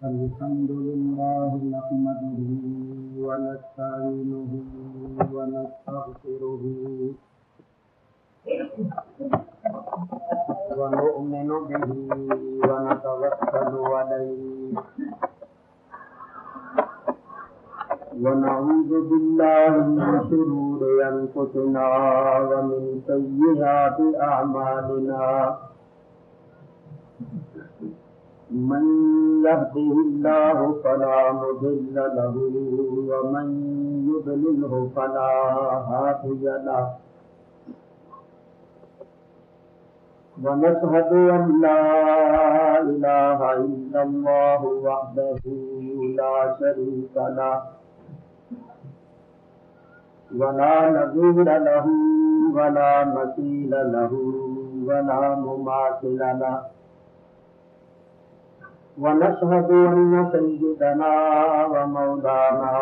الحمد لله نحمده ونستعينه ونستغفره ونؤمن به ونتوكل عليه ونعوذ بالله من شرور أنفسنا ومن سيئات أعمالنا من يهده الله فلا مضل له ومن يضلله فلا هادي له ونشهد أن لا إله إلا الله وحده لا شريك له ولا نظير له ولا مثيل له ولا مماثل له ونشهد أن سيدنا ومولانا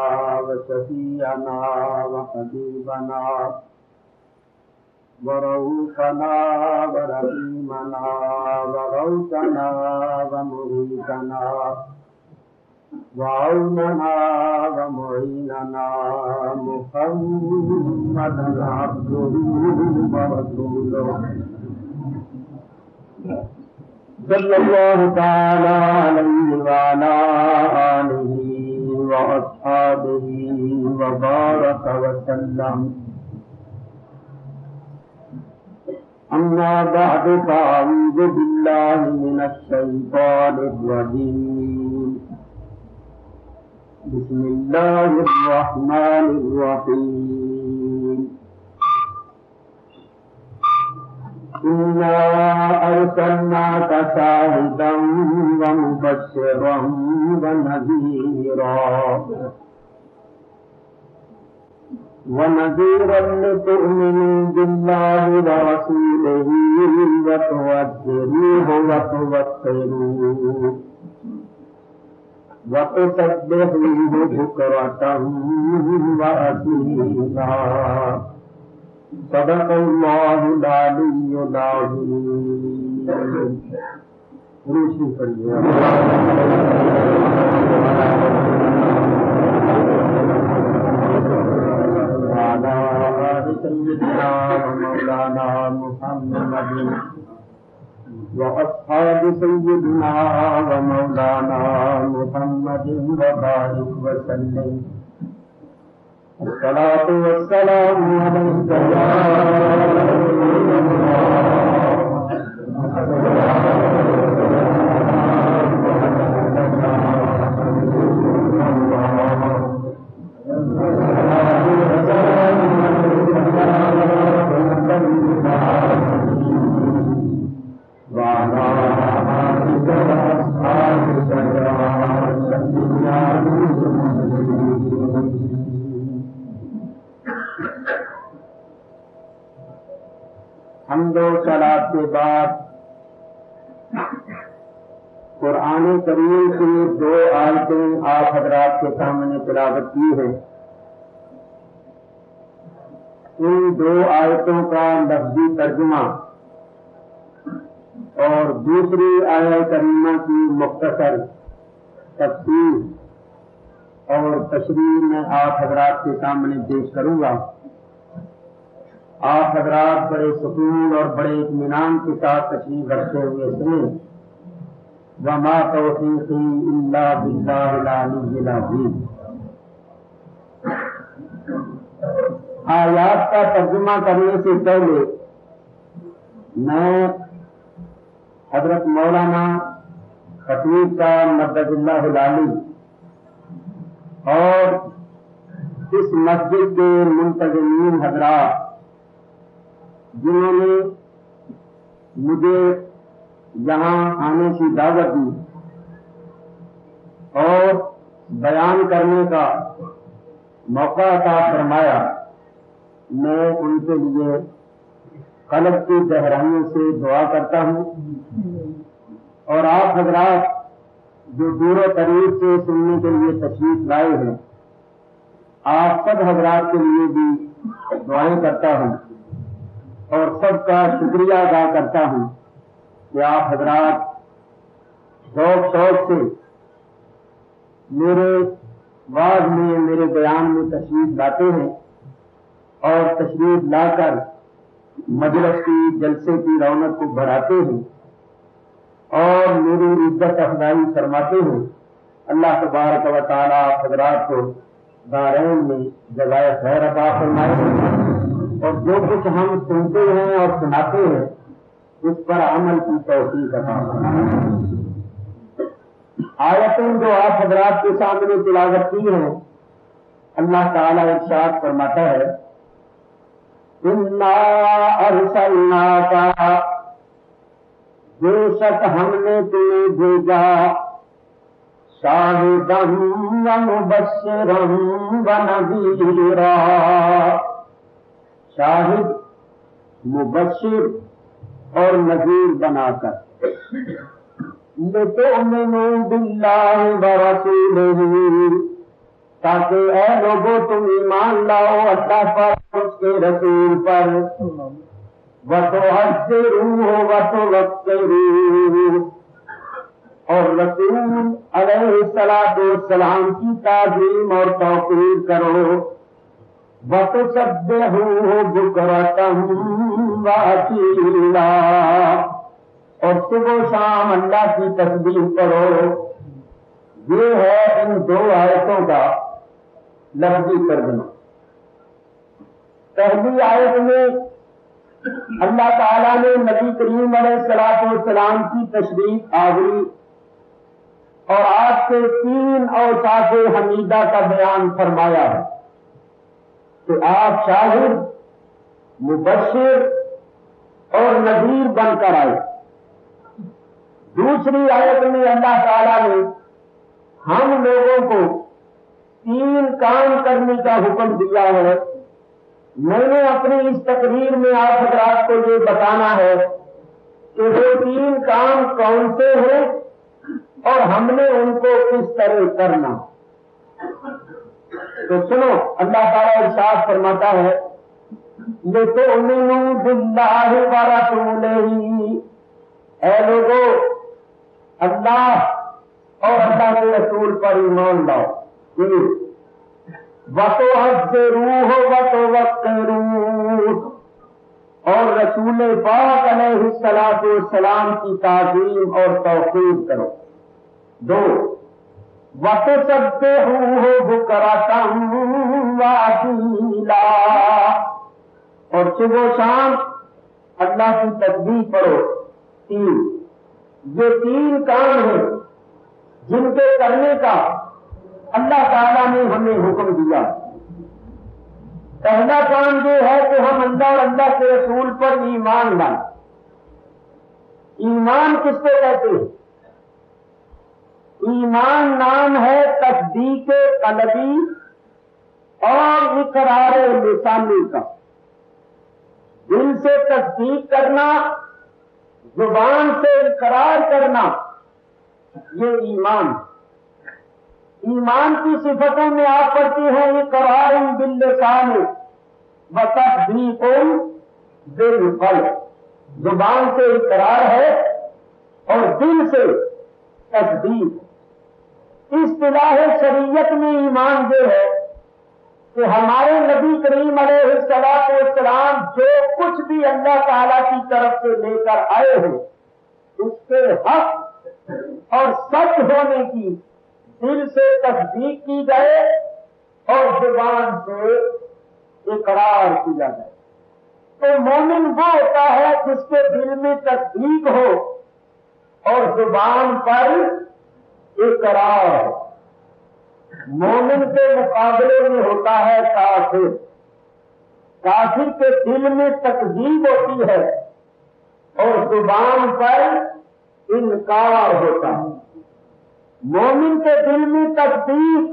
وشفيعنا وحبيبنا ورؤوفنا ورحيمنا وغوثنا ومغيثنا وعوننا ومعيننا محمدا عبده ورسوله صلى الله تعالى عليه وعلى آله وأصحابه وبارك وسلم أما بعد فأعوذ بالله من الشيطان الرجيم بسم الله الرحمن الرحيم إنا أرسلناك شاهدا ومبشرا ونذيرا لتؤمنوا بالله ورسوله وتوقروه وتوقروه وتسبحوه بكرة وأصيلا صدق الله العلي العظيم. روشنی پڑھیے سيدنا ومولانا محمد وأصحاب سيدنا ومولانا محمد وبارك وسلم. الصلاة والسلام عليك يا رسول حمد و صلاۃ کے بعد قرآن کریم کی دو آیتیں آپ حضرات کے سامنے تلاوت کی ہے. ان دو آیتوں کا لفظی ترجمہ اور دوسری آیت کریمہ کی مختصر تفسیر اور تشریح میں آپ حضرات کے سامنے پیش کروں گا. آپ حضرات بڑے سکون اور بڑے اطمینان کے ساتھ تشریف رکھتے ہوئے سنیں. وما توفیقی الا باللہ العلی العظیم. آیات کا ترجمہ کرنے سے پہلے میں حضرت مولانا خطیب صاحب مدد اللہ العلی اور اس مسجد کے منتظمین حضرات جنہوں نے مجھے یہاں آنے کی دعوت دی اور بیان کرنے کا موقع عطا فرمایا، میں ان کے لیے قلب کی گہرائیوں سے دعا کرتا ہوں. اور آپ حضرات جو دور و دراز سے سننے کے لیے تشریف لائے ہیں، آپ سب حضرات کے لیے بھی دعائیں کرتا ہوں اور سب کا شکریہ ادا کرتا ہوں کہ آپ حضرات شوق سے میرے واعظ میں میرے بیان میں تشریف لاتے ہیں اور تشریف لا کر مجلس کی جلسے کی رونق کو بڑھاتے ہیں اور میری عزت افزائی فرماتے ہیں. اللہ تبارک و تعالی حضرات کو دارین میں جزائے خیر عطا فرمائے اور جو کچھ ہم سنتے ہیں اور سناتے ہیں اس پر عمل کی توفیق عطا فرمائے. آیتیں جو آپ حضرات کے سامنے تلاوت کی ہیں اللہ تعالیٰ ارشاد فرماتا ہے اِنَّا أَرْسَلْنَاكَ بے شک ہم نے تمہیں بھیجا شاہدًا وَمُبَشِّرًا وَنَذِيرًا شاہد مبشر اور نذیر بنا کر لِتُؤْمِنُوا بِاللَّهِ وَرَسُولِهِ تاکہ اے لوگوں تم ایمان لاؤ اللہ پر اس کے رسول پر وَتُعَزِّرُوهُ وَتُوَقِّرُوهُ اور رسول علیہ السلام کی تعظیم اور توقیر کرو وَتُسَبِّحُوهُ بُكْرَةً وَأَصِيلًا اور صبح و شام اللہ کی تسبیح کرو. یہ ہے ان دو آیتوں کا لفظی ترجمہ. پہلی آیت میں اللہ تعالیٰ نے نبی کریم علیہ السلام کی تشریف آوری اور آپ کے 3 اوصاف حمیدہ کا بیان فرمایا ہے کہ آپ شاہد مبشر اور نذیر بن کر آئے. دوسری آیت میں اللہ تعالیٰ نے ہم لوگوں کو 3 کام کرنے کا حکم دیا ہے. میں نے اپنی اس تقریر میں آپ حضرات کو یہ بتانا ہے کہ وہ 3 کام کون سے ہیں اور ہم نے ان کو کس طرح کرنا. تو سنو اللہ تعالیٰ ارشاد فرماتا ہے لِتُؤْمِنُوا بِاللَّهِ وَرَسُولِهِ اے لوگوں اللہ اور اللہ کے رسول پر ایمان لاؤ. وَتُعَزِّرُوهُ وَتُوَقِّرُوهُ اور رسول پاک علیہ السلام کی تعظیم اور توقیر کرو. 2 وَتُسَبِّحُوهُ بُكْرَةً وَأَصِيلًا اور صبح و شام اللہ کی تسبیح پڑھو. 3 یہ 3 کام ہیں جن کے کرنے کا اللہ تعالیٰ نے ہمیں حکم دیا. پہلا کام یہ ہے کہ ہم اللہ اور اللہ کے رسول پر ایمان لائیں. ایمان کس کو کہتے ہیں؟ ایمان نام ہے تصدیق قلبی اور اقرار لسانی کا. دل سے تصدیق کرنا، زبان سے اقرار کرنا، یہ ایمان. ایمان کی صفتوں میں آپ پڑھتے ہیں اقرار باللسان و تصدیق بالقلب. زبان سے اقرار ہے اور دل سے تصدیق. اصطلاح شریعت میں ایمان یہ ہے کہ ہمارے نبی کریم علیہ السلام جو کچھ بھی اللہ تعالیٰ کی طرف سے لے کر آئے ہیں اس کے حق اور سچ ہونے کی دل سے تصدیق کی جائے اور زبان سے اقرار کیا جائے. تو مومن وہ ہوتا ہے جس کے دل میں تصدیق ہو اور زبان پر اقرار ہو. مومن کے مقابلے میں ہوتا ہے کافر. کافر کے دل میں تکذیب ہوتی ہے اور زبان پر انکار ہوتا ہے. مومن کے دل میں تصدیق،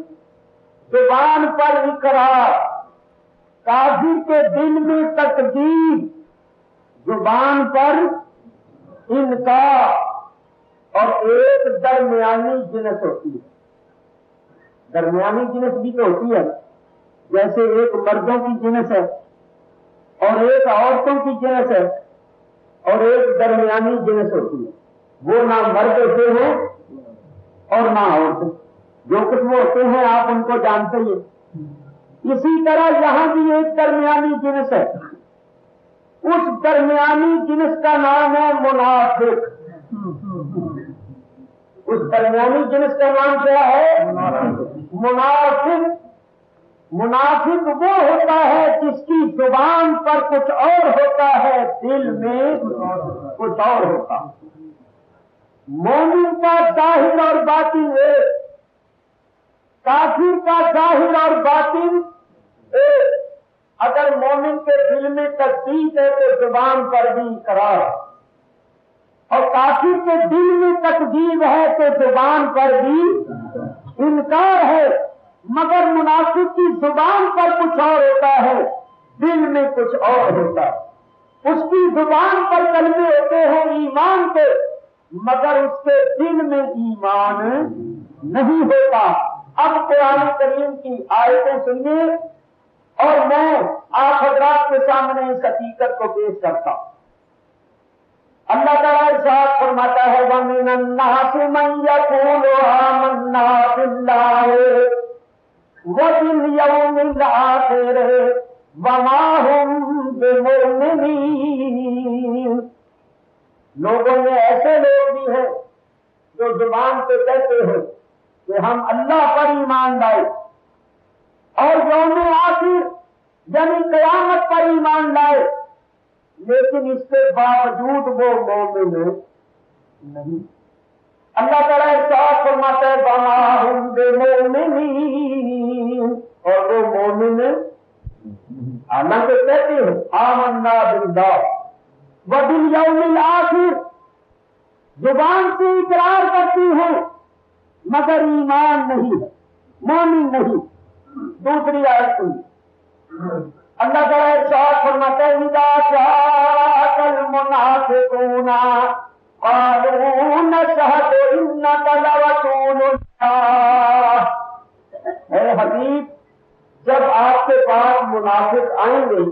زبان پر اقرار. کافر کے دل میں تکذیب، زبان پر انکار. اور ایک درمیانی جنس ہوتی ہے. درمیانی جنس بھی تو ہوتی ہے، جیسے ایک مردوں کی جنس ہے اور ایک عورتوں کی جنس ہے اور ایک درمیانی جنس ہوتی ہے. وہ نہ مرد ہوتے ہیں اور نہ عورتیں. جو کچھ وہ ہوتے ہیں آپ ان کو جانتے ہیں. اسی طرح یہاں بھی ایک درمیانی جنس ہے. اس درمیانی جنس کا نام ہے منافق. اس درمیانی جنس کا نام کیا ہے؟ منافق. منافق وہ ہوتا ہے جس کی زبان پر کچھ اور ہوتا ہے، دل میں کچھ اور ہوتا ہے. مومن کا ظاہر اور باطن ایک، کافر کا ظاہر اور باطن ایک. اگر مومن کے دل میں تصدیق ہے تو زبان پر بھی اقرار، اور کافر کے دل میں تکذیب ہے تو زبان پر بھی انکار ہے. مگر منافق کی زبان پر کچھ اور ہوتا ہے، دل میں کچھ اور ہوتا ہے. اس کی زبان پر کلمے ہوتے ہیں ایمان کے، مگر اس کے دل میں ایمان نہیں ہوتا. اب قرآن کریم کی آیتیں سنیے اور میں آپ حضرات کے سامنے اس حقیقت کو پیش کرتا ہوں. اللہ تعالیٰ ارشاد فرماتا ہے وَمِنَ النَّاسِ مَن يَقُولُ آمَنَّا بِاللَّهِ وَبِالْيَوْمِ الْآخِرِ وَمَا هُمْ بِمُؤْمِنِينَ. لوگوں میں ایسے لوگ بھی ہیں جو زبان سے کہتے ہیں کہ ہم اللہ پر ایمان لائے اور یوم آخر یعنی قیامت پر ایمان لائے، لیکن اس کے باوجود وہ مومن نہیں. اللہ تعالیٰ ارشاد فرماتا ہے وَمَا هُمْ بِمُؤْمِنِينَ، اور وہ مومن حالانکہ کہتے ہیں آمنا باللہ وبالیوم الآخر، زبان سے اقرار کرتی ہیں مگر ایمان نہیں ہے، مومن نہیں. دوسری آیت سنیے، اللہ تعالیٰ ارشاد فرماتا ہے اذا جاءك المنافقون قالوا نشهد انك لرسول اللہ. اے حبیب، جب آپ کے پاس منافق آئیں گے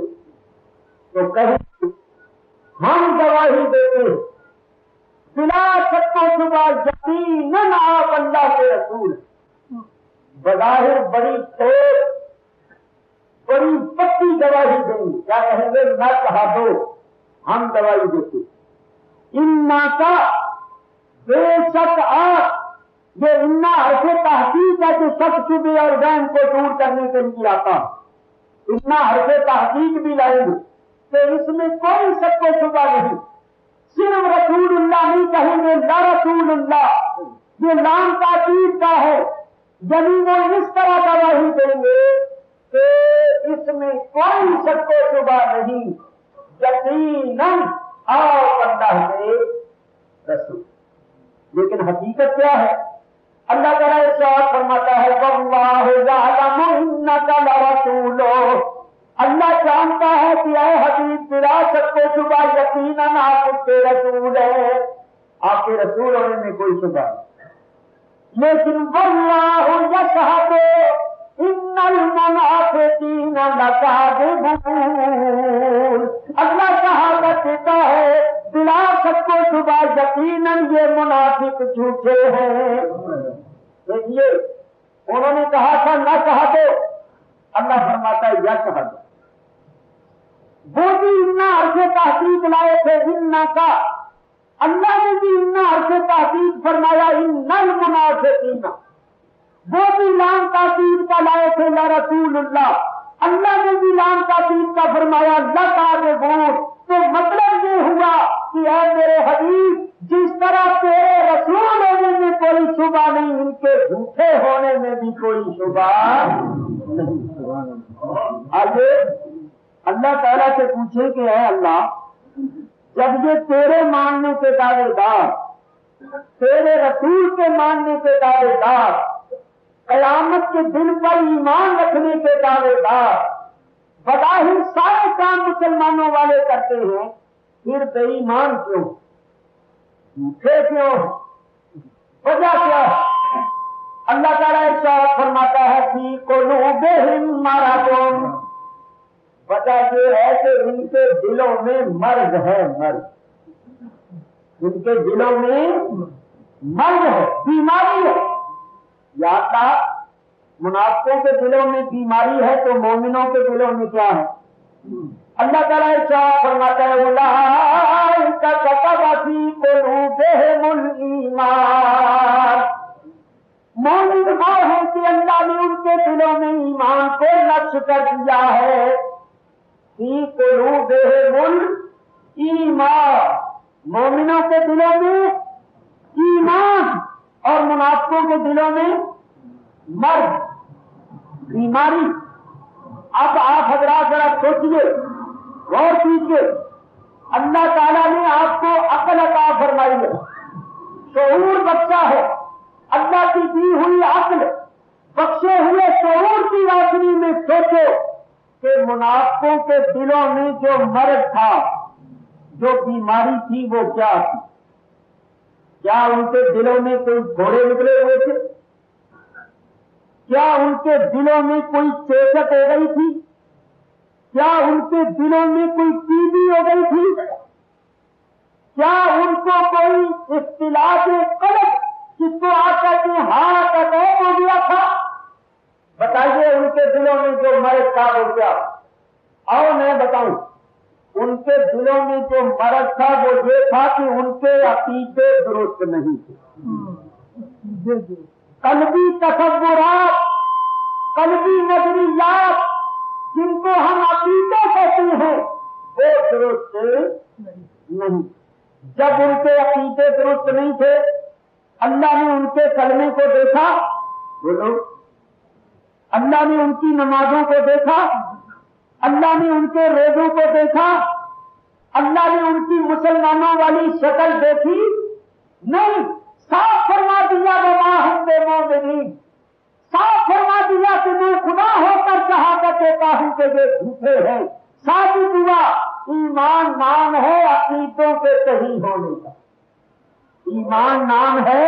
تو کہیں ہم گواہی دیتے ہیں بلا شک و شبہ یقیناً آپ اللہ کے رسول ہیں. بظاہر بڑی تیز بڑی پکی گواہی دیں گے. کیا کہیں گے؟ نہ کہا دو، ہم گواہی دیتے. انا کا بے شک آپ، یہ انا حرف تحقیق ہے جو شک شبہ اور وہم کو دور کرنے کے لیے آتا ہے. انا حرف تحقیق بھی لائیں گے کہ اس میں کوئی شک و شبہ نہیں. صرف رسول اللہ نہیں کہیں گے، لا رسول اللہ، یہ لام تاکید کا ہے. یعنی وہ اس طرح گواہی دیں گے کہ اس میں کوئی شک و شبہ نہیں، یقیناً آپ اللہ کے رسول. لیکن حقیقت کیا ہے؟ اللہ تعالیٰ ارشاد فرماتا ہے وَاللَّهُ يَعْلَمُ إِنَّكَ لَرَسُولُهُ. اللہ جانتا ہے کہ اے حبیب بلا شک و شبہ یقیناً آپ اس کے رسول ہیں، آپ کے رسول ہونے میں کوئی شبہ نہیں. لیکن وَاللَّهُ يَشْهَدُ إِنَّ الْمُنَافِقِينَ لَكَاذِبُونَ. اللہ شہادت دیتا ہے بلا شک و شبہ یقیناً یہ منافق جھوٹے ہیں. دیکھیے انہوں نے کہا تھا نہ کہا دو، اللہ فرماتا ہے یا کہا دو. وہ بھی انا حرف تحقیق لائے تھے انا کا، اللہ نے بھی انا حرف تحقیق فرمایا ان المنافقین. وہ بھی لام تاکید کا لائے تھے لا رسول اللہ، اللہ نے بھی لام تاکید کا فرمایا لا کاذبون. تو مطلب یہ ہوا کہ اے میرے حبیب، جس طرح تیرے رسول ہونے میں کوئی شبہ نہیں، ان کے جھوٹے ہونے میں بھی کوئی شبہ نہیں. آگے اللہ تعالیٰ سے پوچھے کہ اے اللہ، جب یہ تیرے ماننے کے دعوے دار، تیرے رسول کے ماننے کے دعوے دار، قیامت کے دن پر ایمان رکھنے کے دعوے دار، بظاہر سارے کام مسلمانوں والے کرتے ہیں، پھر بے ایمان کیوں، جھوٹے کیوں، وجہ کیا ہے؟ اللہ تعالیٰ ارشاد فرماتا ہے فی قلوبہم مرض. وجہ یہ ہے کہ ان کے دلوں میں مرض ہے. مرض، ان کے دلوں میں مرض ہے، بیماری ہے. یا اللہ منافقوں کے دلوں میں بیماری ہے تو مومنوں کے دلوں میں کیا ہے؟ اللہ تعالیٰ ارشاد فرماتا ہے اولئک کتب فی قلوبہم الایمان، مومن وہ ہیں کہ اللہ نے ان کے دلوں میں ایمان کو نقش کر دیا ہے، فی قلوبہم الایمان، مومنوں کے دلوں میں ایمان اور منافقوں کے دلوں میں مرض، بیماری۔ اب آپ حضرات ذرا سوچیے، غور کیجیے، اللہ تعالیٰ نے آپ کو عقل عطا فرمائی ہے، شعور بخشا ہے، اللہ کی دی ہوئی عقل بخشے ہوئے شعور کی روشنی میں سوچو کہ منافقوں کے دلوں میں جو مرض تھا، جو بیماری تھی، وہ کیا تھی؟ کیا ان کے دلوں میں کوئی گھوڑے نکلے ہوئے تھے؟ کیا ان کے دلوں میں کوئی چیچک ہو گئی تھی؟ کیا ان کے دلوں میں کوئی ٹی بی ہو گئی تھی؟ کیا ان کو کوئی اختلاط قلب جس کو آپ کہتے ہیں ہارٹ اٹیک ہو گیا تھا؟ بتائیے ان کے دلوں میں جو مرض تھا وہ کیا؟ اور میں بتاؤں، ان کے دلوں میں جو مرض تھا وہ یہ تھا کہ ان کے عقیدے درست نہیں تھے، قلبی تصورات، قلبی نظریات جن کو ہم عقیدے کہتے ہیں وہ درست نہیں۔ جب ان کے عقیدے درست نہیں تھے، اللہ نے ان کے کلمے کو دیکھا، بولو، اللہ نے ان کی نمازوں کو دیکھا، اللہ نے ان کے روزوں کو دیکھا، اللہ نے ان کی مسلمانوں والی شکل دیکھی نہیں، صاف فرما دیا وما ہم بمؤمنین، صاف فرما دیا کہ میں خدا ہو کر شہادت دیتا ہوں کہ یہ جھوٹے ہیں۔ ثابت ہوا ایمان نام ہے عقیدوں کے صحیح ہونے کا، ایمان نام ہے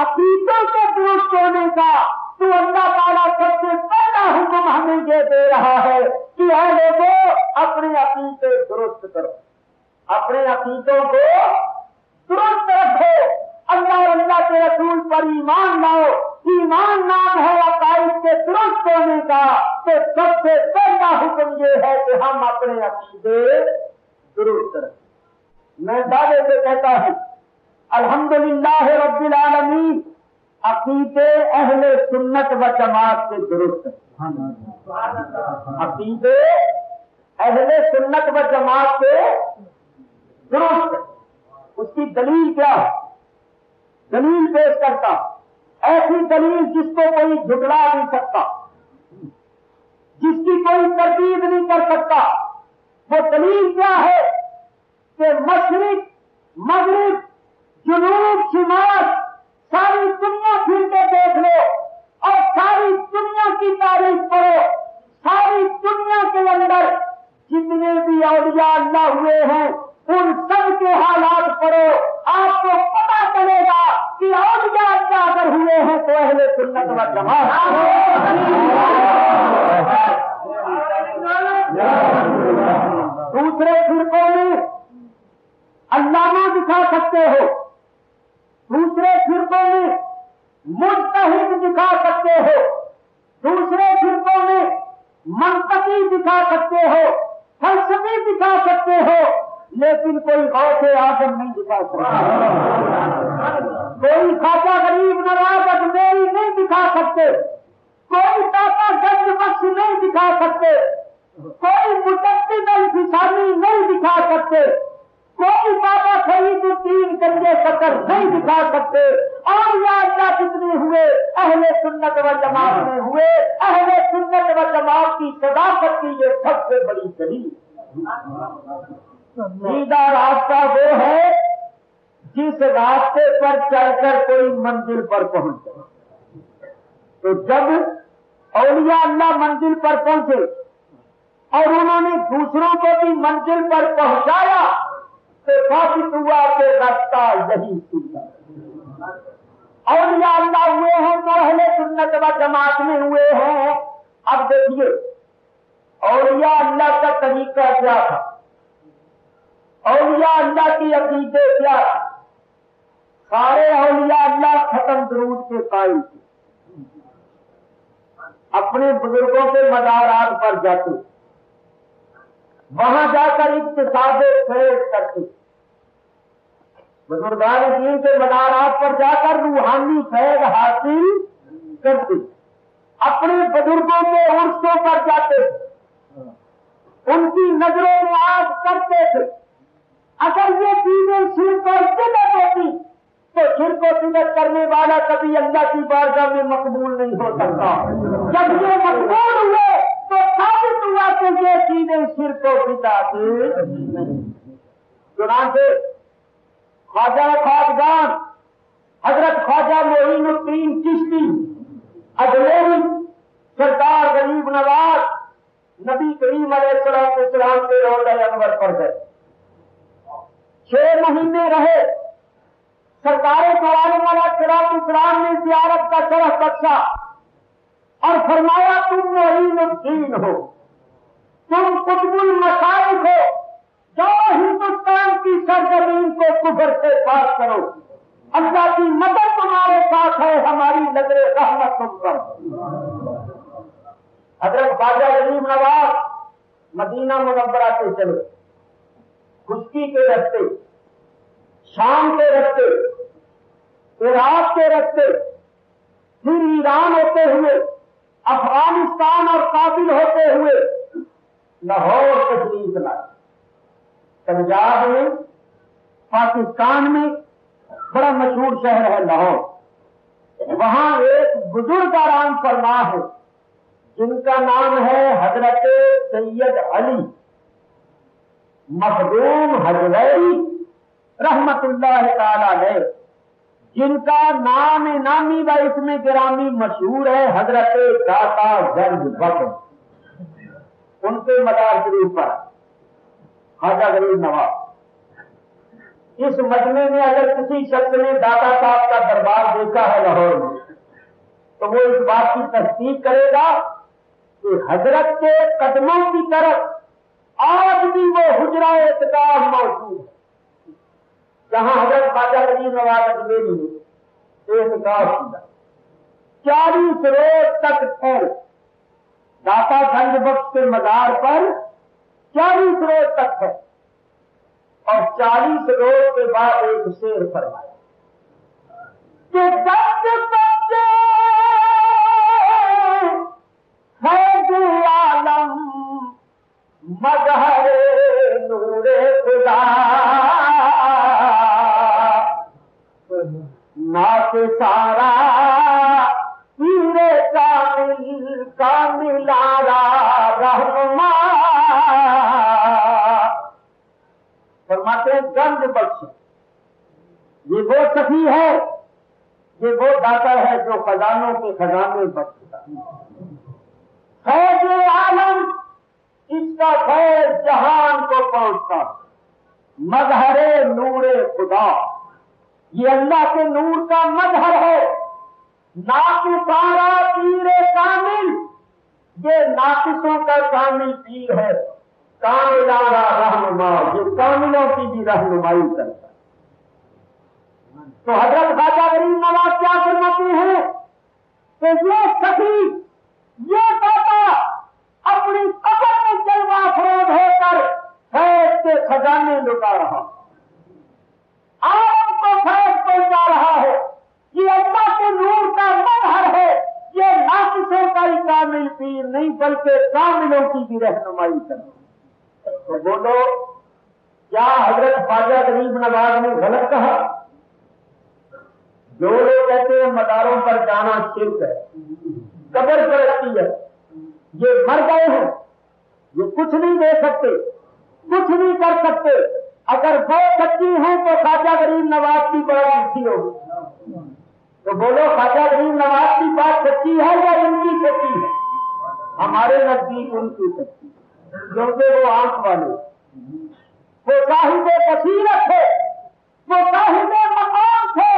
عقیدوں کے درست ہونے کا۔ تو اللہ تعالیٰ سب سے پہلا حکم ہمیں یہ دے رہا ہے کہ اے لوگوں اپنے عقیدے درست کرو، اپنے عقیدوں کو درست رکھو، اللہ اور اللہ کے رسول پر ایمان لاؤ۔ ایمان نام ہے عقائد کے درست ہونے کا، تو سب سے پہلا حکم یہ ہے کہ ہم اپنے عقیدے درست رکھیں۔ میں دعوے سے کہتا ہوں الحمدللہ رب العالمین، عقیدے اہل سنت و جماعت کے درست ہیں، عقیدے اہل سنت و جماعت کے درست ہیں۔ اس کی دلیل کیا ہے؟ دلیل پیش کرتا، ایسی دلیل جس کو کوئی جھٹلا نہیں سکتا، جس کی کوئی تردید نہیں کر سکتا۔ وہ دلیل کیا ہے کہ مشرق مغرب جنوب شمال ساری دنیا پھر کے دیکھ لو اور ساری دنیا کی تاریخ پڑھو، ساری دنیا کے اندر جتنے بھی اولیاء اللہ ہوئے ہیں ان سب کے حالات پڑھو، آپ کو پتا چلے گا کہ اولیاء اللہ اگر ہوئے ہیں تو اہل سنت و جماعت۔ دوسرے فرقوں میں علامہ دکھا سکتے ہو، دوسرے فرقوں میں مجتہد دکھا سکتے ہو، دوسرے فرقوں میں منطقی دکھا سکتے ہو، فلسفی دکھا سکتے ہو، لیکن کوئی غوث اعظم نہیں دکھا سکتا، کوئی خواجہ غریب نواز اجمیری نہیں دکھا سکتے، کوئی داتا گنج بخش نہیں دکھا سکتے، کوئی مجدد الفسانی نہیں دکھا سکتے، کوئی بابا فرید الدین گنج شکر نہیں دکھا سکتے۔ اور یا اللہ جتنے ہوئے اہل سنت و جماعت میں ہوئے، اہل سنت و جماعت کی صداقت کی یہ سب سے بڑی دلیل۔ سیدھا راستہ وہ ہے جس راستے پر چل کر کوئی منزل پر پہنچ جائے۔ تو جب اولیاء اللہ منزل پر پہنچے اور انہوں نے دوسروں کو بھی منزل پر پہنچایا تو ثابت ہوا کہ راستہ یہی سیدھا۔ اولیاء اللہ ہوئے ہیں تو اہل سنت و جماعت میں ہوئے ہیں۔ اب دیکھیے اولیاء اللہ کا طریقہ کیا تھا، اولیاء اللہ کی عقیدے کیا تھے؟ سارے اولیاء اللہ ختم درود کے قائل تھے، اپنے بزرگوں کے مزارات پر جاتے، وہاں جا کر اقتصاد فیض کرتے، بزرگان دین کے مزارات پر جا کر روحانی فیض حاصل کرتے، اپنے بزرگوں کے عرصوں پر جاتے، ان کی نظروں میں آگ کرتے تھے۔ اگر یہ چیزیں شرک اور بدعت ہوتی تو شرک و بدعت کرنے والا کبھی اللہ کی بارگاہ میں مقبول نہیں ہو سکتا۔ جب یہ مقبول ہوئے تو ثابت ہوا کہ یہ چیزیں شرک و بدعت نہیں۔ چنانچہ خواجہ خواجگان حضرت خواجہ معین الدین چشتی اجمیری سرکار غریب نواز نبی کریم علیہ السلام کے روضہ انور پر گئے، 6 مہینے رہے، سرکار عالم علیہ السلام نے زیارت کا شرف بخشا اور فرمایا تم معین الدین ہو، تم قطب المشائخ ہو، جاؤ ہندوستان کی سرزمین کو کفر سے پاک کرو، اللہ کی مدد تمہارے ساتھ ہے، ہماری نظر رحمت تم پر۔ حضرت خواجہ غریب نواز مدینہ منورہ سے چلے، خشکی کے رستے، شام کے رستے، عراق کے رستے، پھر ایران ہوتے ہوئے، افغانستان اور کابل ہوتے ہوئے لاہور تشریف لائے۔ پنجاب میں، پاکستان میں بڑا مشہور شہر ہے لاہور، وہاں ایک بزرگ آرام فرما ہے جن کا نام ہے حضرت سید علی مخدوم حجویری رحمت اللہ تعالی علیہ، جن کا نام نامی و اسم گرامی مشہور ہے حضرت داتا گنج بخش۔ ان کے مزار شریف پر خواجہ غریب نواز۔ اس مجمع میں اگر کسی شخص نے داتا صاحب کا دربار دیکھا ہے لاہور میں تو وہ اس بات کی تصدیق کرے گا کہ حضرت کے قدموں کی طرف آج بھی وہ حجرہ اعتکاف موجود ہے جہاں حضرت خواجہ غریب نواز اجمیری نے اعتکاف کیا، 40 روز تک ٹھہرے داتا گنج بخش کے مزار پر، 40 روز تک ہے، اور 40 روز کے بعد ایک شعر فرمایا کہ جب بچے فیض عالم مظہر نور خدا ناک سارا پیر کامل کامل آرا رہنما، فرماتے ہیں گنج بخش یہ وہ سخی ہے، یہ وہ داتا ہے جو خزانوں کے خزانے بخشتا، فیض عالم اس کا فیض جہان کو پہنچتا، مظہر نور خدا یہ اللہ کے نور کا مظہر ہے، ناقصارا پیر کامل یہ ناقصوں کا کامل پیر ہے، کاملارا رہنما یہ کاملوں کی بھی رہنمائی کرتا ہے۔ تو حضرت خواجہ غریب نواز کیا فرماتے ہیں کہ یہ سخی، یہ داتا اپنی قبر میں جلوہ افروز ہو کر فیض کے خزانے لٹا رہا، عالم کو فیض پہنچا رہا ہے، یہ اللہ کے نور کا مظہر ہے، یہ ناقصوں کا ہی کامل پیر نہیں بلکہ کاملوں کی بھی رہنمائی کرتا۔ تو بولو کیا حضرت خواجہ غریب نواز نے غلط کہا؟ جو لوگ کہتے ہیں مزاروں پر جانا شرک ہے، قبر پرستی ہے، یہ مر گئے ہیں، یہ کچھ نہیں دے سکتے، کچھ نہیں کر سکتے، اگر وہ سچی ہیں تو خواجہ غریب نواز کی بات سچی ہوگی۔ تو بولو خواجہ غریب نواز کی بات سچی ہے یا ان کی سچی ہے؟ ہمارے نزدیک ان کی سچی، کیونکہ وہ آنکھ والے، وہ صاحب بصیرت تھے، وہ صاحب مقام تھے،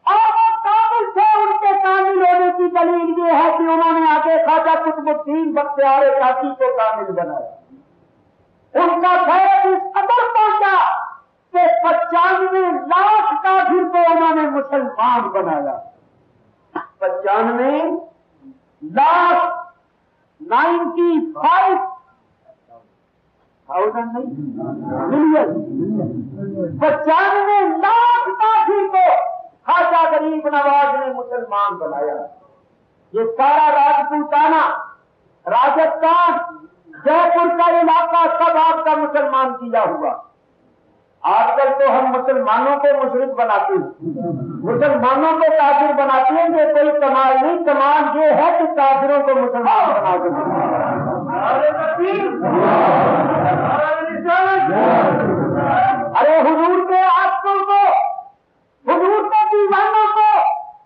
اور وہ کامل تھے۔ ان کے کامل ہونے کی دلیل یہ ہے کہ انہوں نے آگے خواجہ قطب الدین بختیار کاشی کو کامل بنایا، ان کا فیض اس قدر پہنچا کہ 95 لاکھ کافر کو انہوں نے مسلمان بنایا، 95 ملین 95 لاکھ کافر کو خواجہ غریب نواز نے مسلمان بنایا. یہ سارا راجپوتانہ، راجستھان، جے پور کا علاقہ سب آپ کا مسلمان کیا ہوا. آج کل تو ہم مسلمانوں کو مشرک بناتے ہیں، مسلمانوں کو کافر بناتے ہیں. یہ کوئی کمال نہیں، کمال یہ ہے کہ کافروں کو مسلمان بنا دیں. ارے حضور کے عاشقوں کو، حضور کے دیوانوں کو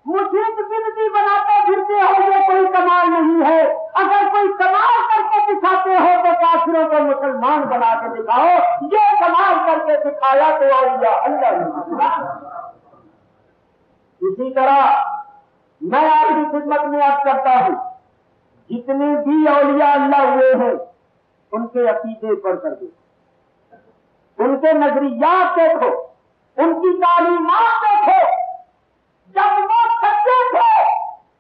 مشرک بدعتی بناتے پھرتے ہو، یہ کوئی کمال نہیں ہے. اگر کوئی کمال کر کے دکھاتے ہو تو کافروں کو مسلمان بنا کے دکھاؤ. یہ کمال کر کے دکھایا تو اولیاء اللہ نے. اسی طرح میں آپ کی خدمت میں عرض کرتا ہوں، جتنے بھی اولیاء اللہ ہوئے ہیں ان کے عقیدے پر کر دو، ان کے نظریات دیکھو، ان کی تعلیمات دیکھو. جب وہ سچے تھے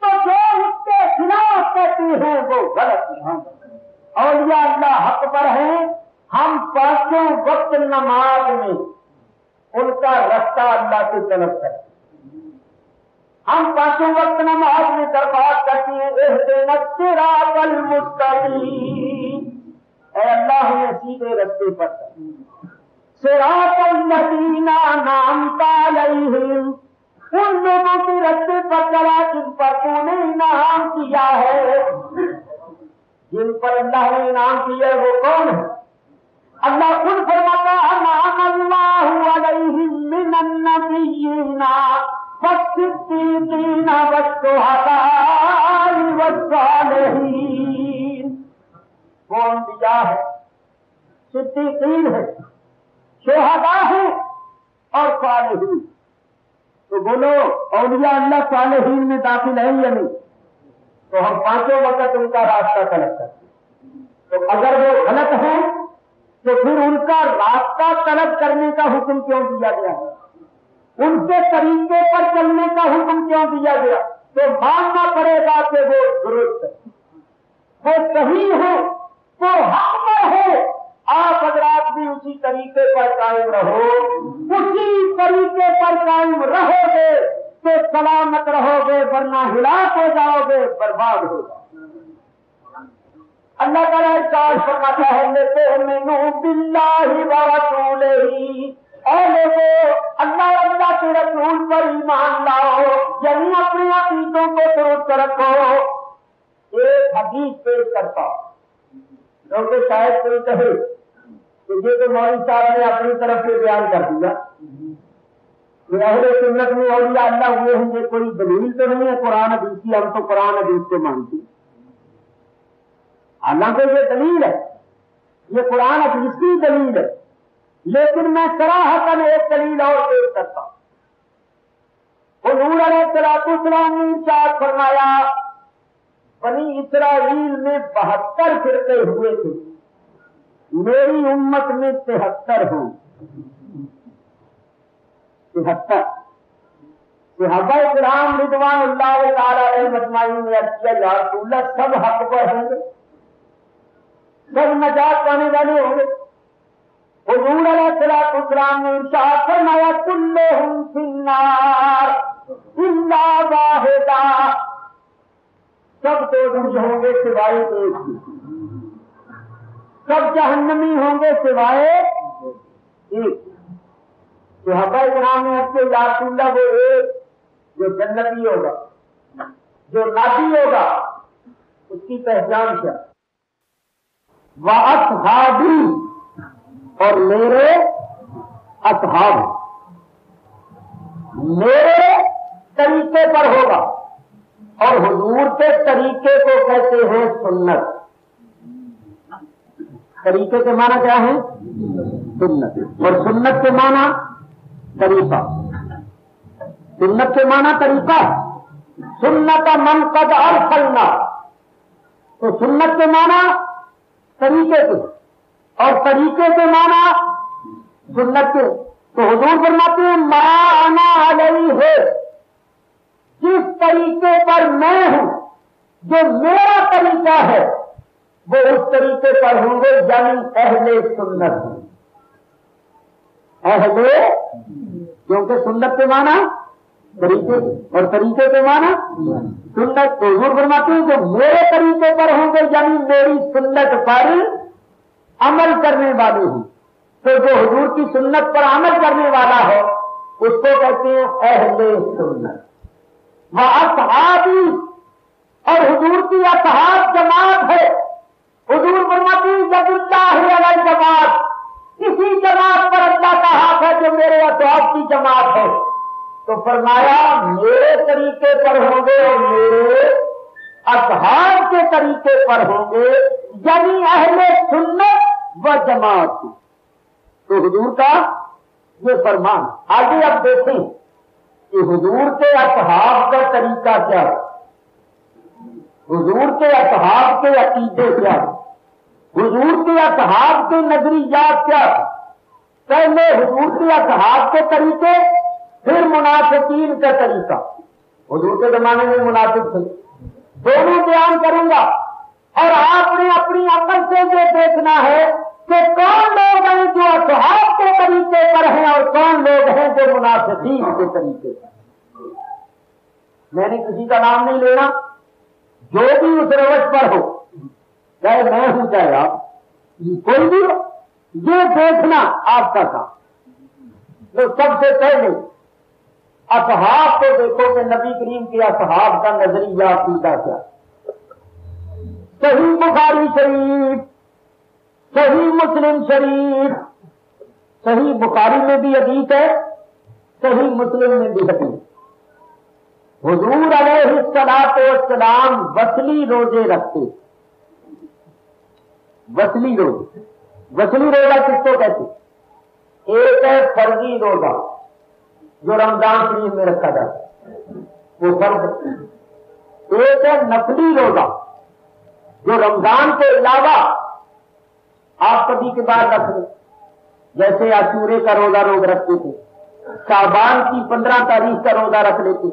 تو جو اس کے خلاف کہتے ہیں وہ غلط ہیں. اولیاء اللہ حق پر ہیں. ہم 5 وقت نماز میں ان کا رستہ اللہ سے طلب کرتے ہیں. ہم 5 وقت نماز میں درخواست کرتے ہیں اہدنا الصراط المستقیم، اے اللہ ہمیں سیدھے رستے پر کر. صراط الذین انعمت علیہم، ان لوگوں کے رستے پر چلا جن پر تو نے انعام کیا ہے. جن پر اللہ نے انعام کیا ہے وہ کون ہے؟ اللہ خود فرماتا انعم اللہ علیہم من النبیین والصدیقین والشہداء والصالحین. وہ انبیاء ہے، صدیقین ہے، شہداء ہے اور صالحین. تو بولو اولیاء اللہ صالحین میں داخل ہے یا نہیں؟ تو ہم 5 وقت ان کا راستہ طلب کرتے ہیں. تو اگر وہ غلط ہیں تو پھر ان کا راستہ طلب کرنے کا حکم کیوں دیا گیا؟ ان کے طریقے پر چلنے کا حکم کیوں دیا گیا؟ تو ماننا پڑے گا کہ وہ درست ہے، وہ صحیح ہے، وہ حق میں ہے. آپ حضرات بھی اسی طریقے پر قائم رہو. اسی طریقے پر قائم رہو گے تو سلامت رہو گے، ورنہ ہلاک ہو جاؤ گے، برباد ہو جاؤ گے. اللہ تعالیٰ ارشاد فرماتا ہے لِتُؤْمِنُوا بِاللَّهِ وَرَسُولِهِ، اے لوگوں اللہ کے رسول پر ایمان لاؤ، یعنی اپنے عقیدوں کو درست رکھو. ایک حدیث پیش کرتا کیونکہ شاید کوئی کہے کہ یہ تو مولوی صاحب نے اپنی طرف سے بیان کر دیا کہ اہل سنت میں اولیاء اللہ ہوئے ہیں. یہ کوئی دلیل تو نہیں ہے قرآن حدیث کی، ہم تو قرآن حدیث سے مانتے ہیں. حالانکہ یہ دلیل ہے، یہ قرآن حدیث کی دلیل ہے، لیکن میں صراحتاً ایک دلیل اور پیش کرتا ہوں. حضور علیہ السلام نے ارشاد فرمایا بنی اسرائیل میں 72 فرقے ہوئے تھے، میری امت میں 73 ہوں. 73 صحابہ کرام رضوان اللہ تعالی علیہم اجمعین نے عرض کیا یا رسول اللہ سب حق پر ہوں گے، سب نجات پانے والے ہوں گے؟ حضور علیہ السلام نے ارشاد فرمایا کلہم فی النار الا واحدا، سب دوزخی ہوں گے سوائے ایک کی، سب جہنمی ہوں گے سوائے ایک. صحابہ کرام نے عرض کیا یا رسول اللہ وہ ایک جو جنتی ہوگا، جو ناجی ہوگا، اس کی پہچان کیا؟ وَأَصْحَابِي، اور میرے اصحاب، میرے طریقے پر ہوگا. اور حضور کے طریقے کو کہتے ہیں سنت. طریقے کے معنی کیا ہے؟ سنت. اور سنت کے معنی طریقہ. سنت کے معنی طریقہ. سنت من قد ارسلنا، تو سنت کے معنی طریقے کے، اور طریقے کے معنی سنت کے. تو حضور فرماتے ہیں ما انا علیہ ہے، جس طریقے پر میں ہوں جو میرا طریقہ ہے وہ اس طریقے پر ہوں گے، یعنی اہل سنت ہوں۔ اہل، کیونکہ سنت کے معنی طریقے اور طریقے کے معنی سنت، تو حضور فرماتے ہیں جو میرے طریقے پر ہوں گے یعنی میری سنت پر عمل کرنے والے ہوں۔ تو جو حضور کی سنت پر عمل کرنے والا ہے اس کو کہتے ہیں اہل سنت۔ وہ اصحابی، اور حضور کی اصحاب جماعت ہے۔ حضور فرماتے ہیں جب اللہ علیہ جماعت، کسی جماعت پر اللہ کا ہاتھ ہے جو میرے اصحاب کی جماعت ہے، تو فرمایا میرے طریقے پر ہوں گے اور میرے اصحاب کے طریقے پر ہوں گے، یعنی اہل سنت و جماعت کی۔ تو حضور کا یہ فرمان آگے اب دیکھیں کہ حضور کے اصحاب کا طریقہ کیا ہے، حضور کے اصحاب کے عقیدے کیا ہے، حضور کے اصحاب کے نظریات کیا ہے۔ پہلے حضور کے اصحاب کے طریقے، پھر منافقین کا طریقہ۔ حضور کے زمانے میں منافق تھے، دونوں بیان کروں گا، اور آپ نے اپنی عقل سے یہ دیکھنا ہے کہ کون لوگ ہیں جو اصحاب کے طریقے پر ہیں اور کون لوگ ہیں جو منافقین کے طریقے پر۔ میں نے کسی کا نام نہیں لینا، جو بھی اس روش پر ہو، چاہے میں ہوں چاہے آپ، کوئی بھی ہو، یہ دیکھنا آپ کا کام۔ تو سب سے پہلے اصحاب کو دیکھو کہ نبی کریم کے اصحاب کا نظریہ عقیدہ کیا۔ صحیح بخاری شریف، صحیح مسلم شریف، صحیح بخاری میں بھی حدیث ہے، صحیح مسلم میں بھی حدیث۔ حضور علیہ الصلوۃ والسلام وصلی روزے رکھتے۔ وصلی روزے، وصلی روزہ کس کو کہتے؟ ایک ہے فرضی روزہ جو رمضان شریف میں رکھا جاتا ہے، وہ فرض۔ ایک ہے نفلی روزہ جو رمضان کے علاوہ آپ کبھی کے بعد رکھ لیں، جیسے عاشورے کا روزہ لوگ رکھتے تھے، شعبان کی 15 تاریخ کا روزہ رکھ لیتے،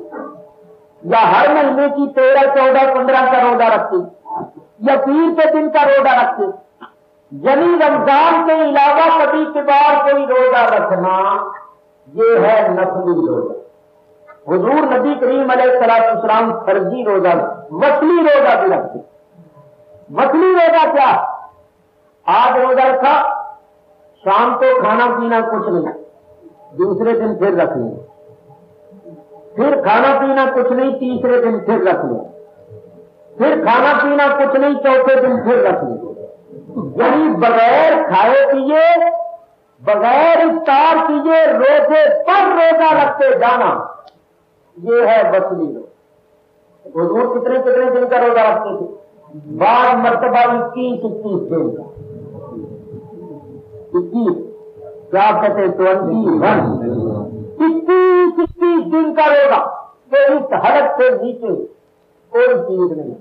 یا ہر مہینے کی 13، 14، 15 کا روزہ رکھتے، یا پیر کے دن کا روزہ رکھتے۔ یعنی رمضان کے علاوہ کبھی کبھار کوئی روزہ رکھنا، یہ ہے نفلی روزہ۔ حضور نبی کریم علیہ السلام فرضی روزہ، وصلی روزہ بھی رکھتے۔ وصلی روزہ کیا؟ آج روزہ رکھا، شام کو کھانا پینا کچھ نہیں، دوسرے دن پھر رکھ لیں، پھر کھانا پینا کچھ نہیں، تیسرے دن پھر رکھ لیں، پھر کھانا پینا کچھ نہیں، چوتھے دن پھر رکھ لیں۔ یعنی بغیر کھائے پیے، بغیر افطار کیے روزے پر روزہ رکھتے جانا، یہ ہے وصلی روزہ۔ حضور کتنے کتنے دن کا روزہ رکھتے تھے؟ بعض مرتبہ 21 دن کا، 21 کیا کہتے 21 دن کا روزہ، کہ اس حلق سے نیچے کوئی چیز نہیں۔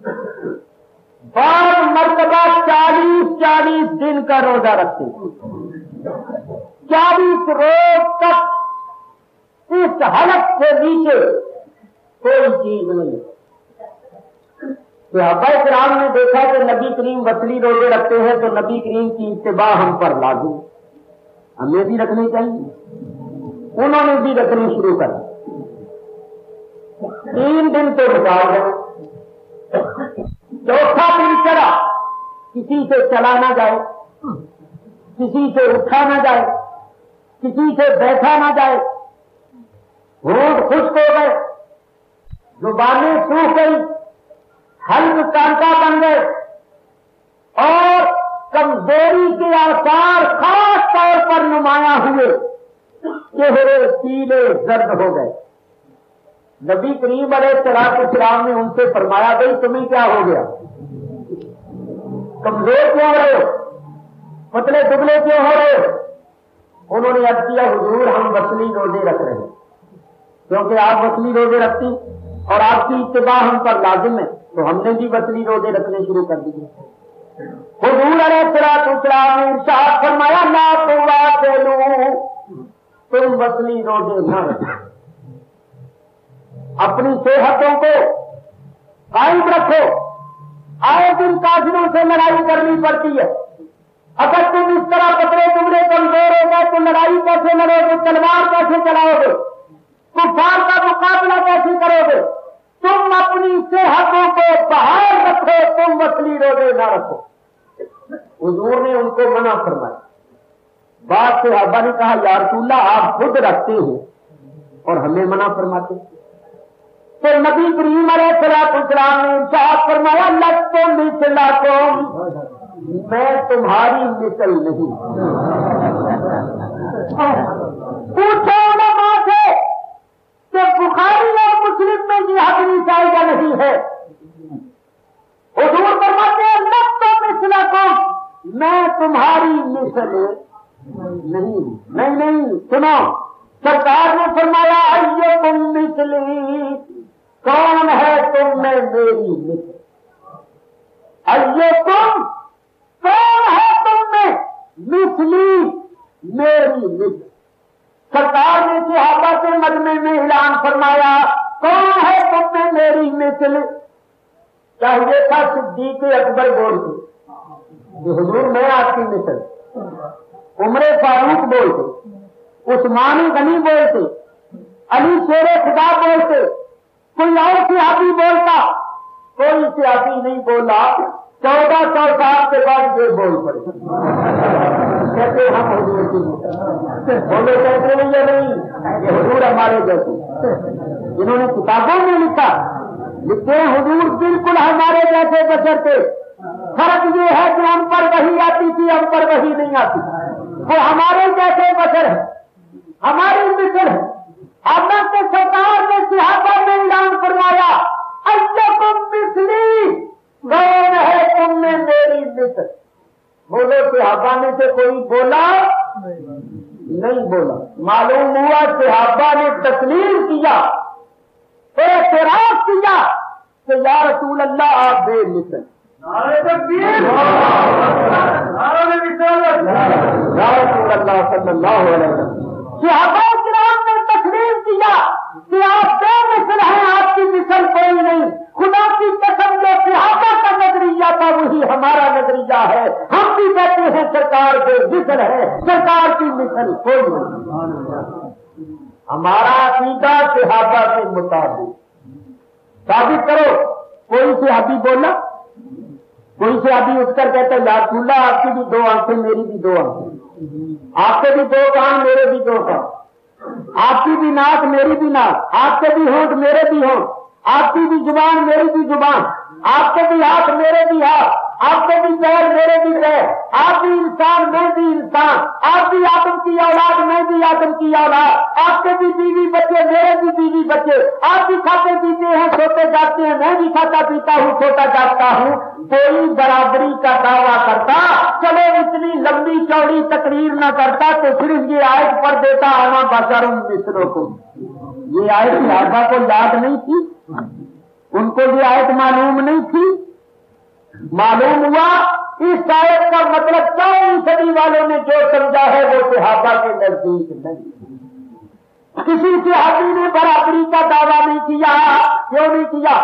بعض مرتبہ 40 دن کا روزہ رکھتے، 40 روز تک اس حلق سے نیچے کوئی چیز نہیں۔ صحابہ کرام نے دیکھا کہ نبی کریم وصلی روزے رکھتے ہیں تو نبی کریم کی اتباع ہم پر لازم، ہمیں بھی رکھنی چاہیے۔ انہوں نے بھی رکھنی شروع کر، 3 دن تو نکال گئے، چوتھا دن چلا، کسی سے چلا نہ جائے، کسی سے اٹھا نہ جائے، کسی سے بیٹھا نہ جائے، ہونٹ خشک ہو گئے، زبانیں سوکھ گئی، حلق کانٹا بن گئے، اور کمزوری کے آثار خاص طور پر نمایاں ہوئے، چہرے پیلے زرد ہو گئے۔ نبی کریم علیہ السلام نے ان سے فرمایا بھائی تمہیں کیا ہو گیا، کمزور کیوں ہو رہے ہو، پتلے دبلے کیوں ہو رہے ہو؟ انہوں نے عرض کیا حضور ہم وصلی روزے رکھ رہے ہیں، کیونکہ آپ وصلی روزے رکھتی اور آپ کی اتباع ہم پر لازم ہے، تو ہم نے بھی وصلی روزے رکھنے شروع کر دیے۔ حضور علیہ السلام نے ارشاد فرمایا لا تواصلوا، تم وصلی روزے نہ رکھو، اپنی صحتوں کو قائم رکھو، آئے دن کافروں سے لڑائی کرنی پڑتی ہے. اگر تم اس طرح پتلے دبلے کمزور ہو گئے تو لڑائی کیسے لڑو گے؟ تلوار کیسے چلاؤ گے؟ کفار کا مقابلہ کیسے کرو گے؟ تم اپنی صحتوں کو بحال رکھو، تم وصلی روزے نہ رکھو. حضور نے ان کو منع فرمایا. بعد صحابہ نے کہا یا رسول اللہ آپ خود رکھتے ہیں اور ہمیں منع فرماتے. تو نبی کریم علیہ السلام نے ارشاد فرمایا لست مثلکم، میں تمہاری مثل نہیں. پوچھو علماء سے کہ بخاری اور مسلم میں یہ حدیث جائزہ نہیں ہے. حضور فرماتے ہیں لست مثلکم، میں تمہاری مثل نہیں. سنو، سرکار نے فرمایا ایکم مثلی، کون ہے تم میں میری مثل؟ ایکم، کون ہے تم میں مثلی، میری مثل؟ سرکار نے صحابہ کے مجمع میں اعلان فرمایا کون ہے تم میں میری مثل؟ چاہیے تھا صدیق اکبر بولتے کہ حضور میں آپ کی مثل، عمر فاروق بولتے، عثمان غنی بولتے، علی شیر خدا بولتے، کوئی اور صحابی بولتا، کوئی صحابی نہیں بولا. 1400 سال کے بعد یہ بول پڑے کہتے ہم حضور کی مثل. بولے کہتے ہیں یا نہیں؟ یہ حضور ہمارے جیسے جنہوں نے کتابوں میں لکھتے ہیں حضور بالکل ہمارے جیسے بشر تھے. فرق یہ ہے کہ ہم پر وحی آتی تھی، ہم پر وحی نہیں آتی. وہ ہمارے جیسے بشر ہے، ہماری مثل ہے. اللہ کے سرکار نے صحابہ میں اعلان فرمایا ایکم مثلی، کون ہے تم میں میری مثل؟ بولے صحابہ میں سے کوئی بولا نہیں بولا. معلوم ہوا صحابہ نے تسلیم کیا، اعتراف کیا کہ یا رسول اللہ آپ بے مثل. یا رسول اللہ صلی اللہ علیہ وسلم. صحابہ کرام نے تسلیم کیا کہ آپ بے مثل ہیں، آپ کی مثل کوئی نہیں. خدا کی قسم جو صحابہ کا نظریہ تھا وہی ہمارا نظریہ ہے. ہم بھی کہتے ہیں سرکار کے مثل ہے، سرکار کی مثل کوئی نہیں. ہمارا عقیدہ صحابہ کے مطابق. ثابت کرو. کوئی صحابی بولا؟ کوئی صحابی اٹھ کر کہتا ہے یا رسول اللہ آپ کی بھی 2 آنکھیں میری بھی 2 آنکھیں، آپ کے بھی 2 کان میرے بھی 2 کان، آپ کی بھی ناک میری بھی ناک، آپ کے بھی ہونٹ میرے بھی ہونٹ، آپ کی بھی زبان میری بھی زبان، آپ کے بھی ہاتھ میرے بھی ہاتھ، آپ کے بھی پیر میرے بھی پیر، آپ بھی انسان میں بھی انسان، آپ بھی آدم کی اولاد میں بھی آدم کی اولاد، آپ کے بھی بیوی بچے میرے بھی بیوی بچے، آپ بھی کھاتے پیتے ہیں سوتے جاگتے ہیں، میں بھی کھاتا پیتا ہوں سوتا جاگتا ہوں. کوئی برابری کا دعویٰ کرتا چلو اتنی لمبی چوڑی تقریر نہ کرتا تو صرف یہ آیت پڑھ دیتا آنا بشرم مثلکم. یہ آیت صحابہ کو یاد نہیں تھی، ان کو یہ آیت معلوم نہیں تھی. معلوم ہوا اس آیت کا مطلب 4ویں صدی والوں نے جو سمجھا ہے وہ صحابہ کے نزدیک نہیں. کسی صحابی نے برابری کا دعویٰ نہیں کیا. کیوں نہیں کیا؟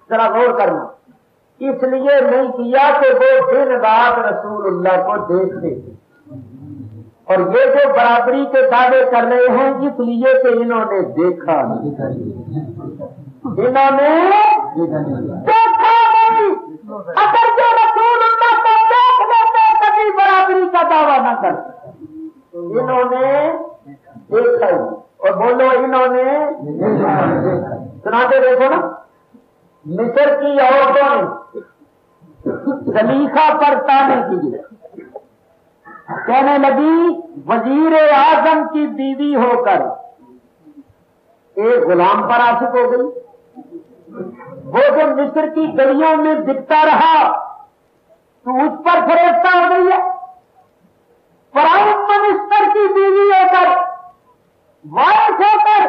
ذرا غور کرنا. اس لیے نہیں کیا کہ وہ دن رات رسول اللہ کو دیکھتے تھے، اور یہ جو برابری کے دعوے کر رہے ہیں اس لیے کہ انہوں نے دیکھا نہیں، انہوں نے دیکھا نہیں. اگر جو رسول اللہ کو دیکھ لیتے کبھی برابری کا دعویٰ نہ کرتے. انہوں نے دیکھا ہی. اور بولو انہوں نے سناتے دیکھو نا. مصر کی عورتوں نے زلیخا پر تانے کیے، کہنے لگی وزیر اعظم کی بیوی ہو کر ایک غلام پر عاشق ہو گئی. وہ جو مصر کی گلیوں میں دکھتا رہا تو اس پر فریفتہ ہو گئی ہے. پرائم منسٹر کی بیوی ہو کر، وائس ہو کر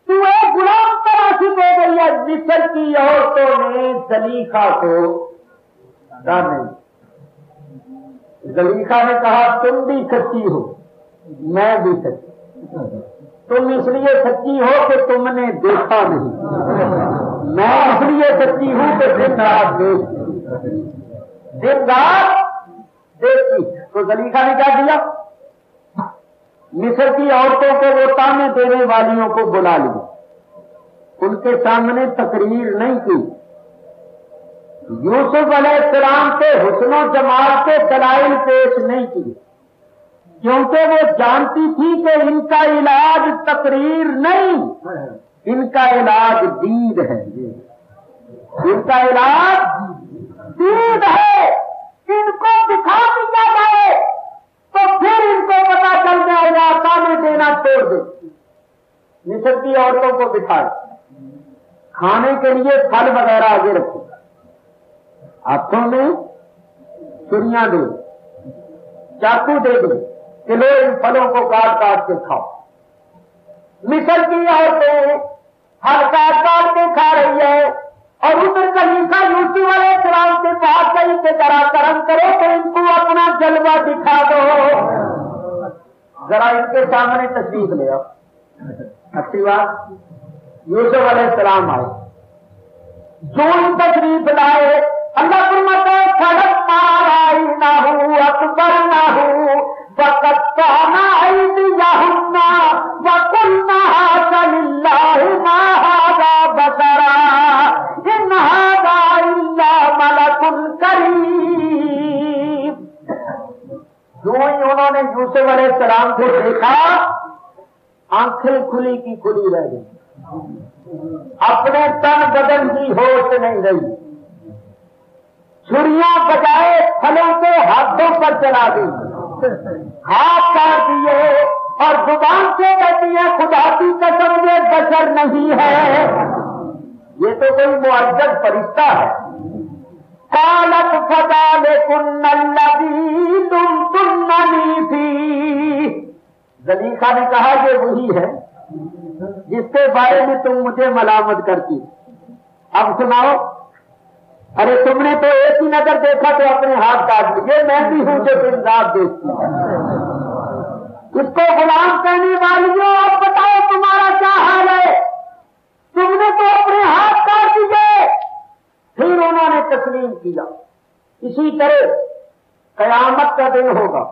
تو ایک غلام پر عاشق ہو گئی ہے. مصر کی عورتوں نے زلیخا کو نہیں. زلیخا نے کہا تم بھی سچی ہو، میں بھی سچی. تم اس لیے سچی ہو کہ تم نے دیکھا نہیں، میں اس لیے سچی ہوں کہ وہ دن رات دیکھتی، دن رات دیکھتی۔ تو زلیخا نے کیا کیا؟ مصر کی عورتوں کو وہ تانے دینے والیوں کو بلا لیا، ان کے سامنے تقریر نہیں کی، یوسف علیہ السلام کے حسن و جمال کے دلائل پیش نہیں کیے، کیونکہ وہ جانتی تھی کہ ان کا علاج تقریر نہیں، ان کا علاج دید ہے، ان کا علاج دید ہے۔ ان کو دکھا دیا جائے تو پھر ان کو پتا چل جائے گا، تانے دینا چھوڑ دے۔ مصر کی عورتوں کو بٹھائے، کھانے کے لیے پھل وغیرہ آگے رکھے، ہاتھوں میں چھریاں دے، چاقو دے دے کہ لو ان پھلوں کو کاٹ کاٹ کے کھاؤ۔ مصر کی عورتیں پھل کاٹ کاٹ کے کھا رہی ہے، اور ادھر زلیخا یوسف علیہ السلام کے پاس گئی کہ ذرا کرم کرو تو ان کو اپنا جلوہ دکھا دو، ذرا ان کے سامنے تشریف لے آؤ۔ اچھی بات، یوسف علیہ السلام آئے، جو ان تشریف لائے، اللہ فرماتا ہے فَلَمَّا رَأَيْنَاهُ أَكْبَرْنَاهُ وَقَطَّعْنَا أَيْدِيَهُنَّ وَقُلْنَا حَاشَ لِلَّهِ مَا هَٰذَا بَشَرًا إِنْ هَٰذَا إِلَّا مَلَكٌ كَرِيمٌ۔ جو ہی انہوں نے یوسف علیہ السلام کو دیکھا، آنکھیں کھلی کی کھلی رہ گئی، اپنے تن بدن کی ہوش نہیں رہی، چھریاں بجائے پھلوں کے ہاتھوں پر چلا دی، ہاتھ کاٹ دیے، اور زبان سے کہتی ہے خدا کی قسم یہ بشر نہیں ہے، یہ تو کوئی معزز فرشتہ ہے۔ قالت فذلكن الذي لمتنني فيه، زلیخا نے کہا یہ وہی ہے جس کے بارے میں تم مجھے ملامت کرتی۔ اب سناؤ، ارے تم نے تو ایک ہی نظر دیکھا تو اپنے ہاتھ کاٹ لیے، میں بھی ہوں جو دن رات دیکھتی ہوں۔ اس کو غلام کہنے والیوں اب بتاؤ تمہارا کیا حال ہے، تم نے تو اپنے ہاتھ کاٹ دیے۔ پھر انہوں نے تسلیم کیا۔ اسی طرح قیامت کا دن ہوگا،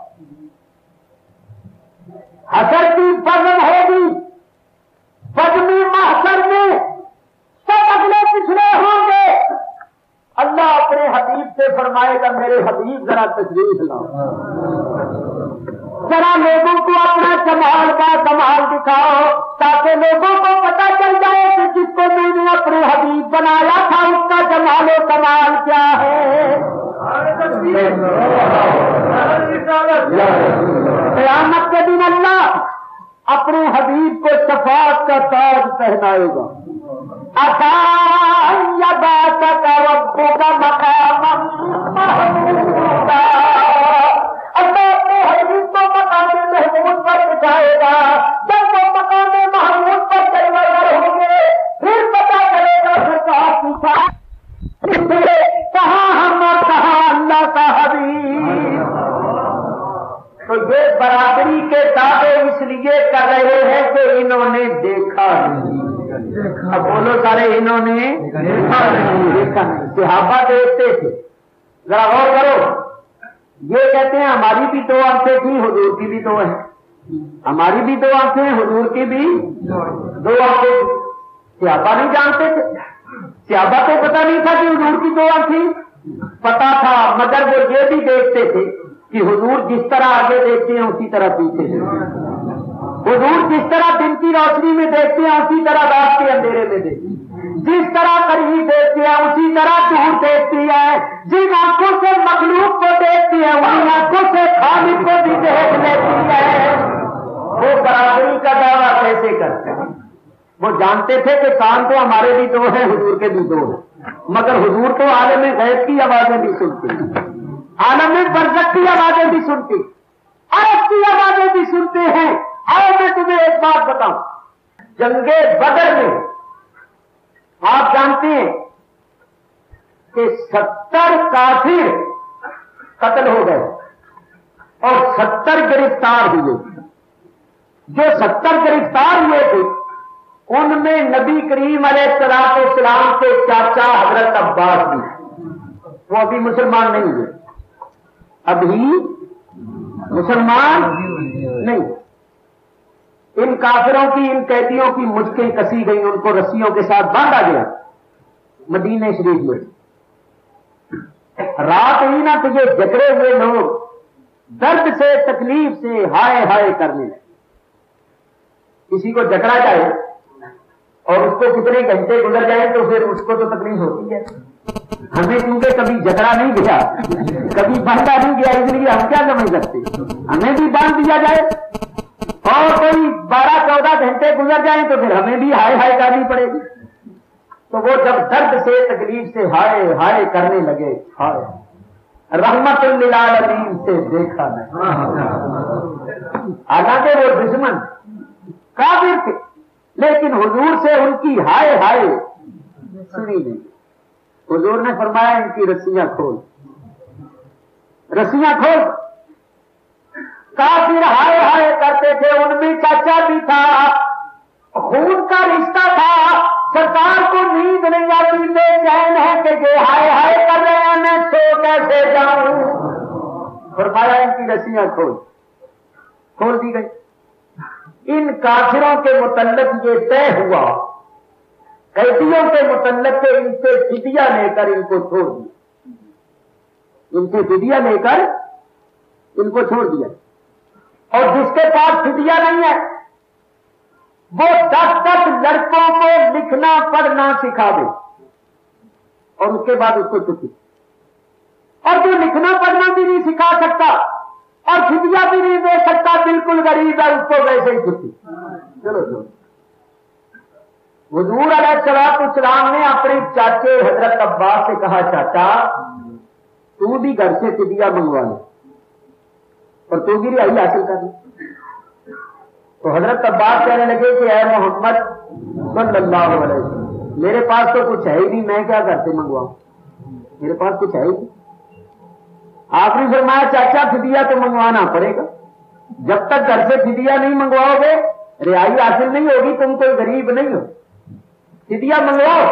حشر کی فضل ہوگی، فضل محشر میں سب اگلے پچھلے ہوں گے، اللہ اپنے حبیب سے فرمائے گا میرے حبیب ذرا تشریف لاؤ، ذرا لوگوں کو اپنا کمال کا کمال دکھاؤ، تاکہ لوگوں کو پتہ چل جائے کہ جس کو میں نے اپنے حبیب بنایا تھا اس کا جمال و کمال کیا ہے۔ قیامت کے دن اللہ اپنے حبیب کو شفاعت کا تاج پہنائے گا۔ يَبْعَثَكَ رَبُّكَ مَقَامًا مَّحْمُودًا، اللہ اپنے حبیب کو مقام محمود پر بٹھائے گا۔ جب وہ مقام محمود پر جلوہ ہوں گے پھر پتہ چلے گا سرکار پوچھا کہاں ہم اور کہاں اللہ کا حبیب۔ تو یہ برابری کے دعوے اس لیے کر رہے ہیں کہ انہوں نے دیکھا نہیں۔ اب بولو سارے، انہوں نے دیکھا نہیں۔ صحابہ دیکھتے تھے، ذرا غور کرو، یہ کہتے ہیں ہماری بھی دو آنکھیں تھیں، حضور کی بھی دو ہیں، ہماری بھی دو آنکھیں ہیں، حضور کی بھی دو آنکھیں تھیں۔ صحابہ نہیں جانتے تھے، صحابہ کو پتا نہیں تھا کہ حضور کی دو آنکھیں، پتا تھا، مگر وہ یہ بھی دیکھتے تھے کہ حضور جس طرح آگے دیکھتے ہیں اسی طرح پیچھے دیکھتے ہیں، حضور جس طرح دن کی روشنی میں دیکھتے ہیں اسی طرح رات کے اندھیرے میں دیکھتے ہیں، جس طرح قریب دیکھتے ہیں اسی طرح دور دیکھتی ہے، جن آنکھوں سے مخلوق کو دیکھتی ہے وہی آنکھوں سے خالق کو بھی دیکھ لیتی ہے۔ وہ برابری کا دعویٰ کیسے کرتے ہیں؟ وہ جانتے تھے کہ کان تو ہمارے بھی دو ہیں، حضور کے بھی دو ہیں، مگر حضور تو عالم غیب کی آوازیں بھی سنتے، عالم برزخ کی آوازیں بھی سنتے، عرب کی آوازیں بھی سنتے ہیں۔ آؤ میں تمہیں ایک بات بتاؤں، جنگ بدر میں آپ جانتے ہیں کہ 70 کافر قتل ہو گئے اور 70 گرفتار ہوئے۔ جو 70 گرفتار ہوئے تھے ان میں نبی کریم علیہ السلام کے چاچا حضرت عباس بھی، وہ ابھی مسلمان نہیں ہوئے، ابھی مسلمان نہیں۔ ان کافروں کی، ان قیدیوں کی مشکیں کسی گئی، ان کو رسیوں کے ساتھ باندھا گیا مدینہ شریف میں۔ رات ہی نہ تو یہ جکڑے ہوئے لوگ درد سے، تکلیف سے ہائے ہائے کرنے لگے۔ کسی کو جکڑا جائے اور اس کو کتنے گھنٹے گزر جائیں تو پھر اس کو تو تکلیف ہوتی ہے۔ ہمیں کیونکہ کبھی جکڑا نہیں گیا، کبھی باندھا نہیں گیا، اس لیے ہم کیا سمجھ سکتے؟ ہمیں بھی باندھ دیا جائے اور کوئی 12-14 گھنٹے گزر جائیں تو پھر ہمیں بھی ہائے ہائے کرنی پڑے گی۔ تو وہ جب درد سے، تکلیف سے ہائے ہائے کرنے لگے، ہائے رحمت للعالمین سے دیکھا نہیں۔ حالانکہ وہ دشمن کافر تھے، لیکن حضور سے ان کی ہائے ہائے سنی نہیں۔ حضور نے فرمایا ان کی رسیاں کھول، رسیاں کھول۔ کافر ہائے ہائے کرتے تھے، ان میں چاچا بھی تھا، خون کا رشتہ تھا۔ سرکار کو نیند نہیں آتی، بے چین ہے کہ یہ ہائے ہائے کر رہے ہیں، میں سو کیسے جاؤں؟ فرمایا ان کی رسیاں کھول دی گئی۔ ان کافروں کے متعلق یہ طے ہوا، قیدیوں کے متعلق کہ ان سے فدیہ لے کر ان کو چھوڑ دیا، ان سے فدیہ لے کر ان کو چھوڑ دیا۔ اور جس کے پاس فدیہ نہیں ہے وہ 10 لڑکوں کو لکھنا پڑھنا سکھا دے اور اس کے بعد اس کو چھٹی۔ اور جو لکھنا پڑھنا بھی نہیں سکھا سکتا اور فدیہ بھی نہیں دے سکتا، بالکل غریب ہے، اس کو ویسے ہی چھٹی۔ چلو حضور علیہ السلام نے اپنے چاچے حضرت عباس سے کہا، چاچا تو بھی گھر سے فدیہ منگوا لے اور تو بھی رہائی حاصل کر لے۔ تو حضرت عباس کہنے لگے کہ اے محمد صلی اللہ علیہ وسلم، میرے پاس تو کچھ ہے ہی نہیں، میں کیا گھر سے منگواؤں، میرے پاس کچھ ہے ہی نہیں۔ آپ نے فرمایا چاچا فدیہ تو منگوانا پڑے گا، جب تک گھر سے فدیہ نہیں منگواؤ گے رہائی حاصل نہیں ہوگی، تم کوئی غریب نہیں ہو، فدیہ منگواؤ۔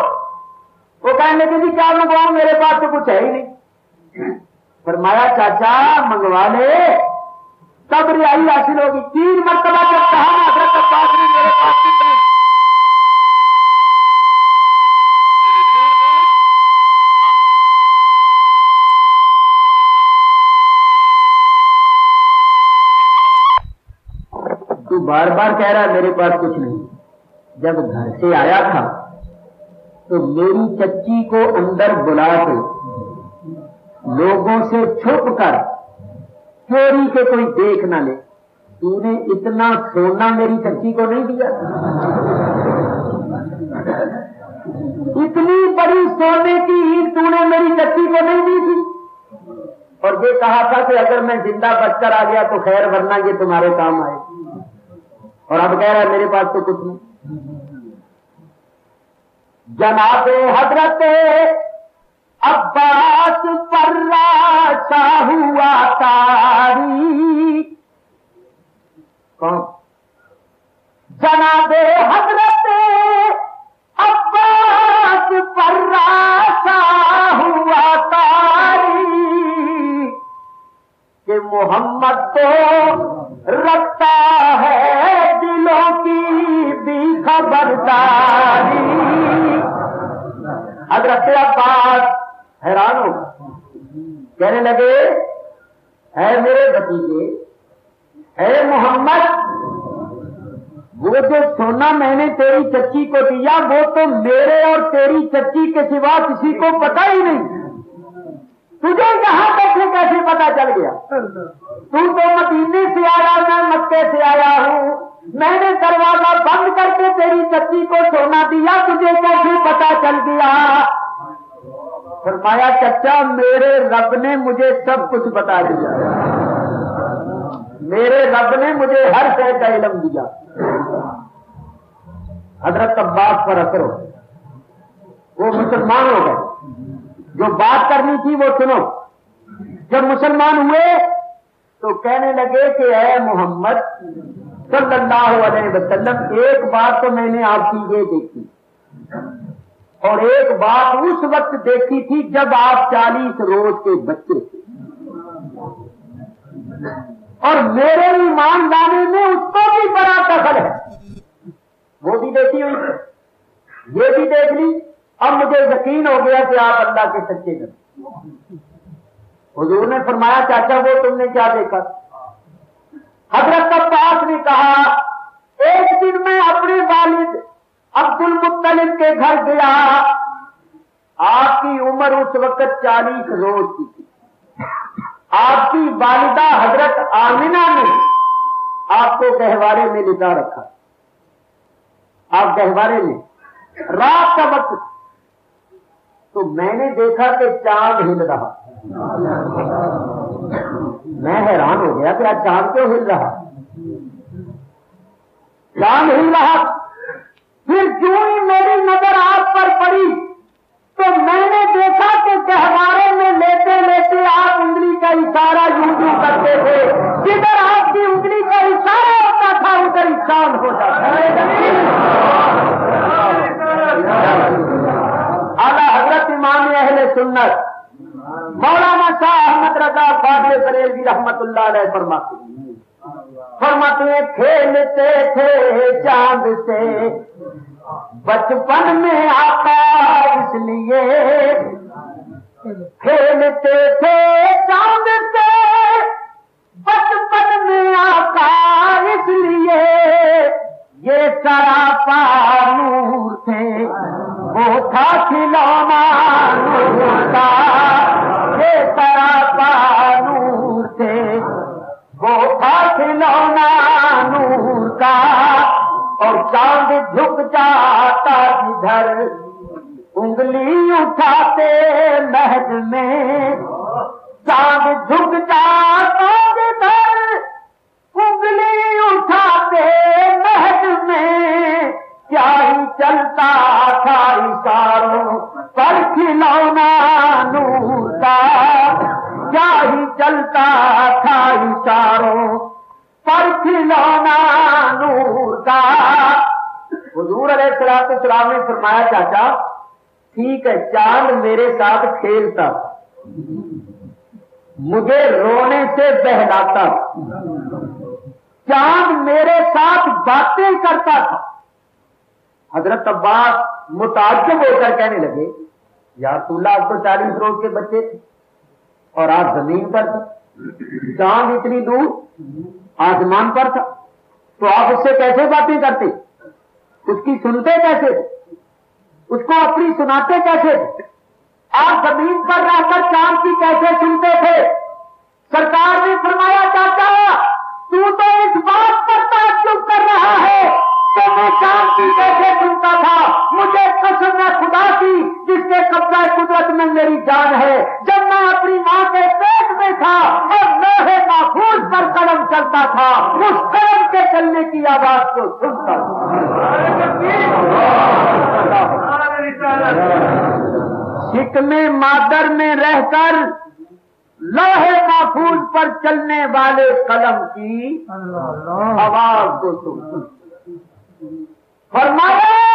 وہ کہنے لگے جی کیا منگواؤں، میرے پاس تو کچھ ہے ہی نہیں۔ فرمایا چاچا منگوا لے تب رہائی حاصل ہوگی۔ 3 مرتبہ جب کہا حضرت عباس نے میرے پاس کتنے، تو بار بار کہہ رہا ہے میرے پاس کچھ نہیں۔ جب گھر سے آیا تھا تو میری چچی کو اندر بلا کے لوگوں سے چھپ کر چوری کے کوئی دیکھ نہ لے، تو نے اتنا سونا میری چچی کو نہیں دیا، اتنی بڑی سونے کی عید تو نے میری چچی کو نہیں دی تھی۔ اور یہ کہا تھا کہ اگر میں زندہ بچ کر آ گیا تو خیر، ورنہ یہ تمہارے کام آئے، اور اب کہہ رہا ہے میرے پاس تو کچھ نہیں۔ جناب حضرت عباس پر راشا ہوا تاری، کون؟ جناب حضرت عباس پر راشا ہوا تاری، کہ محمد تو رکھتا ہے دلوں کی بھی خبرداری۔ حضرت عباس حیران ہو کہنے لگے، اے میرے بھتیجے، اے محمد، وہ جو سونا میں نے تیری چچی کو دیا وہ تو میرے اور تیری چچی کے سوا کسی کو پتا ہی نہیں، تجھے یہاں تک سے کیسے پتا چل گیا؟ تو مدینے سے آیا، میں مکے سے آیا ہوں، میں نے دروازہ بند کر کے تیری چچی کو سونا دیا، تجھے کیسے پتا چل گیا؟ فرمایا چچا میرے رب نے مجھے سب کچھ بتا دیا، میرے رب نے مجھے ہر شے کا علم دیا۔ حضرت عباس پر اثر ہو، وہ مسلمان ہو گئے، جو بات کرنی تھی وہ سنو۔ جب مسلمان ہوئے تو کہنے لگے کہ اے محمد صلی اللہ علیہ وسلم، ایک بات تو میں نے آپ کی یہ دیکھی اور ایک بات اس وقت دیکھی تھی جب آپ 40 روز کے بچے تھے، اور میرے ایمان لانے میں اس کو بھی بڑا دخل ہے، وہ بھی دیکھی ہوئی، یہ بھی دیکھ لی، اب مجھے یقین ہو گیا کہ آپ اللہ کے سچے نبی۔ حضور نے فرمایا چاچا وہ تم نے کیا دیکھا؟ حضرت عباس نے کہا ایک دن میں اپنے والد عبد المطلب کے گھر گیا، آپ کی عمر اس وقت 40 روز کی تھی، آپ کی والدہ حضرت آمنہ نے آپ کو گہوارے میں لٹا رکھا، آپ گہوارے میں، رات کا وقت، تو میں نے دیکھا کہ چاند ہل رہا، میں حیران ہو گیا کہ آج چاند کیوں ہل رہا، چاند ہل رہا، پھر جو ہی میری نظر آپ پر پڑی تو میں نے دیکھا کہ گہوارے میں لیتے لیتے آپ انگلی کا اشارہ یوں یوں کرتے تھے، جدھر آپ کی انگلی کا اشارہ ہوتا تھا ادھر چاند ہوتا تھا۔ اعلیٰ حضرت امام اہل سنت مولانا شاہ احمد رضا فاضل بریلوی رحمت اللہ علیہ فرماتے ہیں کھیلتے تھے چاند سے بچپن میں آقا اس لیے، کھیلتے تھے چاند سے بچپن میں آقا اس لیے، یہ سراپا نور تھے وہ تھا کھلونا نور کا، یہ سراپا نور تھے وہ تھا کھلونا نور کا، اور چاند جھک جاتا جدھر انگلی اٹھاتے مہد میں، چاند جھک جاتا جدھر انگلی اٹھاتے مہد میں، کیا ہی چلتا تھا اشاروں پر کھلونا نور کا، کیا ہی چلتا تھا اشاروں پر کھلونا نور کا۔ حضور علیہ السلام نے فرمایا چاچا ٹھیک ہے چاند میرے ساتھ کھیلتا، مجھے رونے سے بہلاتا، چاند میرے ساتھ باتیں کرتا تھا۔ حضرت عباس متعجب ہو کر کہنے لگے یا رسول اللہ، آپ تو 40 روز کے بچے تھے اور آپ زمین پر تھے، چاند اتنی دور آسمان پر تھا، تو آپ اس سے کیسے باتیں کرتے، اس کی سنتے کیسے، اس کو اپنی سناتے کیسے، آپ زمین پر رہ کر چاند کی کیسے سنتے تھے؟ سرکار نے فرمایا چاچا تو اس بات پر تعجب کر رہا ہے کہ میں چاند کی کیسے سنتا تھا، مجھے قسم ہے خدا کی جس کے قبضہ قدرت میں میری جان ہے، جب میں اپنی ماں کے پیٹ میں تھا اور لوہے محفوظ پر قلم چلتا تھا، اس قلم کے چلنے کی آواز کو سنتا شکم مادر میں رہ کر لوہے محفوظ پر چلنے والے قلم کی آواز کو سنتا۔ فرمایا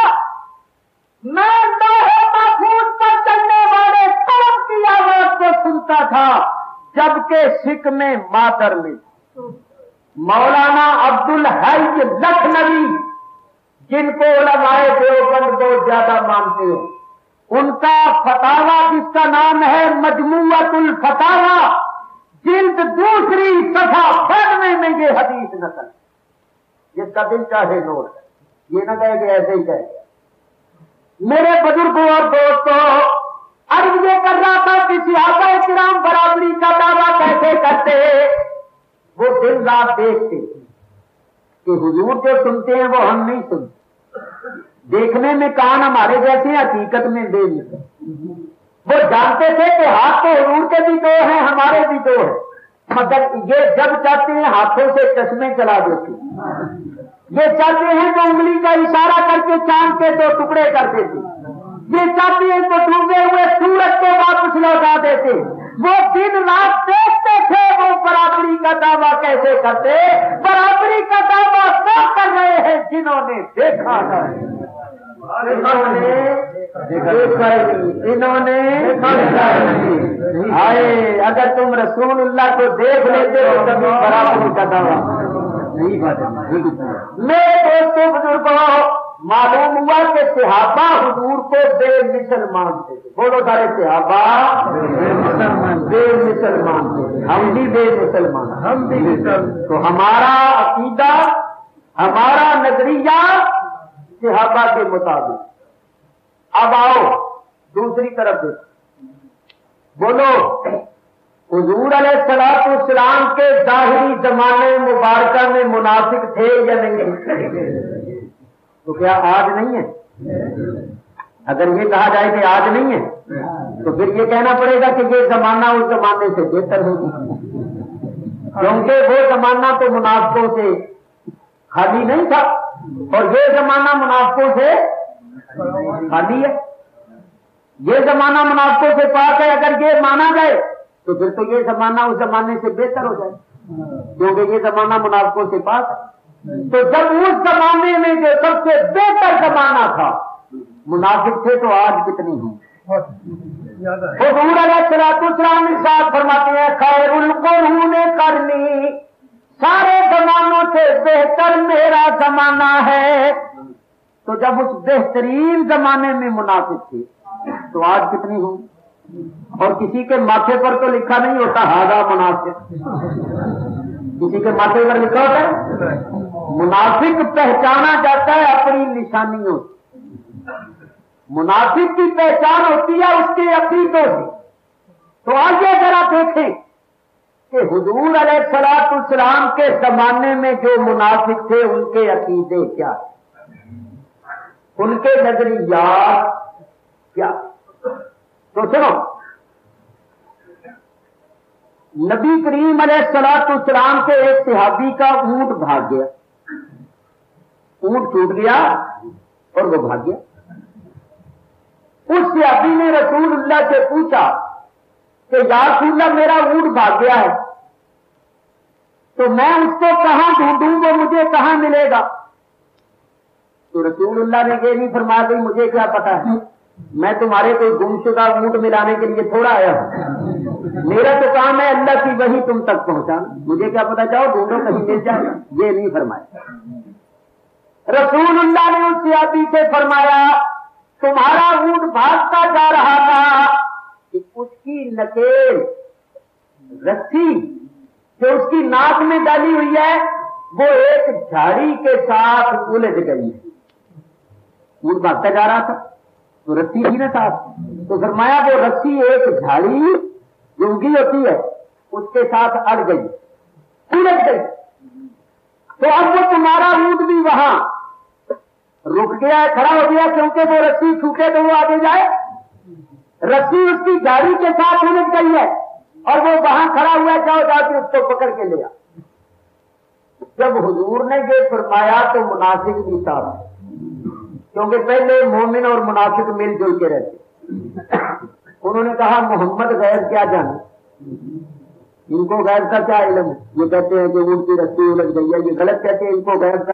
میں لوہے محفوظ پر چلنے والے قلم کی آواز کو سنتا تھا جبکہ شکم مادر میں مولانا عبد الحی لکھنوی جن کو علماء دیوبند بہت زیادہ مانتے ہو، ان کا فتاوا جس کا نام ہے مجموعۃ الفتاوا، جلد 2 صفحہ 92 میں یہ حدیث نقل، جس کا دل چاہے نوٹ ہے، یہ نہ کہے کہ ایسے ہی کہے۔ میرے بزرگوں اور دوستوں، عرض یہ کر رہا تھا کہ صحابہ کرام برابری کا دعویٰ کیسے کرتے، وہ دن رات دیکھتے کہ حضور جو سنتے ہیں وہ ہم نہیں سنتے، دیکھنے میں کان ہمارے جیسے ہیں، حقیقت میں دے نہیں، وہ جانتے تھے کہ ہاتھ تو حضور کے بھی 2 ہیں ہمارے بھی 2 ہیں، مگر یہ جب چاہتے ہیں ہاتھوں سے چشمے چلا دیتے، یہ چاہتے ہیں تو انگلی کا اشارہ کر کے چاند کے 2 ٹکڑے کر دیتے، یہ چاہتے ہیں تو ڈوبے ہوئے سورج کو واپس لوٹا دیتے، وہ دن رات دیکھتے تھے وہ برابری کا دعویٰ کیسے کرتے، برابری کا دعویٰ کر رہے ہیں جنہوں نے دیکھا ہے، انہوں نے آئے اگر تم رسول اللہ کو دیکھ لیتے ہو کبھی برابری کا دعویٰ نہیں بات۔ میرے دوستوں بزرگوں، معلوم ہوا کہ صحابہ حضور کو بے مثل مانتے تھے۔ بولو سارے صحابہ بے مثل مانتے تھے، ہم بھی بے مسلمان، ہم بھی تو ہمارا عقیدہ، ہمارا نظریہ صحابہ کے مطابق۔ اب آؤ دوسری طرف دیکھو، بولو حضور علیہ السلام کے ظاہری زمانے مبارکہ میں منافق تھے یا نہیں؟ تو کیا آج نہیں ہے؟ اگر یہ کہا جائے کہ آج نہیں ہے تو پھر یہ کہنا پڑے گا کہ یہ زمانہ اس زمانے سے بہتر ہوگا، کیونکہ وہ زمانہ تو منافقوں سے خالی نہیں تھا اور یہ زمانہ منافقوں سے خالی ہے۔ یہ زمانہ منافقوں سے پاک ہے، اگر یہ مانا جائے تو پھر تو یہ زمانہ اس زمانے سے بہتر ہو جائے، کیونکہ یہ زمانہ منافقوں سے پاک ہے۔ تو جب اس زمانے میں جو سب سے بہتر زمانہ تھا منافق تھے تو آج کتنی ہوں؟ حضور علیہ السلام ارشاد فرماتے ہیں خیر القرون قرنی، سارے زمانوں سے بہتر میرا زمانہ ہے۔ تو جب اس بہترین زمانے میں منافق تھے تو آج کتنی ہوں؟ اور کسی کے ماتھے پر تو لکھا نہیں ہوتا ہاذا منافق، کسی کے ماتھے پر لکھا ہوتا ہے منافق پہچانا جاتا ہے اپنی نشانیوں سے، منافق کی پہچان ہوتی ہے اس کے عقیدوں سے۔ تو آگے ذرا دیکھیں کہ حضور علیہ السلام کے زمانے میں جو منافق تھے ان کے عقیدے کیا تھے، ان کے نظریات کیا؟ تو سنو، نبی کریم علیہ السلام کے ایک صحابی کا اونٹ بھاگ گیا، اونٹ ٹوٹ گیا اور وہ بھاگ گیا۔ اس صحابی نے رسول اللہ سے پوچھا کہ یا رسول اللہ میرا اونٹ بھاگ گیا ہے تو میں اس کو کہاں ڈھونڈوں، وہ مجھے کہاں ملے گا؟ تو رسول اللہ نے یہ نہیں فرمایا کہ مجھے کیا پتا ہے، میں تمہارے کوئی گمشدہ اونٹ ملانے کے لیے تھوڑا آیا ہوں، میرا تو کام ہے اللہ کی وحی تم تک پہنچانا، مجھے کیا پتا جاؤ ڈھونڈو کہیں مل جائے، یہ نہیں فرمایا۔ رسول اللہ نے اس صحابی سے فرمایا تمہارا اونٹ بھاگتا جا رہا تھا کہ اس کی نکیل رسی جو اس کی ناک میں ڈالی ہوئی ہے وہ ایک جھاڑی کے ساتھ الجھ گئی ہے۔ اونٹ بھاگتا جا رہا تھا تو رسی تھی نا ساتھ، تو فرمایا وہ رسی ایک جھاڑی جو اگی ہوتی ہے اس کے ساتھ اڑ گئی، الجھ گئی۔ تو اب وہ تمہارا اونٹ بھی وہاں رک گیا ہے، کھڑا ہو گیا، کیونکہ وہ رسی چھوٹے تو وہ آگے جائے، رسی اس کی جھاڑی کے ساتھ الجھ گئی ہے اور وہ وہاں کھڑا ہوا ہے، جاؤ جا کے اس کو پکڑ کے لیا۔ جب حضور نے یہ فرمایا تو منافق بھی صاحب، کیونکہ پہلے مومن اور منافق مل جل کے رہتے، انہوں نے کہا محمد غیر کیا جانے، ان کو غیر کا کیا علم ہے، یہ کہتے ہیں کہ ان کی رسی الجھ گئی ہے، یہ غلط کہتے ہیں، ان کو غیر کا،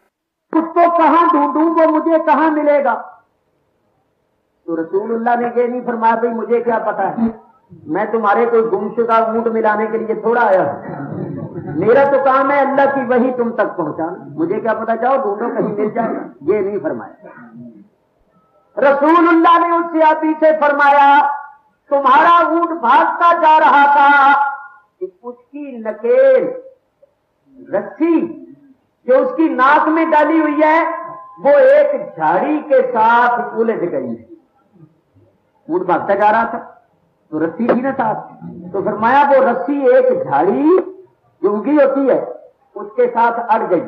اس کو کہاں ڈھونڈوں، وہ مجھے کہاں ملے گا؟ تو رسول اللہ نے یہ نہیں فرمایا بھائی مجھے کیا پتا ہے، میں تمہارے کوئی گمشدہ اونٹ ملانے کے لیے تھوڑا آیا ہوں، میرا تو کام ہے اللہ کی وحی تم تک پہنچانا، مجھے کیا پتا جاؤ ڈھونڈو کہیں مل جائے، یہ نہیں فرمایا۔ رسول اللہ نے اس صحابی سے فرمایا تمہارا اونٹ بھاگتا جا رہا تھا کہ اس کی نکیل رسی جو اس کی ناک میں ڈالی ہوئی ہے وہ ایک جھاڑی کے ساتھ الجھ گئی ہے۔ اونٹ بھاگتا جا رہا تھا تو رسی تھی نا ساتھ، تو فرمایا وہ رسی ایک جھاڑی جو اگی ہوتی ہے اس کے ساتھ اڑ گئی،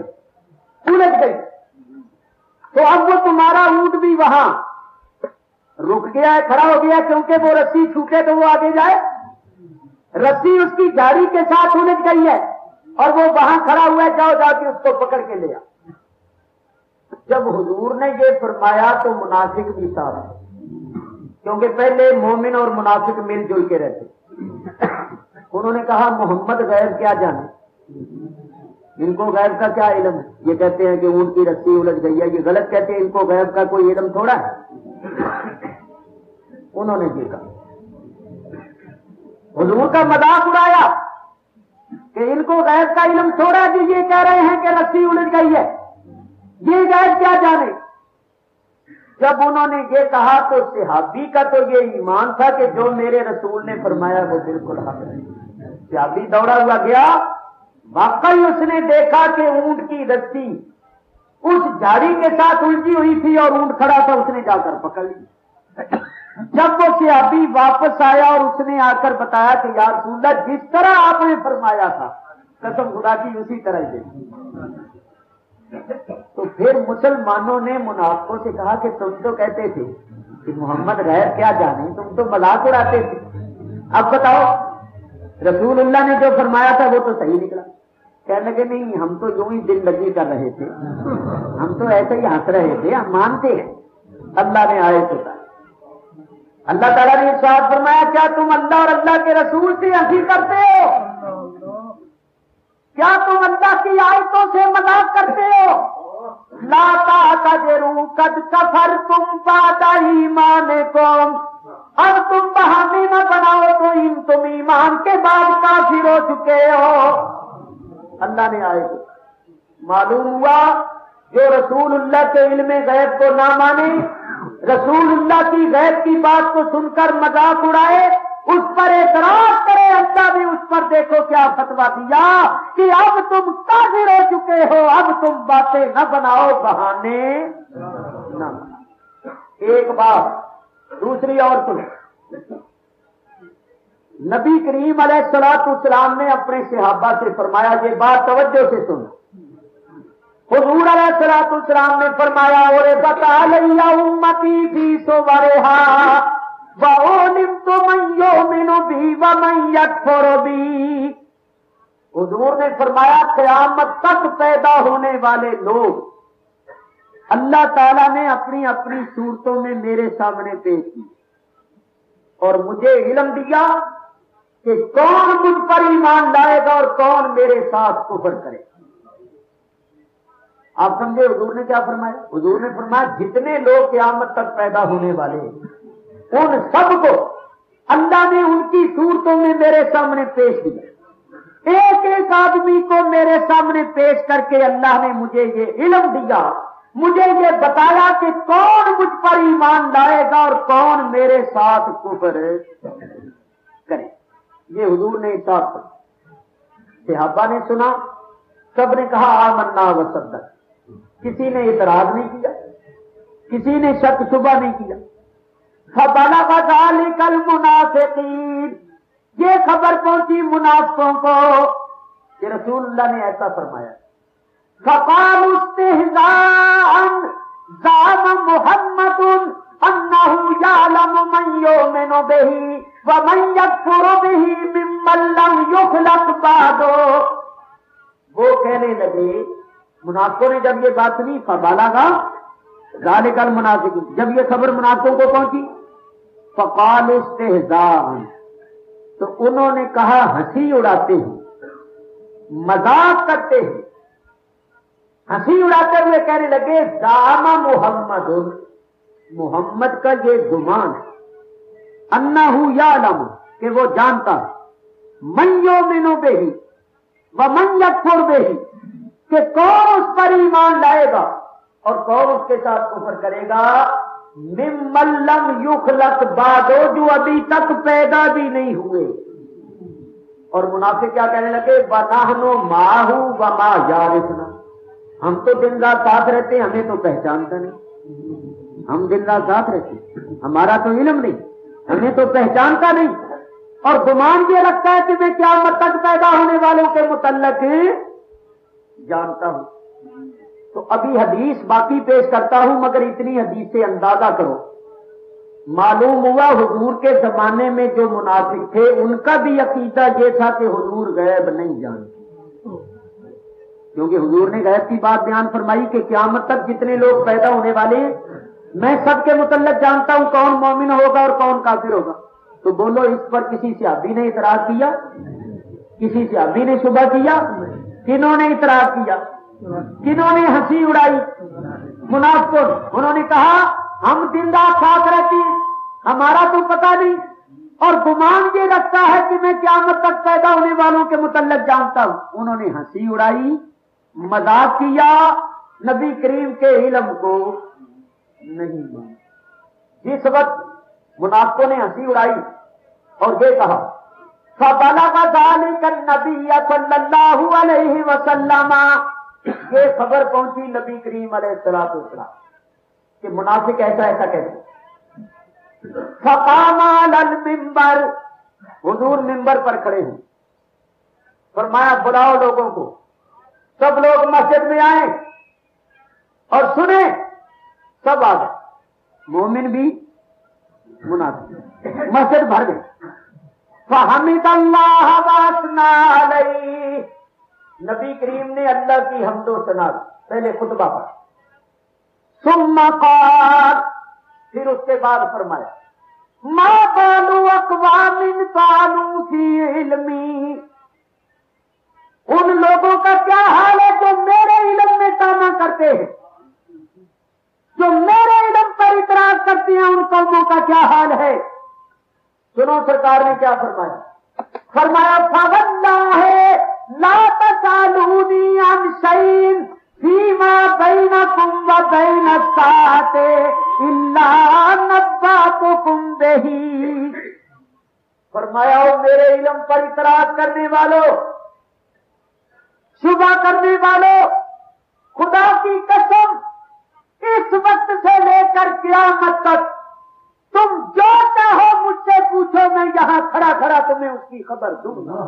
الجھ گئی۔ تو اب وہ تمہارا اونٹ بھی وہاں رک گیا ہے، کھڑا ہو گیا، کیونکہ وہ رسی چھوٹے تو وہ آگے جائے، رسی اس کی جھاڑی کے ساتھ الجھ گئی ہے اور وہ وہاں کھڑا ہوا ہے، جاؤ جا کے اس کو پکڑ کے لیا۔ جب حضور نے یہ فرمایا تو منافق بھی صاحب، کیونکہ پہلے مومن اور منافق مل جل کے رہتے، انہوں نے کہا محمد غیر کیا جانے، ان کو غیب کا کیا علم ہے؟ یہ کہتے ہیں کہ اونٹ کی رسی الجھ گئی ہے، یہ غلط کہتے ہیں، ان کو غیب کا کوئی علم تھوڑا ہے۔ انہوں نے یہ کہا، حضور کا مذاق اڑایا کہ ان کو غیب کا علم تھوڑا ہے، کہ یہ کہہ رہے ہیں کہ رسی الجھ گئی ہے، یہ غیب کیا جانے۔ جب انہوں نے یہ کہا تو صحابی کا تو یہ ایمان تھا کہ جو میرے رسول نے فرمایا وہ بالکل حق ہے۔ صحابی دوڑا ہوا گیا، واقعی اس نے دیکھا کہ اونٹ کی رسی اس جھاڑی کے ساتھ الجھی ہوئی تھی اور اونٹ کھڑا تھا، اس نے جا کر پکڑ لی۔ جب وہ صحابی واپس آیا اور اس نے آ کر بتایا کہ یا رسول اللہ جس طرح آپ نے فرمایا تھا قسم خدا کی اسی طرح ہی تو پھر مسلمانوں نے منافقوں سے کہا کہ تم تو کہتے تھے کہ محمد غیب کیا جانے، تم تو مذاق اڑاتے تھے، اب بتاؤ رسول اللہ نے جو فرمایا تھا وہ تو صحیح نکلا۔ کہنے لگے نہیں، ہم تو یوں ہی دل لگی کر رہے تھے، ہم تو ایسے ہی ہنس رہے تھے، ہم مانتے ہیں۔ اللہ نے آیت اتاری، اللہ تعالیٰ نے ارشاد فرمایا کیا تم اللہ اور اللہ کے رسول سے ہنسی کرتے ہو؟ کیا تم اللہ کی آیتوں سے مذاق کرتے ہو؟ لا تعتذروا قد کفرتم بعد ایمانکم، اب تم بہانے نہ بناؤ تو تم ایمان کے بعد کافر ہو چکے ہو۔ اللہ نے آئے تو معلوم ہوا جو رسول اللہ کے علم غیب کو نہ مانے، رسول اللہ کی غیب کی بات کو سن کر مذاق اڑائے، اس پر اعتراض کرے، اللہ نے اس پر دیکھو کیا فتویٰ دیا کہ اب تم کافر ہو چکے ہو، اب تم باتیں نہ بناؤ، بہانے نہ بناؤ۔ ایک بات دوسری اور سنو، نبی کریم علیہ الصلوۃ والسلام نے اپنے صحابہ سے فرمایا، یہ بات توجہ سے سنو، حضور علیہ الصلوۃ والسلام نے فرمایا اور بتا لیا امتی فی صورہا وَعُلِمْتُ مَنْ يُؤْمِنُ بِهِ وَمَنْ يَكْفُرُ بِهِ۔ حضور نے فرمایا قیامت تک پیدا ہونے والے لوگ اللہ تعالیٰ نے اپنی اپنی صورتوں میں میرے سامنے پیش کی اور مجھے علم دیا کہ کون مجھ پر ایمان لائے گا اور کون میرے ساتھ کفر کرے گا۔ آپ سمجھے حضور نے کیا فرمایا؟ حضور نے فرمایا جتنے لوگ قیامت تک پیدا ہونے والے ہیں ان سب کو اللہ نے ان کی صورتوں میں میرے سامنے پیش کیا، ایک ایک آدمی کو میرے سامنے پیش کر کے اللہ نے مجھے یہ علم دیا، مجھے یہ بتایا کہ کون مجھ پر ایمان لائے گا اور کون میرے ساتھ کفر کرے۔ یہ حضور نے ارشاد فرمایا۔ صحابہ نے سنا، سب نے کہا آمنا وصدق، کسی نے اعتراض نہیں کیا، کسی نے شک شبہ نہیں کیا۔ فبلغ ذلك المنافقین، یہ خبر پہنچی منافقوں کو کہ رسول اللہ نے ایسا فرمایا۔ فقالوا استهزاء زعم محمد انه يعلم من يؤمن به ومن يكفر به ممن لم يخلق بعد۔ وہ کہنے لگے، منافقوں نے جب یہ بات سنی، فبلغ ذلك المنافقین، جب یہ خبر منافقوں کو پہنچی، فقالوا استهزاء، تو انہوں نے کہا ہنسی اڑاتے ہیں، مذاق کرتے ہیں، ہنسی اڑاتے ہوئے کہنے لگے زعم محمد، محمد کا یہ گمان ہے، انہ یعلم، کہ وہ جانتا ہے، من یؤمن بہ ومن یکفر بہ، کہ کون اس پر ایمان لائے گا اور کون اس کے ساتھ کفر کرے گا، ممن لم یخلق بعد، جو ابھی تک پیدا بھی نہیں ہوئے۔ اور منافق کیا کہنے لگے، وَنَحْنُ مَعَهُ وَمَا يَعْرِفُنَا، ہم تو دن رات ساتھ رہتے، ہمیں تو پہچانتا نہیں، ہم دن رات ساتھ رہتے، ہمارا تو علم نہیں، ہمیں تو پہچانتا نہیں، اور گمان یہ لگتا ہے کہ میں قیامت تک پیدا ہونے والوں کے متعلق جانتا ہوں۔ تو ابھی حدیث باقی پیش کرتا ہوں، مگر اتنی حدیث سے اندازہ کرو، معلوم ہوا حضور کے زمانے میں جو منافق تھے ان کا بھی عقیدہ یہ تھا کہ حضور غیب نہیں جانتے، کیونکہ حضور نے غیب کی بات بیان فرمائی کہ قیامت تک جتنے لوگ پیدا ہونے والے ہیں میں سب کے متعلق جانتا ہوں کون مومن ہوگا اور کون کافر ہوگا۔ تو بولو اس پر کسی صحابی نے اعتراض کیا، کسی صحابی نے شبہ کیا؟ کنہوں نے اعتراض کیا؟ کنہوں نے ہنسی اڑائی؟ منافقوں نے۔ انہوں نے کہا ہم دن رات ساتھ رہتے ہیں، ہمارا تو پتہ نہیں، اور گمان یہ رکھتا ہے کہ میں قیامت تک پیدا ہونے والوں کے متعلق جانتا ہوں۔ انہوں نے ہنسی اڑائی، مذاق کیا، نبی کریم کے علم کو نہیں مانا۔ جس وقت منافقوں نے ہنسی اڑائی اور یہ کہا فَبَلَغَ ذَلِكَ النَّبِيَّ صلی اللہ علیہ وسلم، یہ خبر پہنچی نبی کریم علیہ السلام کہ منافق ایسا ایسا کہتے۔ فَقَامَ عَلَى الْمِنبَرِ، حضور ممبر پر کھڑے ہیں، فرمایا بلاؤ لوگوں کو، سب لوگ مسجد میں آئیں اور سنیں۔ سب آ گئے، مومن بھی منافق، مسجد بھر گئی۔ فحمد اللہ واسنا علیہ، نبی کریم نے اللہ کی حمد و ثنا پہلے خطبہ پڑھا، ثم قال، پھر اس کے بعد فرمایا ما بال اقوام طعنوا فی علمی، ان لوگوں کا کیا حال ہے جو میرے علم میں طعنا کرتے ہیں، جو میرے علم پر اعتراض کرتے ہیں، ان قوموں کا کیا حال ہے۔ سنو سرکار نے کیا فرمایا؟ فرمایا فواللہ لا تسالونی عن شیء فیما بینکم و بین الساعۃ الا نبأتکم بہ، فرمایا میرے علم پر اعتراض کرنے والوں، شبہ کرنے والوں، خدا کی قسم اس وقت سے لے کر قیامت تک تم جو چاہو مجھ سے پوچھو، میں یہاں کھڑا کھڑا تمہیں اس کی خبر دوں گا۔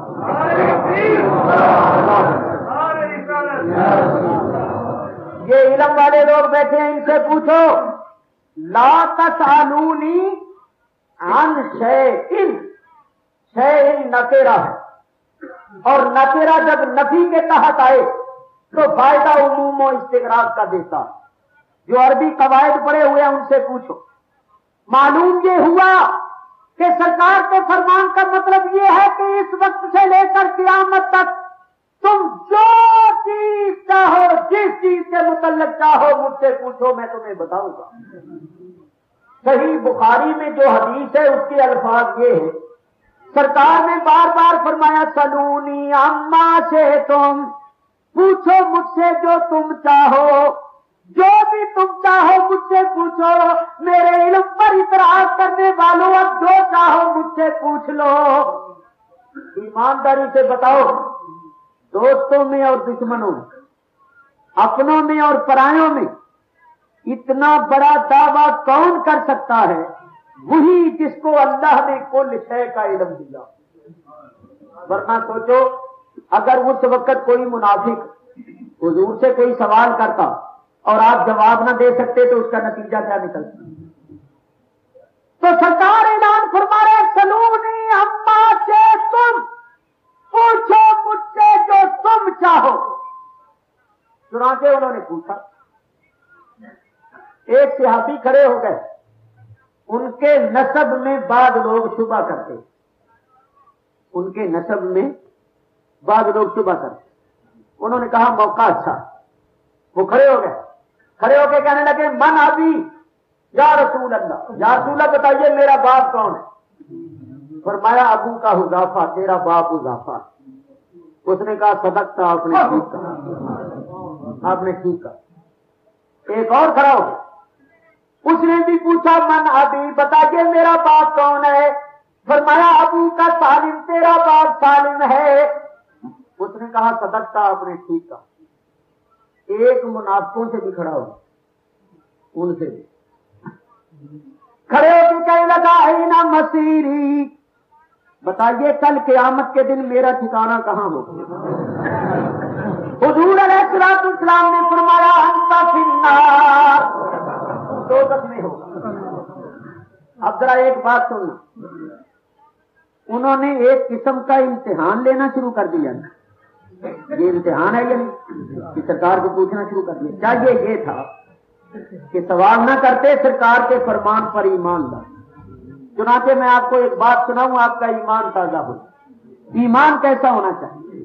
یہ علم والے لوگ بیٹھے ہیں، ان سے پوچھو لا تسالونی عن شیء، شیء نکرہ ہے، اور نکرہ جب نفی کے تحت آئے تو فائدہ عموم و استغراق کا دیتا۔ جو عربی قواعد پڑے ہوئے ہیں ان سے پوچھو۔ معلوم یہ ہوا کہ سرکار کے فرمان کا مطلب یہ ہے کہ اس وقت سے لے کر قیامت تک تم جو چیز چاہو، جس چیز کے متعلق چاہو مجھ سے پوچھو، میں تمہیں بتاؤں گا۔ صحیح بخاری میں جو حدیث ہے اس کے الفاظ یہ ہے، سرکار نے بار بار فرمایا سلونی عما شئتم، پوچھو مجھ سے جو تم چاہو، جو بھی تم چاہو مجھ سے پوچھو، میرے علم پر اعتراض کرنے والوں اب جو چاہو مجھ سے پوچھ لو۔ ایمانداری سے بتاؤ، دوستوں میں اور دشمنوں میں، اپنوں میں اور پرایوں میں اتنا بڑا دعویٰ کون کر سکتا ہے؟ وہی جس کو اللہ نے کل شے کا علم دیا۔ ورنہ سوچو اگر اس وقت کوئی منافق حضور سے کوئی سوال کرتا اور آپ جواب نہ دے سکتے تو اس کا نتیجہ کیا نکلتا؟ تو سرکار اعلان فرما رہے سلونی عما شئتم، پوچھو مجھ سے جو تم چاہو۔ چنانچہ انہوں نے پوچھا، ایک صحابی کھڑے ہو گئے، ان کے نسب میں بعض لوگ شبہ کرتے، ان کے نسب میں بعض لوگ شبہ کرتے۔ انہوں نے کہا موقع اچھا، وہ کھڑے ہو گئے، کھڑے ہو کے کہنے لگے من ابی یا رسول اللہ، یا رسول اللہ بتائیے میرا باپ کون ہے؟ فرمایا ابو کا حذافہ، تیرا باپ حذافہ۔ اس نے کہا صدقت، آپ نے ٹھیک کہا، آپ نے ٹھیک کہا۔ ایک اور کھڑا ہو گیا، اس نے بھی پوچھا من ابی، بتائیے میرا باپ کون ہے؟ فرمایا ابو کا سالم، تیرا باپ سالم ہے۔ اس نے کہا صدقت، آپ نے ٹھیک کہا۔ ایک منافقوں سے بھی کھڑا ہو، ان سے بھی کھڑے ہو کے کہنے لگا اینا مسیری، بتائیے کل قیامت کے دن میرا ٹھکانہ کہاں ہوگا؟ حضور علیہ السلام نے فرمایا انت فی النار، دوزخ میں ہوگا۔ اب ذرا ایک بات سننا، انہوں نے ایک قسم کا امتحان لینا شروع کر دیا۔ یہ امتحان ہے یا نہیں کہ سرکار کو پوچھنا شروع کر دیا؟ چاہیے یہ تھا کہ سوال نہ کرتے، سرکار کے فرمان پر ایمان لا۔ چنانچہ میں آپ کو ایک بات سناؤں، آپ کا ایمان تازہ ہو۔ ایمان کیسا ہونا چاہیے؟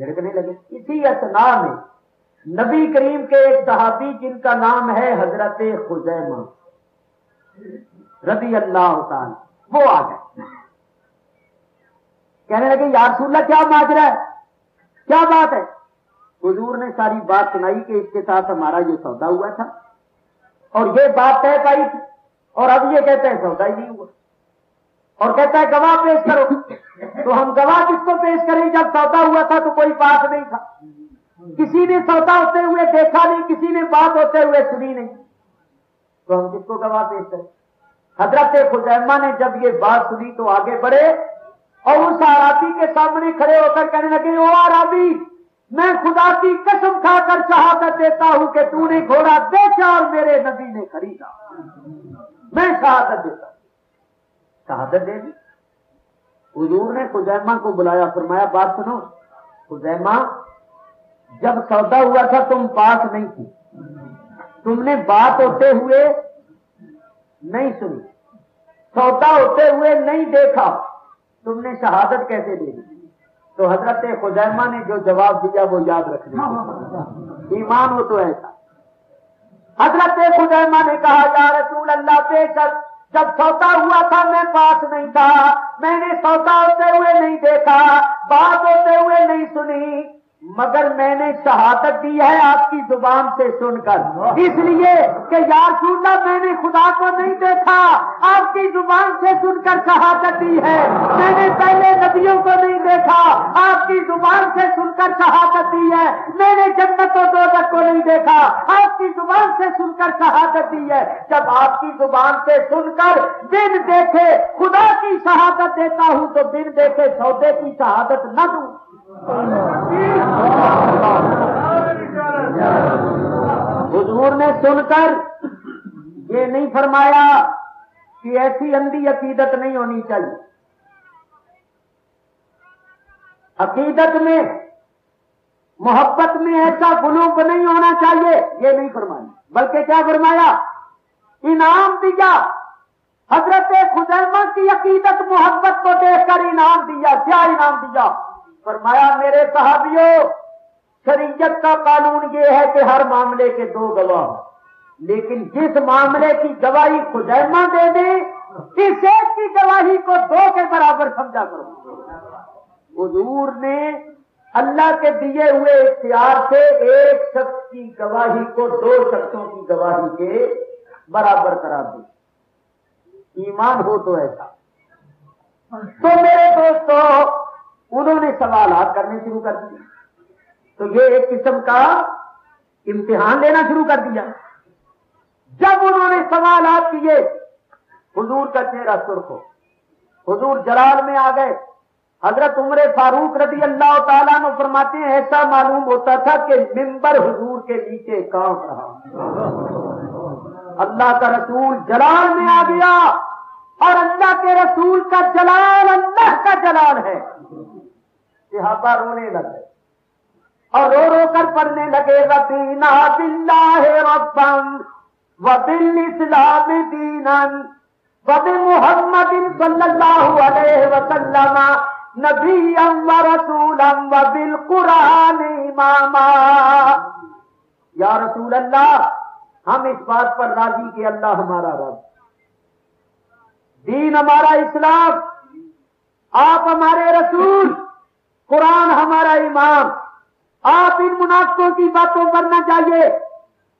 جھڑکنے لگے. اسی اثنا میں نبی کریم کے ایک صحابی جن کا نام ہے حضرت خزیمہ رضی اللہ تعالی، وہ آ گئے. کہنے لگے یا رسول اللہ کیا ماجرا ہے، کیا بات ہے؟ حضور نے ساری بات سنائی کہ اس کے ساتھ ہمارا یہ سودا ہوا تھا اور یہ بات طے پائی تھی، اور اب یہ کہتے ہیں سودا ہی نہیں ہوا، اور کہتا ہے گواہ پیش کرو. تو ہم گواہ کس کو پیش کریں؟ جب سودا ہوا تھا تو کوئی پاس نہیں تھا، کسی نے سودا ہوتے ہوئے دیکھا نہیں، کسی نے بات ہوتے ہوئے سنی نہیں، تو ہم کس کو گواہ پیش کریں؟ حضرت خزیمہ نے جب یہ بات سنی تو آگے بڑھے اور اس عرابی کے سامنے کھڑے ہو کر کہنے لگے او عرابی، میں خدا کی قسم کھا کر شہادت دیتا ہوں کہ تو نے گھوڑا بیچا اور میرے نبی نے خریدا. میں شہادت دیتا ہوں. شہادت دے دی. حضور نے خزیمہ کو بلایا، فرمایا بات سنو خزیمہ، جب سودا ہوا تھا تم پاس نہیں تھی، تم نے بات ہوتے ہوئے نہیں سنی، سودا ہوتے ہوئے نہیں دیکھا، تم نے شہادت کیسے دے دی؟ تو حضرت خزیمہ نے جو جواب دیا وہ یاد رکھنے ایمان ہو تو ایسا. حضرت خزیمہ نے کہا یا رسول اللہ بے شک جب سودا ہوا تھا میں پاس نہیں تھا، میں نے سودا ہوتے ہوئے نہیں دیکھا، بات ہوتے ہوئے نہیں سنی، مگر میں نے شہادت دی ہے آپ کی زبان سے سن کر، اس لیے کہ یا رسول اللہ میں نے خدا کو نہیں دیکھا، آپ کی زبان سے سن کر شہادت دی ہے. میں نے پہلے نبیوں کو نہیں دیکھا، آپ کی زبان سے سن کر شہادت دی ہے. میں نے جنت و دوزخ کو نہیں دیکھا، آپ کی زبان سے سن کر شہادت دی ہے. جب آپ کی زبان سے سن کر بن دیکھے خدا کی شہادت دیتا ہوں تو بن دیکھے سودے کی شہادت نہ دوں. حضور نے سن کر یہ نہیں فرمایا کہ ایسی اندھی عقیدت نہیں ہونی چاہیے، عقیدت میں محبت میں ایسا غلوب نہیں ہونا چاہیے، یہ نہیں فرمایا، بلکہ کیا فرمایا؟ انعام دیا. حضرت خزیمہ کی عقیدت محبت کو دیکھ کر انعام دیا. کیا انعام دیا؟ فرمایا میرے صحابیوں، شریعت کا قانون یہ ہے کہ ہر معاملے کے دو گواہ، لیکن جس معاملے کی گواہی خزیمہ دے دے اس ایک کی گواہی کو دو کے برابر سمجھا کرو. حضور نے اللہ کے دیے ہوئے اختیار سے ایک شخص کی گواہی کو دو شخصوں کی گواہی کے برابر قرار دی. ایمان ہو تو ایسا. تو میرے دوستو انہوں نے سوالات کرنے شروع کر دیے، تو یہ ایک قسم کا امتحان لینا شروع کر دیا. جب انہوں نے سوالات کیے حضور کا چہرہ سرخ ہو، حضور جلال میں آ گئے. حضرت عمر فاروق رضی اللہ تعالیٰ عنہ فرماتے ہیں ایسا معلوم ہوتا تھا کہ منبر حضور کے نیچے کانپ رہا. اللہ کا رسول جلال میں آ گیا اور اللہ کے رسول کا جلال اللہ کا جلال ہے. صحابہ رونے لگے اور رو رو کر پڑھنے لگے رضینا باللہ ربا وبالاسلام دینا وبمحمد صلی اللہ علیہ وسلم نبیا ورسولا وبالقرآن اماما. یا رسول اللہ ہم اس بات پر راضی کہ اللہ ہمارا رب، دین ہمارا اسلام، آپ ہمارے رسول، قرآن ہمارا امام. آپ ان منافقوں کی باتوں پر نہ جائیے،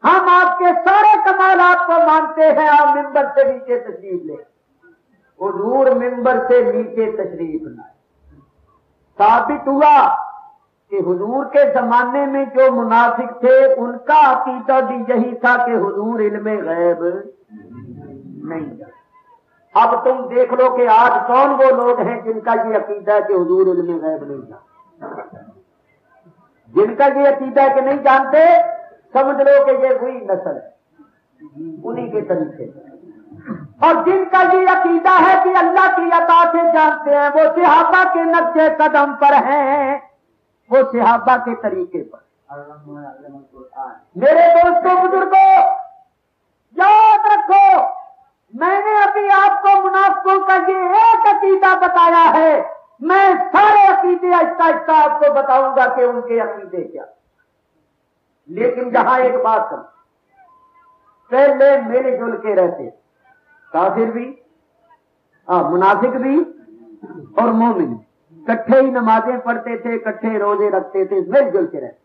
ہم آپ کے سارے کمالات کو مانتے ہیں. آپ ممبر سے نیچے تشریف لیں. حضور ممبر سے نیچے تشریف لائے. ثابت ہوا کہ حضور کے زمانے میں جو منافق تھے ان کا عقیدہ بھی یہی تھا کہ حضور علم غیب نہیں جانتے. اب تم دیکھ لو کہ آج کون وہ لوگ ہیں جن کا یہ عقیدہ ہے کہ حضور علم غیب نہیں جانتے. جن کا یہ عقیدہ ہے کہ نہیں جانتے سمجھ لو کہ یہ وہی نسل ہے انہی کے طریقے سے. اور جن کا یہ عقیدہ ہے کہ اللہ کی عطا سے جانتے ہیں وہ صحابہ کے نقش قدم پر ہیں، وہ صحابہ کے طریقے پر. میرے دوستوں بزرگوں یاد رکھو، میں نے ابھی آپ کو منافقوں کا یہ ایک عقیدہ بتایا ہے میں سارے عقیدے آہستہ آہستہ آپ کو بتاؤں گا کہ ان کے عقیدے کیا، لیکن یہاں ایک بات کروں، پہلے مل جل کے رہتے، کافر بھی، منافق بھی اور مومن، کٹھے ہی نمازیں پڑھتے تھے، کٹھے روزے رکھتے تھے، مل جل کے رہتے۔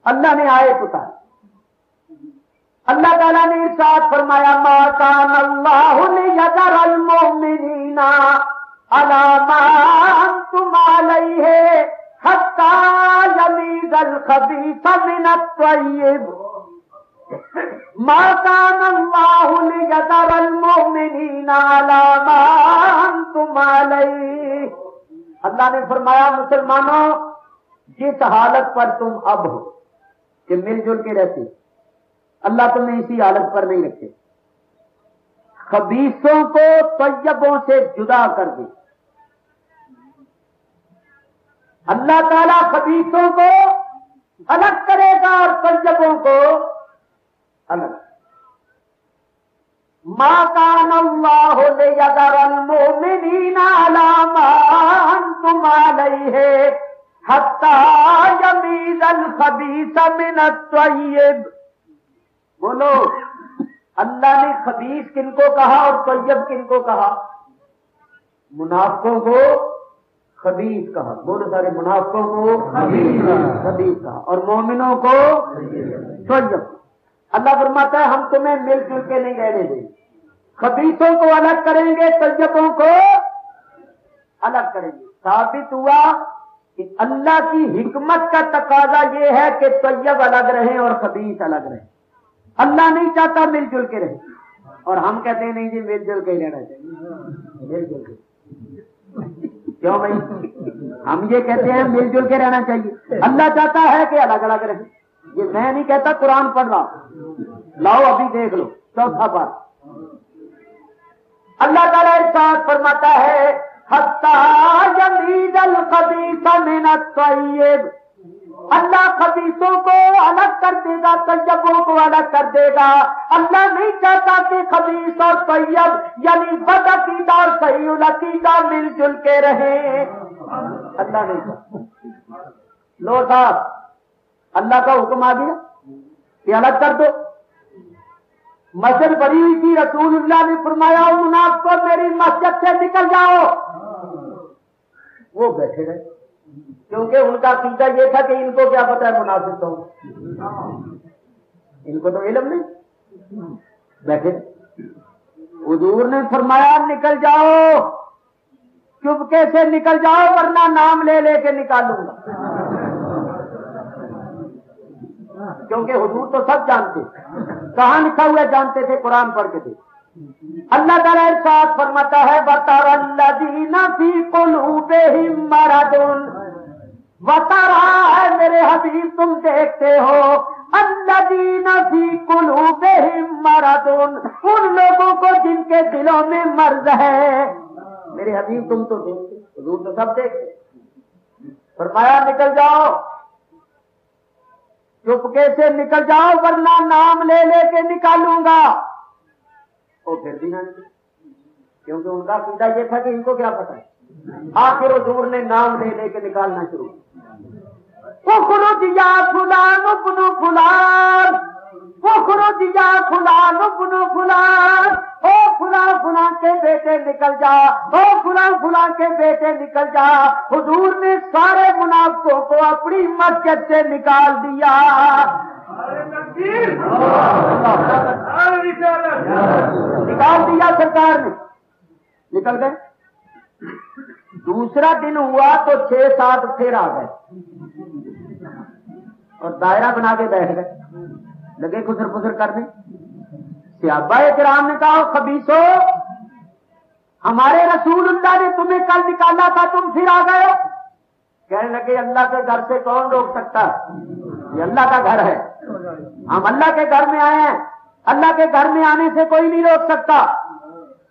اللہ نے آیت اتاری، اللہ تعالیٰ نے ارشاد فرمایا ما کان اللہ لیذر المؤمنین علی ما انتم علیہ حتی یمیز الخبیث من الطیب، ما کان اللہ لیذر المؤمنین علی ما انتم علیہ۔ اللہ نے فرمایا مسلمانوں جس حالت پر تم اب ہو کہ مل جل کے رہتے، اللہ تمہیں اسی حالت پر نہیں رکھے، خبیثوں کو طیبوں سے جدا کر دے۔ اللہ تعالیٰ خبیثوں کو الگ کرے گا اور طیبوں کو الگ۔ ما کان اللہ لیذر المؤمنین علی ما انتم علیہ حتی یمیز الخبیث من الطیب۔ بولو اللہ نے خبیث کن کو کہا اور طیب کن کو کہا؟ منافقوں کو خبیث کہا، بولو سارے، منافقوں کو خبیث کہا اور مومنوں کو طیب۔ اللہ فرماتا ہے ہم تمہیں مل جل کے نہیں رہنے دیں گے، خبیثوں کو الگ کریں گے، طیبوں کو الگ کریں گے۔ ثابت ہوا کہ اللہ کی حکمت کا تقاضا یہ ہے کہ طیب الگ رہیں اور خبیث الگ رہیں۔ اللہ نہیں چاہتا مل جل کے رہے، اور ہم کہتے ہیں نہیں جی مل جل کے ہی رہنا چاہیے، مل جل کے۔ کیوں بھائی؟ ہم یہ کہتے ہیں مل جل کے رہنا چاہیے، اللہ چاہتا ہے کہ الگ الگ رہیں۔ یہ میں نہیں کہتا، قرآن پڑھ رہا، لاؤ ابھی دیکھ لو، چوتھا بات اللہ تعالیٰ ارشاد فرماتا ہے حتی یمیز الخبیث من الطیب، اللہ خبیثوں کو الگ کر دے گا، طیبوں کو الگ کر دے گا۔ اللہ نہیں چاہتا کہ خبیث اور طیب یعنی بد عقیدہ اور صحیح العقیدہ مل جل کے رہیں، اللہ نہیں چاہتا۔ لو صاحب اللہ کا حکم آ گیا کہ الگ کر دو، مسجد بری ہوئی تھی، رسول اللہ نے فرمایا منافقوں میری مسجد سے نکل جاؤ، وہ بیٹھے رہے، کیونکہ ان کا عقیدہ یہ تھا کہ ان کو کیا پتا ہے منافق تو ان کو تو علم نہیں، بیٹھے۔ حضور نے فرمایا نکل جاؤ، چپکے سے نکل جاؤ ورنہ نام لے لے کے نکالوں گا، کیونکہ حضور تو سب جانتے، کہاں لکھا ہوا جانتے تھے، قرآن پڑھ کے تھے۔ اللہ تعالیٰ ارشاد فرماتا ہے وَتَرَى الَّذِينَ فِي قُلُوبِهِم مَّرَضٌ، وَتَرَى ہے میرے حبیب تم دیکھتے ہو الَّذِينَ فِي قُلُوبِهِم مَّرَضٌ، ان لوگوں کو جن کے دلوں میں مرض ہے۔ میرے حبیب تم تو دیکھتے، حضور تو سب دیکھتے، فرمایا نکل جاؤ، چپکے سے نکل جاؤ ورنہ نام لے لے کے نکالوں گا۔ وہ پھر بھی نہ نکلے، کیونکہ ان کا عقیدہ یہ تھا کہ ان کو کیا پتا ہے۔ آخر حضور نے نام لے لے کے نکالنا شروع کیا، اخرج یا فلان ابن فلان، اخرج یا فلان ابن فلان، او فلاں فلاں کے بیٹے نکل جا، او فلاں فلاں کے بیٹے نکل جا۔ حضور نے سارے منافقوں کو اپنی مسجد سے نکال دیا، نکال دیا سرکار نے، نکل گئے۔ دوسرا دن ہوا تو 6-7 پھر آ گئے اور دائرہ بنا کے بیٹھ گئے، لگے خسر پسر کرنے۔ صحابہ کرام نے کہا خبیثو، ہمارے رسول اللہ نے تمہیں کل نکالا تھا، تم پھر آ گئے ہو۔ کہنے لگے اللہ کے گھر سے کون روک سکتا ہے، یہ اللہ کا گھر ہے، ہم اللہ کے گھر میں آئے ہیں، اللہ کے گھر میں آنے سے کوئی نہیں روک سکتا۔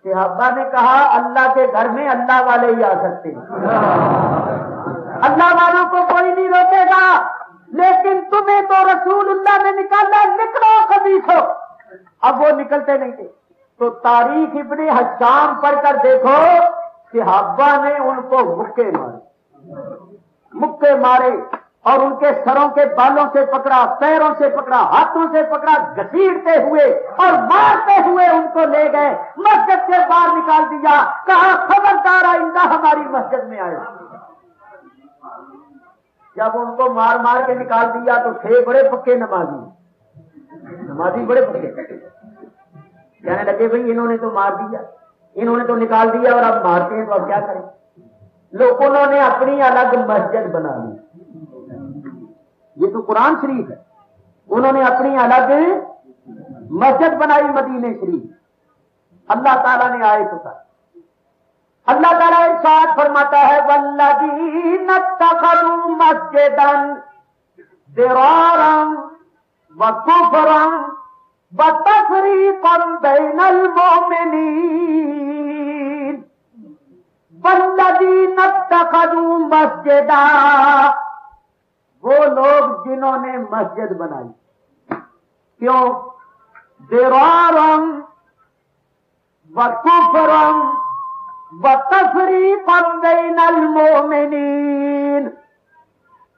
صحابہ نے کہا اللہ کے گھر میں اللہ والے ہی آ سکتے ہیں، اللہ والوں کو کوئی نہیں روکے گا، لیکن تمہیں تو رسول اللہ نے نکالا، نکلو خبیثو۔ اب وہ نکلتے نہیں تھے، تو تاریخ ابن حشام پڑھ کر دیکھو، صحابہ نے ان کو مکے مارے اور ان کے سروں کے بالوں سے پکڑا، پیروں سے پکڑا، ہاتھوں سے پکڑا، گھسیٹتے ہوئے اور مارتے ہوئے ان کو لے گئے، مسجد سے باہر نکال دیا، کہا خبردار آئندہ ہماری مسجد میں آئے۔ جب ان کو مار مار کے نکال دیا تو تھے بڑے پکے نمازی بڑے پکے، کہنے لگے بھئی انہوں نے تو مار دیا، انہوں نے تو نکال دیا اور اب مارتے ہیں تو اب کیا کریں؟ انہوں نے اپنی الگ مسجد بنا لی۔ یہ تو قرآن شریف ہے، انہوں نے اپنی الگ مسجد بنائی مدینے شریف۔ اللہ تعالیٰ نے آئے تو اللہ تعالیٰ ارشاد فرماتا ہے والذین اتخذوا مسجدا ضرارا وکفرا وتفریقا بین المؤمنین والذین اتخذوا مسجدا، وہ لوگ جنہوں نے مسجد بنائی، کیوں؟ ضرارا وکفرا وتفریقا بین المؤمنین،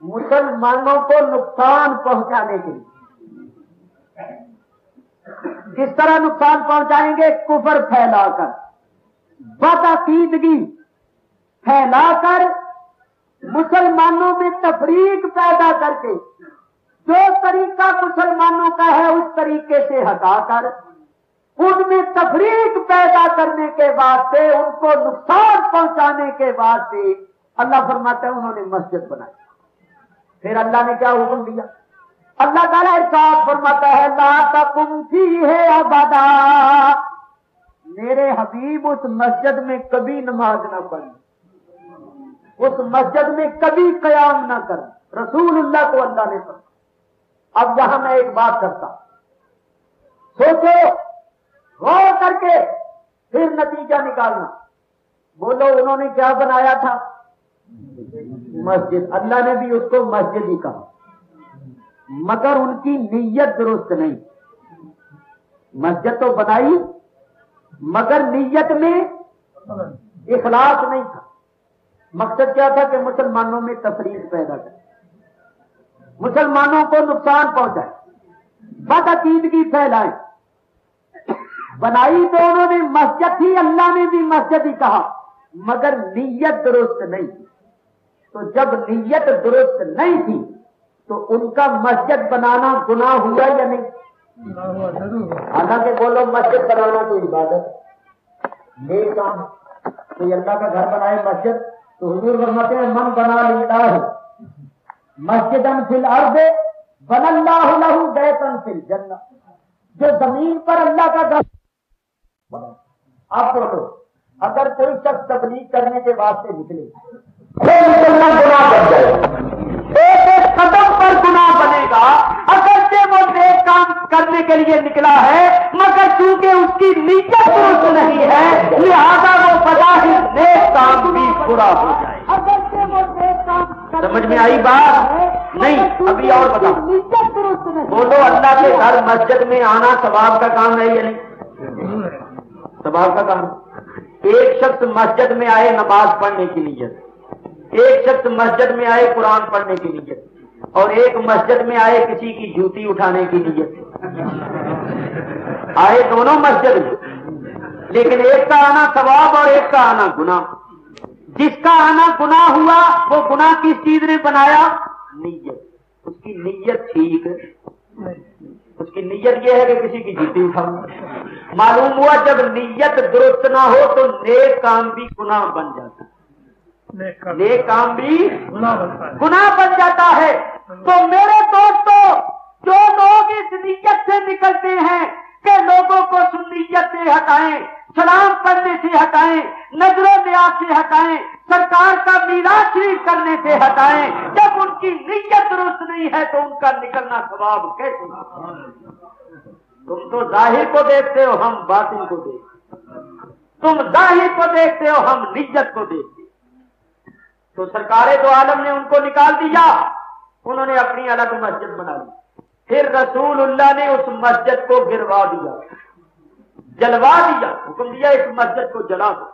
مسلمانوں کو نقصان پہنچانے کے لیے۔ کس طرح نقصان پہنچائیں گے؟ کفر پھیلا کر، بدعقیدگی پھیلا کر، مسلمانوں میں تفریق پیدا کر کے، جو طریقہ مسلمانوں کا ہے اس طریقے سے ہٹا کر ان میں تفریق پیدا کرنے کے واسطے، ان کو نقصان پہنچانے کے واسطے اللہ فرماتا ہے انہوں نے مسجد بنائی۔ پھر اللہ نے کیا حکم دیا؟ اللہ تعالیٰ ارشاد فرماتا ہے لا تقم فیہ ابدا، میرے حبیب اس مسجد میں کبھی نماز نہ پڑھیں، اس مسجد میں کبھی قیام نہ کریں، رسول اللہ کو اللہ نے فرمایا۔ اب یہاں میں ایک بات کرتا، سوچو غور کر کے پھر نتیجہ نکالنا۔ بولو انہوں نے کیا بنایا تھا؟ مسجد۔ اللہ نے بھی اس کو مسجد ہی کہا، مگر ان کی نیت درست نہیں۔ مسجد تو بنائی مگر نیت میں اخلاص نہیں تھا۔ مقصد کیا تھا کہ مسلمانوں میں تفریق پیدا کرے، مسلمانوں کو نقصان پہنچائے، بدعقیدگی پھیلائے۔ بنائی تو انہوں نے مسجد تھی، اللہ نے بھی مسجد ہی کہا، مگر نیت درست نہیں تھی۔ تو جب نیت درست نہیں تھی تو ان کا مسجد بنانا گناہ ہوا یا نہیں؟ حالانکہ بولو مسجد بنانا تو عبادت نیک کام، کوئی اللہ کا گھر بنائے مسجد تو حضور فرماتے ہیں من بنا للہ مسجدا فی الارض بنى اللہ لہ بیتا فی الجنہ، جو زمین پر اللہ کا گھر۔ آپ بولو اگر کوئی شخص تبلیغ کرنے کے واسطے نکلے گناہ بن جائے، ایک ایک قدم پر گناہ بنے گا، اگرچہ وہ نیک کام کرنے کے لیے نکلا ہے مگر چونکہ اس کی نیت درست نہیں ہے لہذا وہ بظاہر نیک کام بھی برا ہو جائے۔ اگرچہ وہ نیک کام سمجھ میں آئی بات؟ نہیں، ابھی اور بتاؤ۔ بولو اللہ کے گھر مسجد میں آنا ثواب کا کام ہے یا نہیں؟ ثواب کا کام۔ ایک شخص مسجد میں آئے نماز پڑھنے کی نیت، ایک شخص مسجد میں آئے قرآن پڑھنے کی نیت، اور ایک مسجد میں آئے کسی کی جوتی اٹھانے کی نیت، آئے دونوں مسجد میں، لیکن ایک کا آنا ثواب اور ایک کا آنا گناہ۔ جس کا آنا گناہ ہوا وہ گناہ کس چیز نے بنایا؟ نیت۔ اس کی نیت ٹھیک ہے، اس کی نیت یہ ہے کہ کسی کی جوتی اٹھاؤں۔ معلوم ہوا جب نیت درست نہ ہو تو نیک کام بھی گناہ بن جاتا ہے، نیک کام بھی گناہ بن جاتا ہے۔ تو میرے دوستو، جو لوگ اس نیت سے نکلتے ہیں کہ لوگوں کو سنیت سے ہٹائیں، سلام پڑھنے سے ہٹائیں، نظر و نیاز سے ہٹائیں، سرکار کا میلاد شریف کرنے سے ہٹائیں، جب ان کی نیت درست نہیں ہے تو ان کا نکلنا ثواب کیسے؟ تم تو ظاہر کو دیکھتے ہو، ہم باطن کو دیکھتے، تم ظاہر کو دیکھتے ہو، ہم نیت کو دیکھتے۔ تو سرکار دو عالم نے ان کو نکال دیا، انہوں نے اپنی الگ مسجد بنا لی، پھر رسول اللہ نے اس مسجد کو گروا دیا، جلوا دیا، حکم دیا اس مسجد کو جلا دو،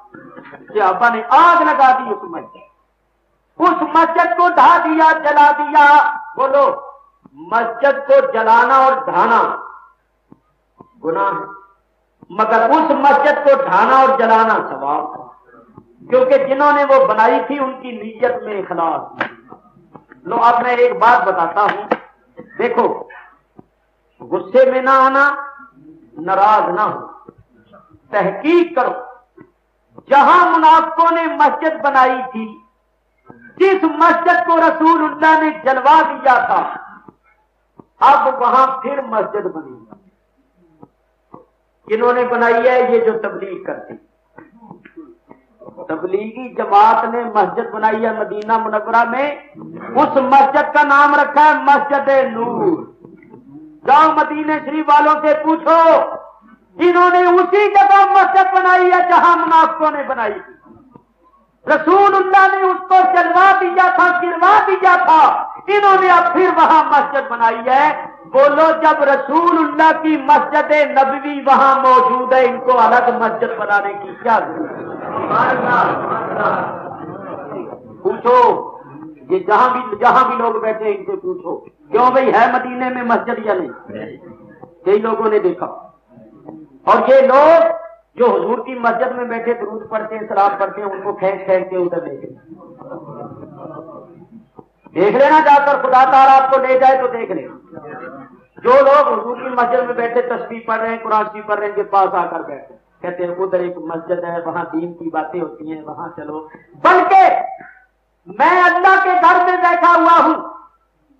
صحابہ نے آگ لگا دی اس مسجد کو ڈھا دیا، جلا دیا۔ بولو، مسجد کو جلانا اور ڈھانا گناہ ہے، مگر اس مسجد کو ڈھانا اور جلانا ثواب تھا، کیونکہ جنہوں نے وہ بنائی تھی ان کی نیت میں اخلاص۔ لو اب میں ایک بات بتاتا ہوں، دیکھو غصے میں نہ آنا، ناراض نہ ہو، تحقیق کرو۔ جہاں منافقوں نے مسجد بنائی تھی، جس مسجد کو رسول اللہ نے جلوا دیا تھا، اب وہاں پھر مسجد بنی۔ کنہوں نے بنائی ہے؟ یہ جو تبلیغ کرتی، تبلیغی جماعت نے مسجد بنائی ہے مدینہ منورہ میں، اس مسجد کا نام رکھا ہے مسجد نور۔ جاؤ مدینہ شریف والوں سے پوچھو، انہوں نے اسی جگہ مسجد بنائی ہے جہاں منافقوں نے بنائی تھی۔ رسول اللہ نے اس کو جلوا دیا تھا، گروا دیا تھا، انہوں نے اب پھر وہاں مسجد بنائی ہے۔ بولو، جب رسول اللہ کی مسجد نبوی وہاں موجود ہے، ان کو الگ مسجد بنانے کی کیا ضرورت؟ پوچھو، یہ جہاں بھی لوگ بیٹھے ان سے پوچھو، کیوں بھئی ہے مدینے میں مسجد یا نہیں؟ کئی لوگوں نے دیکھا، اور یہ لوگ جو حضور کی مسجد میں بیٹھے درود پڑھتے ہیں، سلام پڑھتے ہیں، ان کو کھینچ کھینچ کے ادھر دیکھ لینا جا کر، خدا تعالیٰ آپ کو لے جائے تو دیکھ لینا۔ جو لوگ حضور کی مسجد میں بیٹھے تسبیح پڑھ رہے ہیں، قرآن شریف پڑھ رہے ہیں، ان کے پاس آ کر بیٹھے کہتے ہیں ادھر ایک مسجد ہے، وہاں دین کی باتیں ہوتی ہیں، وہاں چلو۔ بلکہ میں اللہ کے گھر میں بیٹھا ہوا ہوں،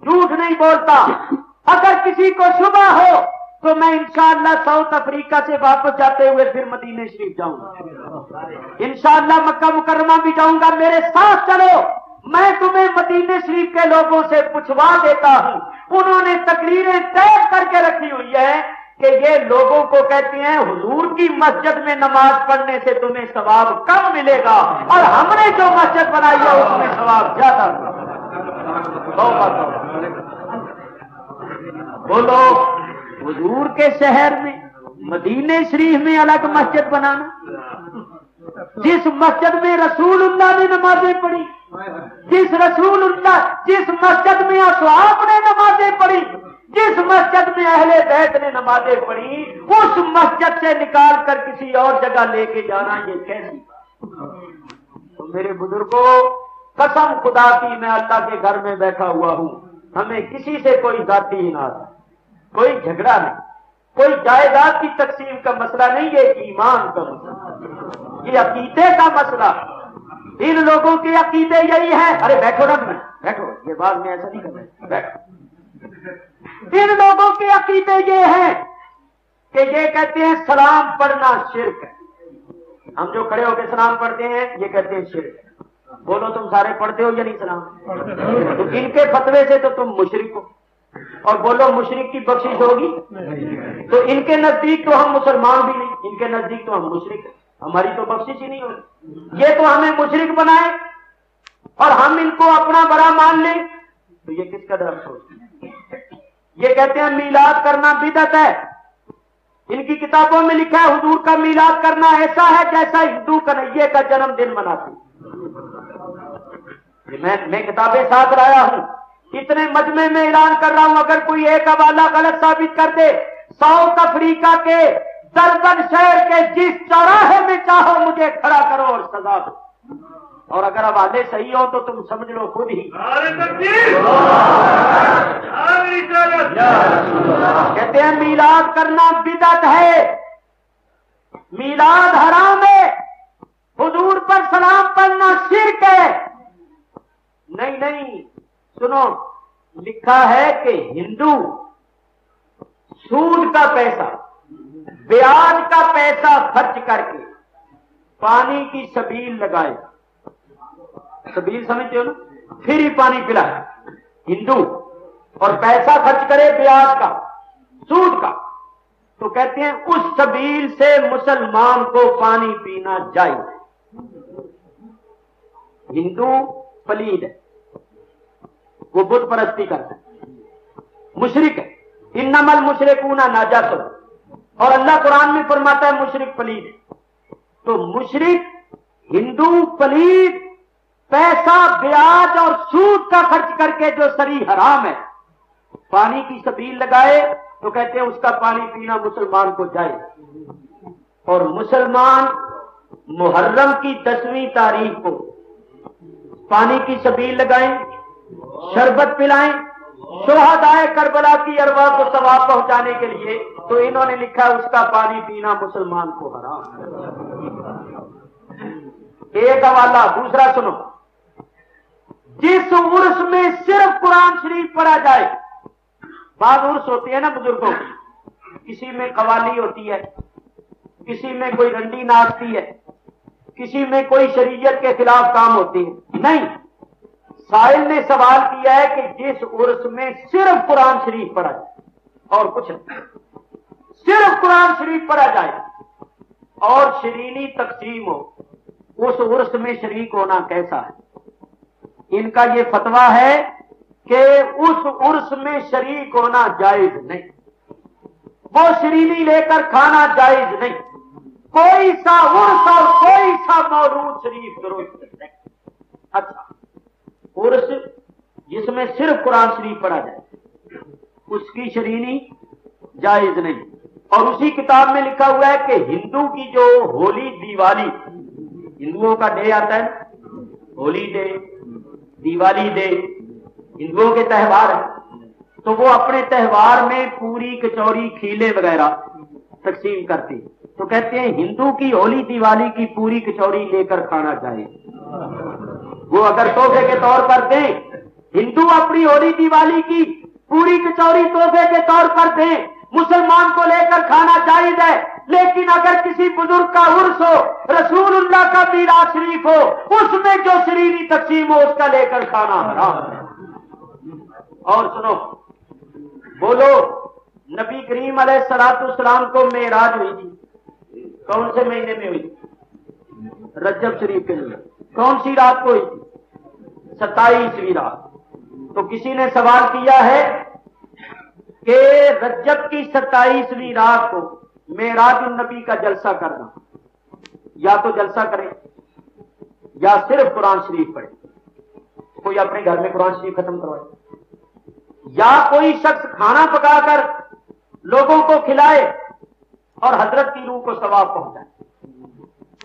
جھوٹ نہیں بولتا، اگر کسی کو شبہ ہو تو میں انشاءاللہ ساؤتھ افریقہ سے واپس جاتے ہوئے پھر مدینہ شریف جاؤں گا، انشاءاللہ مکہ مکرمہ بھی جاؤں گا، میرے ساتھ چلو، میں تمہیں مدینہ شریف کے لوگوں سے پوچھوا دیتا ہوں۔ انہوں نے تقریریں طے کر کے رکھی ہوئی ہے کہ یہ لوگوں کو کہتے ہیں حضور کی مسجد میں نماز پڑھنے سے تمہیں ثواب کم ملے گا، اور ہم نے جو مسجد بنائی ہے اس میں ثواب زیادہ۔ بولو، حضور کے شہر میں مدینہ شریف میں الگ مسجد بنانا، جس مسجد میں رسول اللہ نے نمازیں پڑھی، جس مسجد میں اصحاب نے نمازیں پڑھی، جس مسجد میں اہل بیت نے نمازیں پڑھی، اس مسجد سے نکال کر کسی اور جگہ لے کے جانا یہ کیسی؟ تو میرے بزرگوں، قسم خدا کی میں اللہ کے گھر میں بیٹھا ہوا ہوں، ہمیں کسی سے کوئی ذاتی اناد نہیں، کوئی جھگڑا نہیں، کوئی جائیداد کی تقسیم کا مسئلہ نہیں، یہ ایمان کا مسئلہ، یہ عقیدے کا مسئلہ۔ ان لوگوں کے عقیدے یہی ہیں، ارے بیٹھو نا، بیٹھو، یہ بات میں ایسا نہیں کر رہا، بیٹھو۔ ان لوگوں کے عقیدے یہ ہیں کہ یہ کہتے ہیں سلام پڑھنا شرک ہے، ہم جو کھڑے ہو کے سلام پڑھتے ہیں یہ کہتے ہیں شرک ہے۔ بولو، تم سارے پڑھتے ہو یا نہیں سلام؟ تو ان کے فتوے سے تو تم مشرک ہو، اور بولو مشرک کی بخشش ہوگی؟ تو ان کے نزدیک تو ہم مسلمان بھی نہیں، ان کے نزدیک تو ہم مشرک ہیں، ہماری تو بخشش ہی نہیں ہوگی۔ یہ تو ہمیں مشرک بنائے اور ہم ان کو اپنا بڑا مان لیں، تو یہ کس قدر افسوس ہے۔ یہ کہتے ہیں میلاد کرنا بدعت ہے، ان کی کتابوں میں لکھا ہے حضور کا میلاد کرنا ایسا ہے جیسا ہندو کنہیے کا جنم دن مناتے۔ میں کتابیں ساتھ لایا ہوں، اتنے مجمع میں اعلان کر رہا ہوں، اگر کوئی ایک حوالہ غلط ثابت کر دے، ساؤتھ افریقہ کے دربن شہر کے جس چوراہے میں چاہو مجھے کھڑا کرو اور سزا دو، اور اگر حوالے صحیح ہو تو تم سمجھ لو خود ہی۔ کہتے ہیں میلاد کرنا بدعت ہے، میلاد حرام ہے، حضور پر سلام پڑھنا شرک ہے۔ نہیں، سنو، لکھا ہے کہ ہندو سود کا پیسہ، بیاج کا پیسہ خرچ کر کے پانی کی سبیل لگائے، سبیل سمجھتے ہو نا، پھر ہی پانی پلائے ہندو، اور پیسہ خرچ کرے بیاج کا، سود کا، تو کہتے ہیں اس سبیل سے مسلمان کو پانی پینا جائز ہے۔ ہندو پلید ہے، وہ بت پرستی کرتا ہے، مشرک ہے، انما المشرکون نجس، اور اللہ قرآن میں فرماتا ہے مشرک پلید. تو مشرک ہندو پلید پیسہ بیاج اور سود کا خرچ کر کے جو سری حرام ہے پانی کی سبیل لگائے تو کہتے ہیں اس کا پانی پینا مسلمان کو جائے. اور مسلمان محرم کی 10ویں تاریخ کو پانی کی سبیل لگائیں، شربت پلائیں شہدائے کربلا کی ارواح کو ثواب پہنچانے کے لیے، تو انہوں نے لکھا اس کا پانی پینا مسلمان کو حرام ہے. ایک حوالہ. دوسرا سنو، جس عرس میں صرف قرآن شریف پڑھا جائے، بعض عرس ہوتے ہیں نا بزرگوں کی، کسی میں قوالی ہوتی ہے، کسی میں کوئی رنڈی ناچتی ہے، کسی میں کوئی شریعت کے خلاف کام ہوتے ہیں. نہیں، سائل نے سوال کیا ہے کہ جس عرس میں صرف قرآن شریف پڑھا جائے اور کچھ نہیں، صرف قرآن شریف پڑھا جائے اور شرینی تقسیم ہو، اس عرس میں شریک ہونا کیسا ہے؟ ان کا یہ فتویٰ ہے کہ اس عرس میں شریک ہونا جائز نہیں، وہ شرینی لے کر کھانا جائز نہیں، کوئی سا عرس اور کوئی سا مولود شریف درست نہیں. اچھا، عرس جس میں صرف قرآن شریف پڑھا جائے اس کی شرینی جائز نہیں. اور اسی کتاب میں لکھا ہوا ہے کہ ہندو کی جو ہولی دیوالی، ہندوؤں کا ڈے آتا ہے، ہولی ڈے، دیوالی ڈے، ہندوؤں کے تہوار ہیں، تو وہ اپنے تہوار میں پوری کچوری کھیلے وغیرہ تقسیم کرتے ہیں. تو کہتے ہیں ہندو کی ہولی دیوالی کی پوری کچوری لے کر کھانا چاہیے. وہ اگر تحفے کے طور پر دیں، ہندو اپنی ہولی دیوالی کی پوری کچوری تحفے کے طور پر دیں، مسلمان کو لے کر کھانا جائز ہے. لیکن اگر کسی بزرگ کا عرس ہو، رسول اللہ کا میراث شریف ہو، اس میں جو شرینی تقسیم ہو اس کا لے کر کھانا حرام ہے. اور سنو، بولو، نبی کریم علیہ الصلوۃ والسلام کو معراج ہوئی تھی، کون سے مہینے میں ہوئی تھی؟ رجب شریف کے لیے. کون سی رات کو ہوئی تھی؟ 27ویں رات. تو کسی نے سوال کیا ہے کہ رجب کی 27ویں رات کو معراج النبی کا جلسہ کرنا، یا تو جلسہ کرے یا صرف قرآن شریف پڑھے، کوئی اپنے گھر میں قرآن شریف ختم کروائے، یا کوئی شخص کھانا پکا کر لوگوں کو کھلائے اور حضرت کی روح کو ثواب پہنچائے،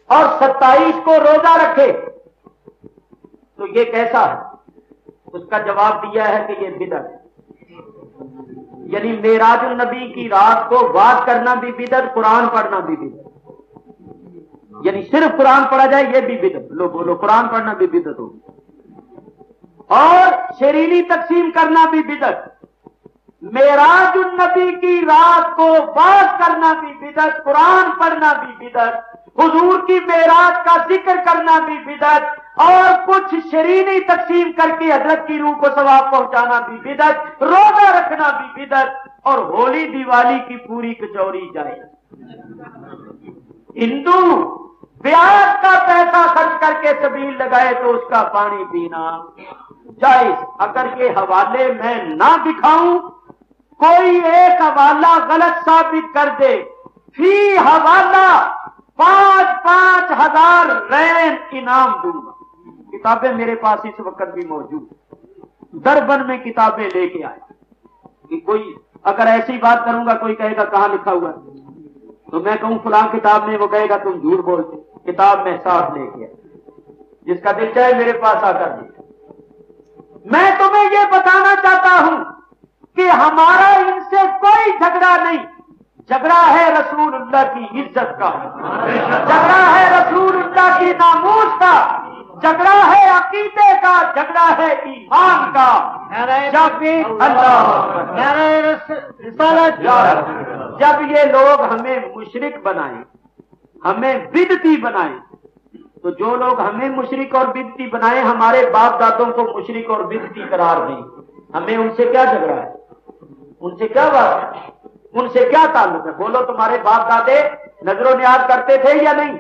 اور 27 کو روزہ رکھے، تو یہ کیسا ہے؟ اس کا جواب دیا ہے کہ یہ بدعت ہے. یعنی معراج النبی کی رات کو بات کرنا بھی بدعت، قرآن پڑھنا بھی بدعت. یعنی صرف قرآن پڑھا جائے یہ بھی بدعت. لو بولو، قرآن پڑھنا بھی بدعت ہوگی، اور شرینی تقسیم کرنا بھی بدعت. معراج النبی کی رات کو بات کرنا بھی بدعت، قرآن پڑھنا بھی بدعت، حضور کی معراج کا ذکر کرنا بھی بدعت، اور کچھ شرینی تقسیم کر کے حضرت کی روح کو ثواب پہنچانا بھی بدعت، روزہ رکھنا بھی بدعت، اور ہولی دیوالی کی پوری کچوری جائز. ہندو بیاج کا پیسہ خرچ کر کے سبیل لگائے تو اس کا پانی پینا جائز. اگر یہ حوالے میں نہ دکھاؤں، کوئی ایک حوالہ غلط ثابت کر دے، فی حوالہ 5,000 رین انعام دوں گا. کتابیں میرے پاس اس وقت بھی موجود، دربن میں کتابیں لے کے آئے. کہ کوئی اگر ایسی بات کروں گا، کوئی کہے گا کہاں لکھا ہوا ہے، تو میں کہوں فلاں کتاب میں، وہ کہے گا تم جھوٹ بولتے. کتاب میں صاف لے کے آئے، جس کا دل چاہے میرے پاس آ کر دیکھ. میں تمہیں یہ بتانا چاہتا ہوں کہ ہمارا ان سے کوئی جھگڑا نہیں. جھگڑا ہے رسول اللہ کی عزت کا، جھگڑا ہے رسول اللہ کی ناموس کا، جھگڑا ہے عقیدے کا، جھگڑا ہے ایمان کا. جب یہ لوگ ہمیں مشرک بنائیں، ہمیں بدعتی بنائیں، تو جو لوگ ہمیں مشرک اور بدعتی بنائیں، ہمارے باپ دادوں کو مشرک اور بدعتی قرار دیں، ہمیں ان سے کیا جھگڑا ہے؟ ان سے کیا بات ہے؟ ان سے کیا تعلق ہے؟ بولو، تمہارے باپ دادے نظر و نیاز کرتے تھے یا نہیں؟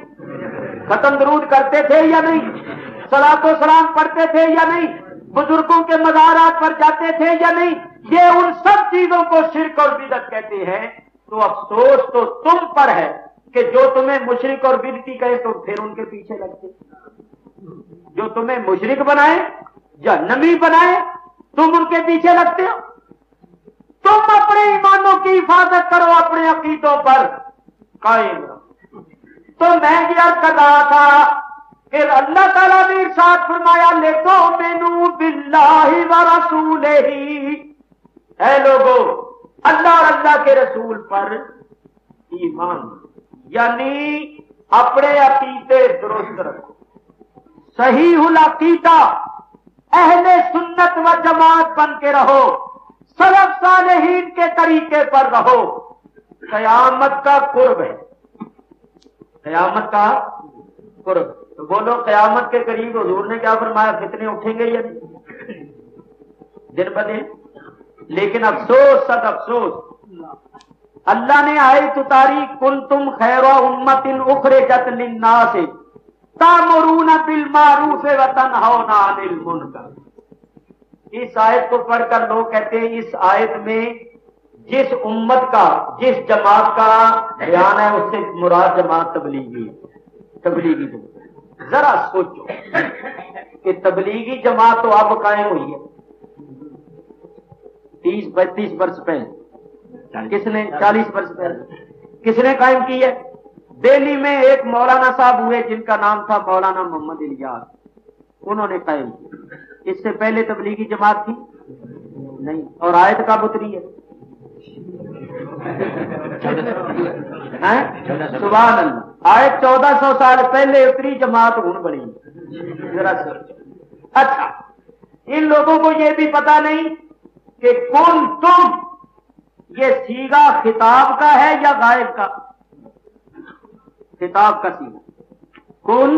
ختم درود کرتے تھے یا نہیں؟ صلاۃ و سلام پڑھتے تھے یا نہیں؟ بزرگوں کے مزارات پر جاتے تھے یا نہیں؟ یہ ان سب چیزوں کو شرک اور بدعت کہتے ہیں. تو افسوس تو تم پر ہے کہ جو تمہیں مشرک اور بدعتی کہے تو پھر ان کے پیچھے لگتے، جو تمہیں مشرک بنائے جہنمی بنائے تم ان کے پیچھے لگتے ہو۔ تم اپنے ایمانوں کی حفاظت کرو، اپنے عقیدوں پر قائم رہو۔ تو میں یہ عرض کر رہا تھا کہ اللہ تعالیٰ نے ارشاد فرمایا لِتُؤْمِنُوا بِاللَّهِ وَرَسُولِهِ، اے لوگو اللہ اور اللہ کے رسول پر ایمان، یعنی اپنے عقیدے درست رکھو، صحیح العقیدہ اہل سنت و جماعت بن کے رہو، سلف صالحین کے طریقے پر رہو۔ قیامت کا قرب ہے، قیامت کا قرب، تو بولو قیامت کے قریب حضور نے کیا فرمایا؟ فتنے اٹھیں گے یا نہیں؟ دن بدن۔ لیکن افسوس صد افسوس، اللہ نے آیت اتاری کنتم خیر امت اخرجت للناس تأمرون بالمعروف وتنہون عن المنکر۔ اس آیت کو پڑھ کر لوگ کہتے ہیں اس آیت میں جس امت کا جس جماعت کا بیان ہے اس سے مراد جماعت تبلیغی ہے، تبلیغی جماعت۔ ذرا سوچو کہ تبلیغی جماعت تو اب قائم ہوئی ہے 30-32 برس پہلے، کس نے 40 برس پہلے کس نے قائم کی ہے؟ دہلی میں ایک مولانا صاحب ہوئے جن کا نام تھا مولانا محمد الیاس، انہوں نے قائم کی۔ اس سے پہلے تبلیغی جماعت تھی نہیں، اور آیت کب اتری ہے؟ سبحان اللہ، آیت 1400 سال پہلے اتری، جماعت ہوں بنی۔ ذرا سوچو۔ اچھا، ان لوگوں کو یہ بھی پتا نہیں کہ کون تم یہ سیغہ خطاب کا ہے یا غائب کا؟ خطاب کا سیغہ کون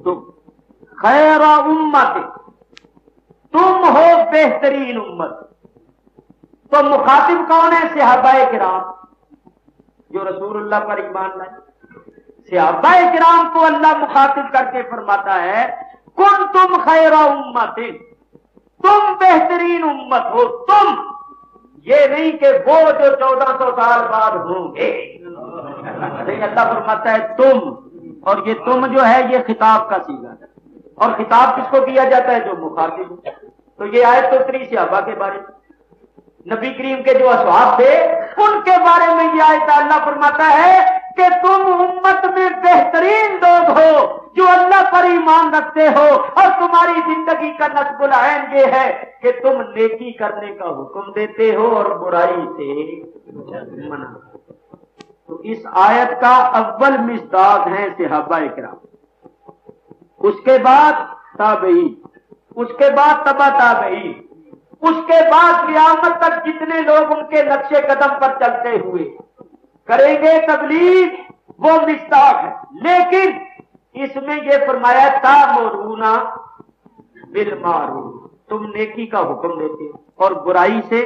تم خیر امت، تم ہو بہترین امت۔ تو مخاطب کون ہے؟ صحابہ کرام جو رسول اللہ پر ایمان لائے۔ صحابہ کرام کو اللہ مخاطب کر کے فرماتا ہے کن تم خیر امت، تم بہترین امت ہو۔ تم، یہ نہیں کہ وہ جو 1400 سال بعد ہوں گے، لیکن اللہ فرماتا ہے تم، اور یہ تم جو ہے یہ خطاب کا صیغہ ہے، اور خطاب کس کو کیا جاتا ہے؟ جو مخاطب ہے۔ تو یہ آیت تو اتری صحابہ کے بارے میں، نبی کریم کے جو اصحاب تھے ان کے بارے میں یہ آیت اللہ فرماتا ہے کہ تم امت میں بہترین لوگ ہو جو اللہ پر ایمان رکھتے ہو، اور تمہاری زندگی کا نصب العین یہ ہے کہ تم نیکی کرنے کا حکم دیتے ہو اور برائی سے منع۔ تو اس آیت کا اول مصداق ہیں صحابہ کرام، اس کے بعد تابعین، اس کے بعد تبع تابعین، اس کے بعد قیامت تک جتنے لوگ ان کے نقش قدم پر چلتے ہوئے کریں گے تبلیغ، وہ مصداق ہے۔ لیکن اس میں یہ فرمایا تأمرون بالمعروف، تم نیکی کا حکم دیتے اور برائی سے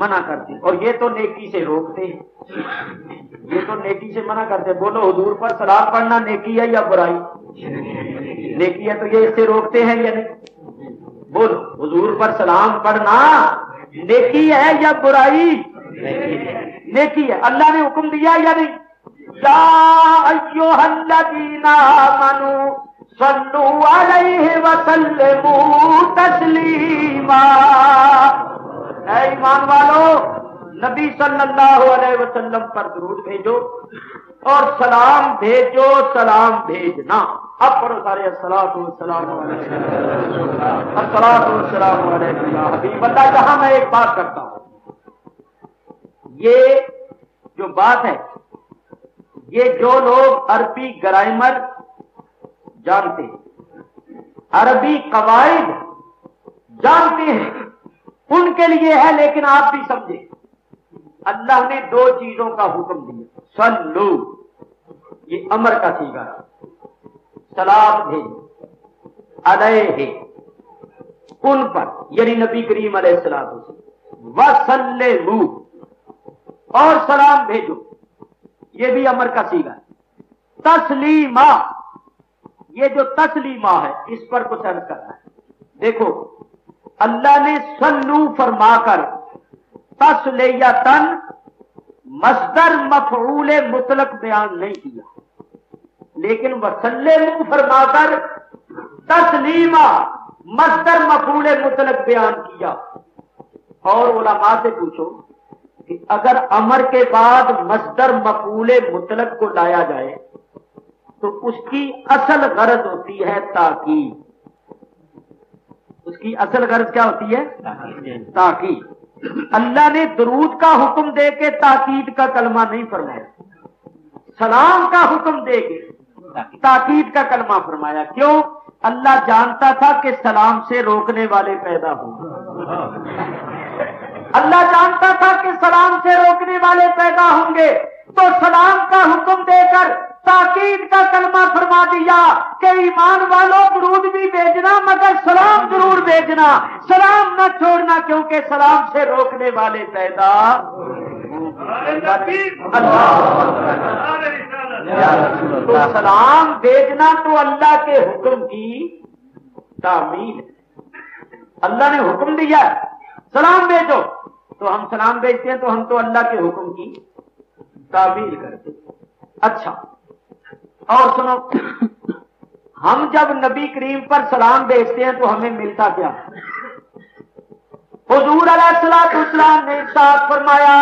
منع کرتے، اور یہ تو نیکی سے روکتے ہیں، یہ تو نیکی سے منع کرتے۔ بولو حضور پر سلام پڑھنا نیکی ہے یا برائی؟ نیکی ہے، تو یہ اس سے روکتے ہیں یا نہیں؟ بولو حضور پر سلام پڑھنا نیکی ہے یا برائی؟ نیکی ہے۔ اللہ نے حکم دیا یا نہیں؟ یا ایھا الذین آمنوا صلوا علیہ وسلموا تسلیما، اے ایمان والو نبی صلی اللہ علیہ وسلم پر درود بھیجو اور سلام بھیجو، سلام بھیجنا۔ اب پڑھو سارے الصلاۃ والسلام علیہ، الصلاۃ والسلام علیہ یا حبیب اللہ۔ جہاں میں ایک بات کرتا ہوں، یہ جو بات ہے، یہ جو لوگ عربی گرامر جانتے ہیں، عربی قواعد جانتے ہیں، ان کے لیے ہے، لیکن آپ بھی سمجھیں اللہ نے دو چیزوں کا حکم دیا۔ صلو، یہ امر کا صیغہ ہے، سلام بھیجو، علیہ، ان پر، یعنی نبی کریم علیہ السلام، وسلموا، اور سلام بھیجو، یہ بھی امر کا صیغہ ہے۔ تسلیما، یہ جو تسلیمہ ہے اس پر کچھ عرض کرنا ہے۔ دیکھو اللہ نے سلو فرما کر تسلیتن مصدر مفعول مطلق بیان نہیں کیا، لیکن وسلموا فرما کر تسلیما مصدر مفعول مطلق بیان کیا۔ اور علماء سے پوچھو کہ اگر امر کے بعد مصدر مفعول مطلق کو لایا جائے تو اس کی اصل غرض ہوتی ہے تاکید۔ اس کی اصل غرض کیا ہوتی ہے؟ تاکید۔ اللہ نے درود کا حکم دے کے تاکید کا کلمہ نہیں فرمایا، سلام کا حکم دے کے تاکید کا کلمہ فرمایا۔ کیوں؟ اللہ جانتا تھا کہ سلام سے روکنے والے پیدا ہوں گے، اللہ جانتا تھا کہ سلام سے روکنے والے پیدا ہوں گے، تو سلام کا حکم دے کر تاکید کا کلمہ فرما دیا کہ ایمان والوں درود بھی بھیجنا مگر سلام ضرور بھیجنا، سلام نہ چھوڑنا، کیونکہ سلام سے روکنے والے پیدا تو سلام بھیجنا تو اللہ کے حکم کی تعمیل ہے۔ اللہ نے حکم دیا سلام بھیجو تو ہم سلام بھیجتے ہیں، تو ہم تو اللہ کے حکم کی تعمیل کرتے ہیں۔ اچھا اور سنو، ہم جب نبی کریم پر سلام بھیجتے ہیں تو ہمیں ملتا کیا؟ حضور علیہ الصلوۃ والسلام نے ارشاد فرمایا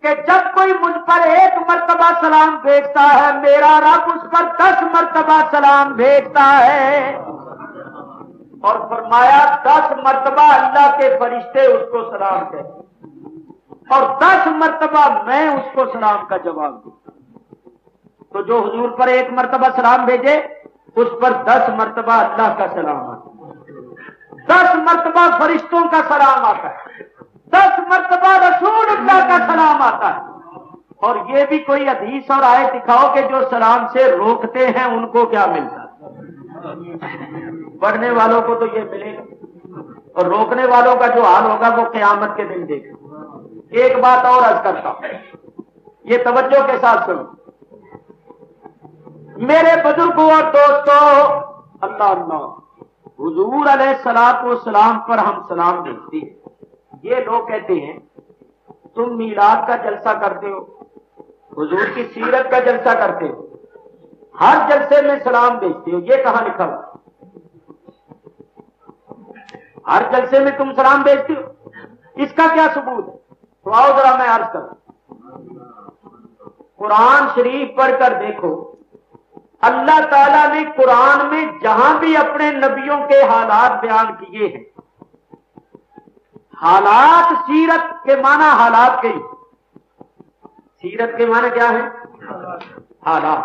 کہ جب کوئی مجھ پر 1 مرتبہ سلام بھیجتا ہے میرا رب اس پر 10 مرتبہ سلام بھیجتا ہے، اور فرمایا 10 مرتبہ اللہ کے فرشتے اس کو سلام کہتے اور 10 مرتبہ میں اس کو سلام کا جواب دوں۔ تو جو حضور پر 1 مرتبہ سلام بھیجے اس پر 10 مرتبہ اللہ کا سلام آتا ہے، 10 مرتبہ فرشتوں کا سلام آتا ہے، 10 مرتبہ رسول اللہ کا سلام آتا ہے۔ اور یہ بھی کوئی حدیث اور آیت دکھاؤ کہ جو سلام سے روکتے ہیں ان کو کیا ملتا ہے؟ پڑھنے والوں کو تو یہ ملے گا، اور روکنے والوں کا جو حال ہوگا وہ قیامت کے دن دیکھیں۔ ایک بات اور عرض کرتا ہوں، یہ توجہ کے ساتھ سنو میرے بزرگوں اور دوستوں، اللہ اللہ، حضور علیہ الصلوۃ والسلام پر ہم سلام بھیجتے ہیں۔ یہ لوگ کہتے ہیں تم میلاد کا جلسہ کرتے ہو، حضور کی سیرت کا جلسہ کرتے ہو، ہر جلسے میں سلام بھیجتے ہو، یہ کہاں لکھا ہوا؟ ہر جلسے میں تم سلام بھیجتے ہو، اس کا کیا ثبوت ہے؟ تو آؤ ذرا میں عرض کروں، قرآن شریف پڑھ کر دیکھو، اللہ تعالیٰ نے قرآن میں جہاں بھی اپنے نبیوں کے حالات بیان کیے ہیں، حالات سیرت کے معنی حالات کے، سیرت کے معنی کیا ہے؟ حالات۔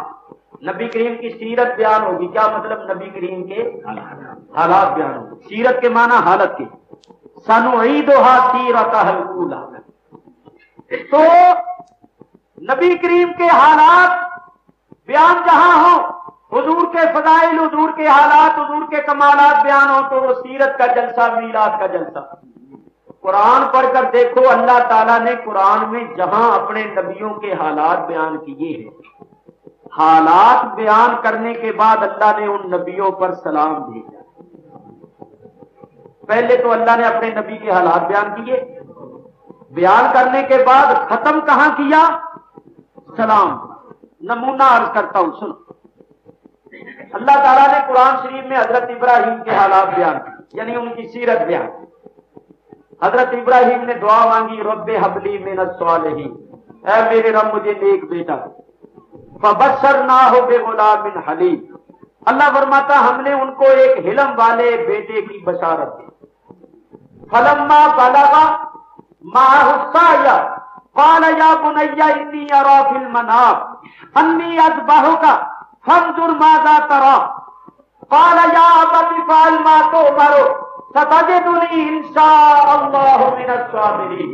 نبی کریم کی سیرت بیان ہوگی، کیا مطلب؟ نبی کریم کے حالات بیان ہوگی، سیرت کے معنی حالت کے۔ سنعیدها سیرتها الاولی، تو نبی کریم کے حالات بیان جہاں ہو، حضور کے فضائل، حضور کے حالات، حضور کے کمالات بیان ہو، تو وہ سیرت کا جلسہ، میلاد کا جلسہ۔ قرآن پڑھ کر دیکھو، اللہ تعالیٰ نے قرآن میں جہاں اپنے نبیوں کے حالات بیان کیے ہیں، حالات بیان کرنے کے بعد اللہ نے ان نبیوں پر سلام بھیجا۔ پہلے تو اللہ نے اپنے نبی کے حالات بیان کیے، بیان کرنے کے بعد ختم کہاں کیا؟ سلام۔ نمونہ عرض کرتا ہوں، سنو، اللہ تعالیٰ نے قرآن شریف میں حضرت ابراہیم کے حالات بیان کی، یعنی ان کی سیرت بیان کی۔ حضرت ابراہیم نے دعا مانگی، رب حبلی من الصالحین، اے میرے رب مجھے نیک بیٹا دے۔ فبشرناہ بغلام حلیم، اللہ فرماتا ہم نے ان کو ایک حلم والے بیٹے کی بشارت دی۔ فلما بلغ معہ السعی قال یا بنی انی اری فی المنام انی اذبحک فانظر ماذا تری قال یا ابت افعل ما تؤمر ستجدنی ان شاء اللہ من الصابرین۔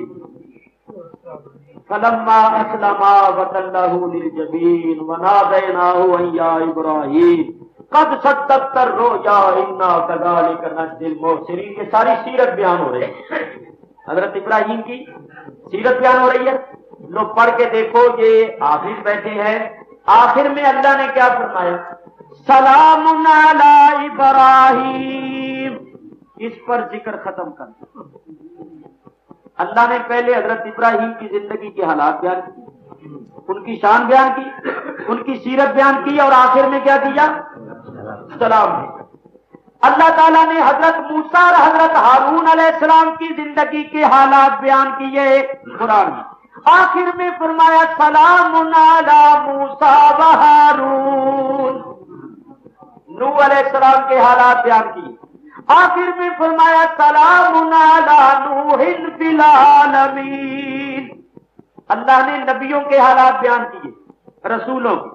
فلما اسلما وتلہ للجبین ونادیناہ ان یا ابراہیم قد صدقت الرؤیا انا کذلک نجزی المحسنین۔ یہ ساری سیرت بیان ہو رہی ہے، حضرت ابراہیم کی سیرت بیان ہو رہی ہے۔ لوگ پڑھ کے دیکھو، یہ حافظ بیٹھے ہیں، آخر میں اللہ نے کیا فرمایا؟ سلام علی ابراہیم، اس پر ذکر ختم کر دیا۔ اللہ نے پہلے حضرت ابراہیم کی زندگی کے حالات بیان کیے، ان کی شان بیان کی، ان کی سیرت بیان کی، اور آخر میں کیا کیا؟ سلام دیا۔ اللہ تعالیٰ نے حضرت موسیٰ اور حضرت ہارون علیہ السلام کی زندگی کے حالات بیان کیے قرآن میں، آخر میں فرمایا سلام علی موسیٰ و ہارون۔ نوح علیہ السلام کے حالات بیان کیے، آخر میں فرمایا سلام علی نوح فی العالمین۔ اللہ نے نبیوں کے حالات بیان کیے، رسولوں کے،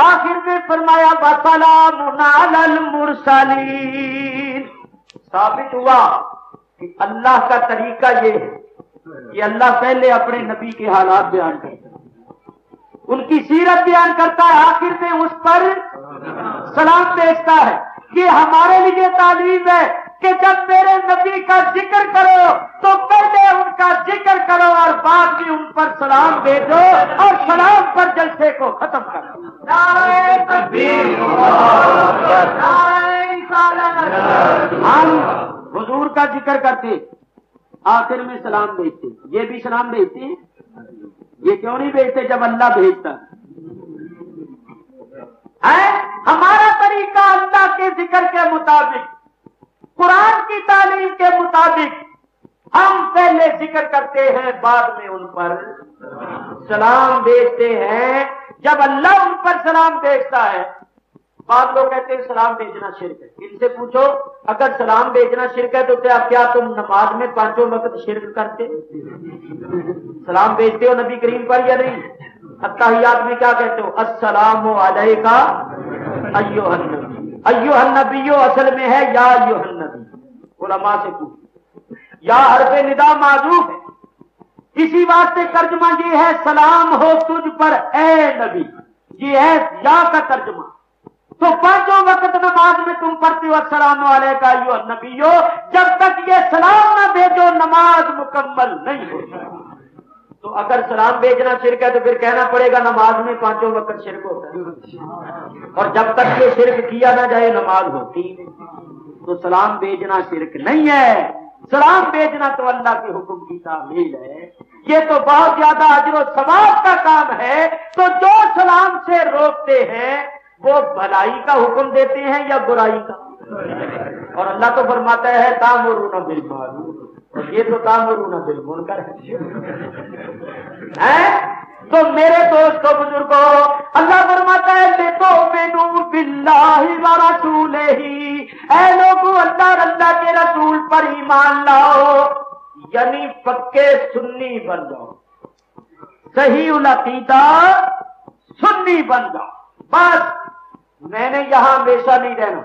آخر میں فرمایا وسلام علی المرسلین۔ ثابت ہوا کہ اللہ کا طریقہ یہ ہے کہ اللہ پہلے اپنے نبی کے حالات بیان کرتا ہے، ان کی سیرت بیان کرتا ہے، آخر میں اس پر سلام بھیجتا ہے۔ یہ ہمارے لیے تعلیم ہے کہ جب میرے نبی کا ذکر کرو تو پہلے ان کا ذکر کرو اور بعد میں ان پر سلام بھیجو، اور سلام پر جلسے کو ختم کرو۔ نعرہ تکبیر، نعرہ رسالت۔ ہم حضور کا ذکر کرتے، آخر میں سلام بھیجتے، یہ بھی سلام بھیجتے ہیں؟ یہ کیوں نہیں بھیجتے جب اللہ بھیجتا ہے؟ ہمارا طریقہ اللہ کے ذکر کے مطابق، قرآن کی تعلیم کے مطابق، ہم پہلے ذکر کرتے ہیں، بعد میں ان پر سلام بھیجتے ہیں۔ جب اللہ ان پر سلام بھیجتا ہے، بعض لوگ کہتے ہیں سلام بھیجنا شرک ہے۔ ان سے پوچھو اگر سلام بھیجنا شرک ہے تو کیا تم نماز میں پانچوں وقت شرک کرتے؟ سلام بھیجتے ہو نبی کریم پر یا نہیں؟ اتحیات میں کیا کہتے ہو؟ السلام علیکا ایھا النبی۔ ایھا النبی اصل میں ہے یا ایھا النبی، علماء سے پوچھو۔ یا حرف ندا معذوف ہے، اسی واسطے ترجمہ یہ ہے سلام ہو تجھ پر اے نبی، یہ ہے یا کا ترجمہ۔ تو پانچوں وقت نماز میں تم پڑھتے ہو السلام علیکا ایھا النبی، جب تک یہ سلام نہ بھیجو نماز مکمل نہیں ہوتی۔ تو اگر سلام بھیجنا شرک ہے تو پھر کہنا پڑے گا نماز میں پانچوں وقت شرک ہوتا ہے، اور جب تک یہ شرک کیا نہ جائے نماز ہوتی نہیں۔ تو سلام بھیجنا شرک نہیں ہے، سلام بھیجنا تو اللہ کے حکم کی تعمیل ہے، یہ تو بہت زیادہ اجر و ثواب کا کام ہے۔ تو جو سلام سے روکتے ہیں وہ بھلائی کا حکم دیتے ہیں یا برائی کا؟ اور اللہ تو فرماتا ہے تامرون بالمعروف، اور یہ تو تامرون بالمنکر ہے۔ تو میرے دوستو بزرگوں، اللہ فرماتا ہے لتؤمنوا باللہ ورسولہ، اے لوگوں اللہ اور اللہ کے رسول پر ایمان لاؤ، یعنی پکے سنی بن جاؤ، صحیح العقیدہ سنی بن جاؤ۔ بس میں نے یہاں ہمیشہ نہیں رہنا،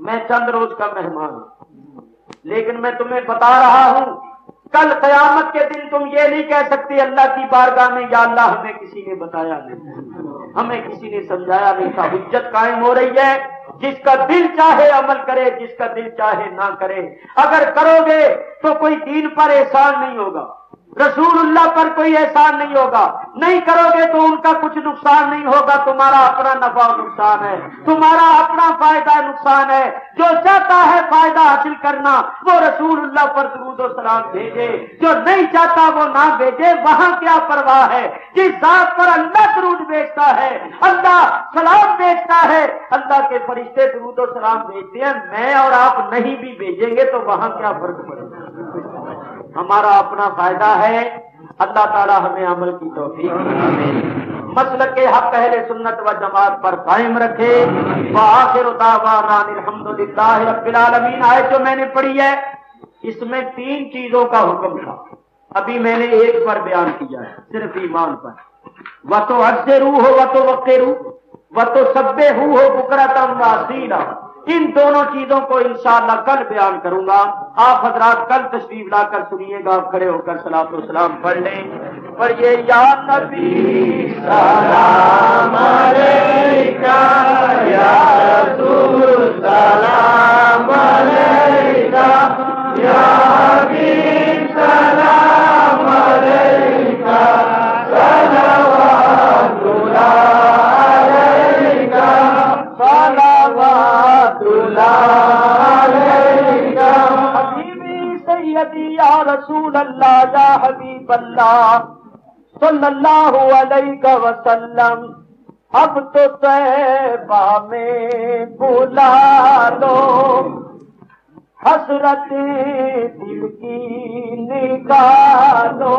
میں چند روز کا مہمان ہوں، لیکن میں تمہیں بتا رہا ہوں کل قیامت کے دن تم یہ نہیں کہہ سکتے اللہ کی بارگاہ میں یا اللہ ہمیں کسی نے بتایا نہیں، ہمیں کسی نے سمجھایا نہیں تھا۔ حجت قائم ہو رہی ہے، جس کا دل چاہے عمل کرے، جس کا دل چاہے نہ کرے۔ اگر کرو گے تو کوئی دین پر احسان نہیں ہوگا، رسول اللہ پر کوئی احسان نہیں ہوگا، نہیں کرو گے تو ان کا کچھ نقصان نہیں ہوگا، تمہارا اپنا نفع و نقصان ہے، تمہارا اپنا فائدہ نقصان ہے۔ جو چاہتا ہے فائدہ حاصل کرنا وہ رسول اللہ پر درود و سلام بھیجے، جو نہیں چاہتا وہ نہ بھیجے، وہاں کیا پرواہ ہے؟ جس ذات پر اللہ درود بھیجتا ہے، اللہ سلام بھیجتا ہے، اللہ کے فرشتے درود و سلام بھیجتے ہیں، میں اور آپ نہیں بھی بھیجیں گے تو وہاں کیا فرق پڑے گا؟ ہمارا اپنا فائدہ ہے۔ اللہ تعالی ہمیں عمل کی توفیق دے، مسلک کے حق اہل سنت و جماعت پر قائم رکھے۔ وآخر دعوانا الحمدللہ رب العالمین۔ آیت جو میں نے پڑھی ہے اس میں 3 چیزوں کا حکم تھا، ابھی میں نے ایک پر بیان کیا ہے، صرف ایمان پر۔ وَتُعَزِّرُوهُ وَتُوَقِّرُوهُ وَتُسَبِّحُوهُ بُكْرَةً وَأَصِيلًا۔ ان دونوں چیزوں کو انشاءاللہ کل بیان کروں گا۔ آپ حضرات کل تشریف لا کر سنیے گا، آپ کھڑے ہو کر صلاۃ و سلام پڑھ لیں۔ پڑھیے یا نبی سلام علیکہ، یا رسول سلام علیکہ، یا حبیب سلام علیکہ، صلوات اللہ علیکہ، صلوات اللہ علیکہ، حبیبی سید سیدی یا رسول اللہ یا حبیب اللہ صلی اللہ علیہ وسلم اب تو طیبہ میں بلا لو حسرت دل کی نکالو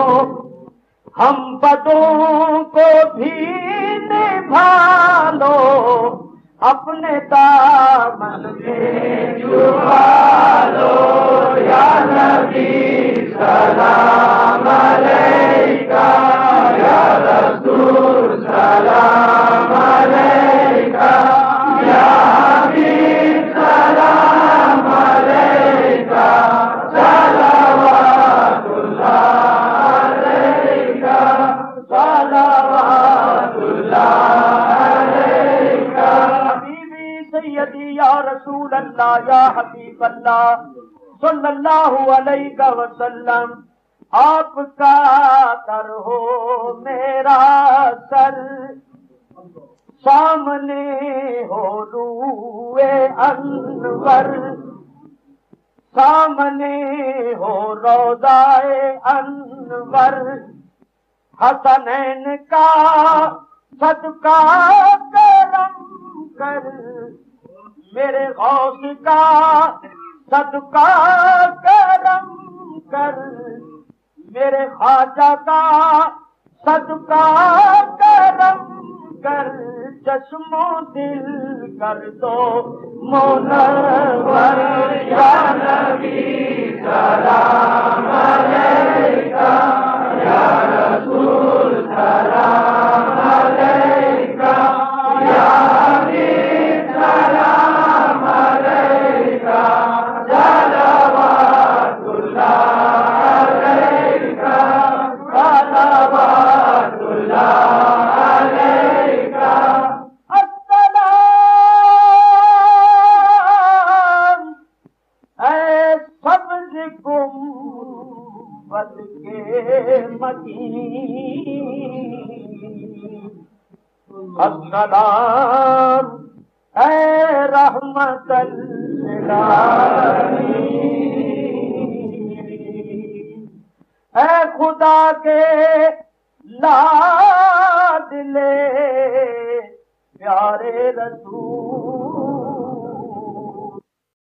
ہم بدوں کو بھی نبھالو اپنے دامن میں چھپا لو یا نبی سلام علیکہ یا رسول سلام علیکہ یا حبیب سلام علیکہ صلوات اللہ علیکہ صلوات اللہ علیکہ حبیبی سیدی یا رسول اللہ یا حبیب اللہ صلی اللہ علیہ وسلم آپ کا در ہو میرا سر سامنے ہو روئے انور سامنے ہو روضائے انور حسنین کا صدقہ کرم کر میرے غوث کا صدقہ کرم کر میرے خواجہ کا صدقہ کرم کر چشم و دل کر دو منور یا نبی سلام علیکہ یا رسول سلام علیکہ یا حبیب سلام علیکہ صلوات اللہ علیکہ صلوات اللہ علیکہ السلام اے سبز گنبد کے مکین السلام اے رحمت للعالمین اے خدا کے لاڈلے پیارے رسول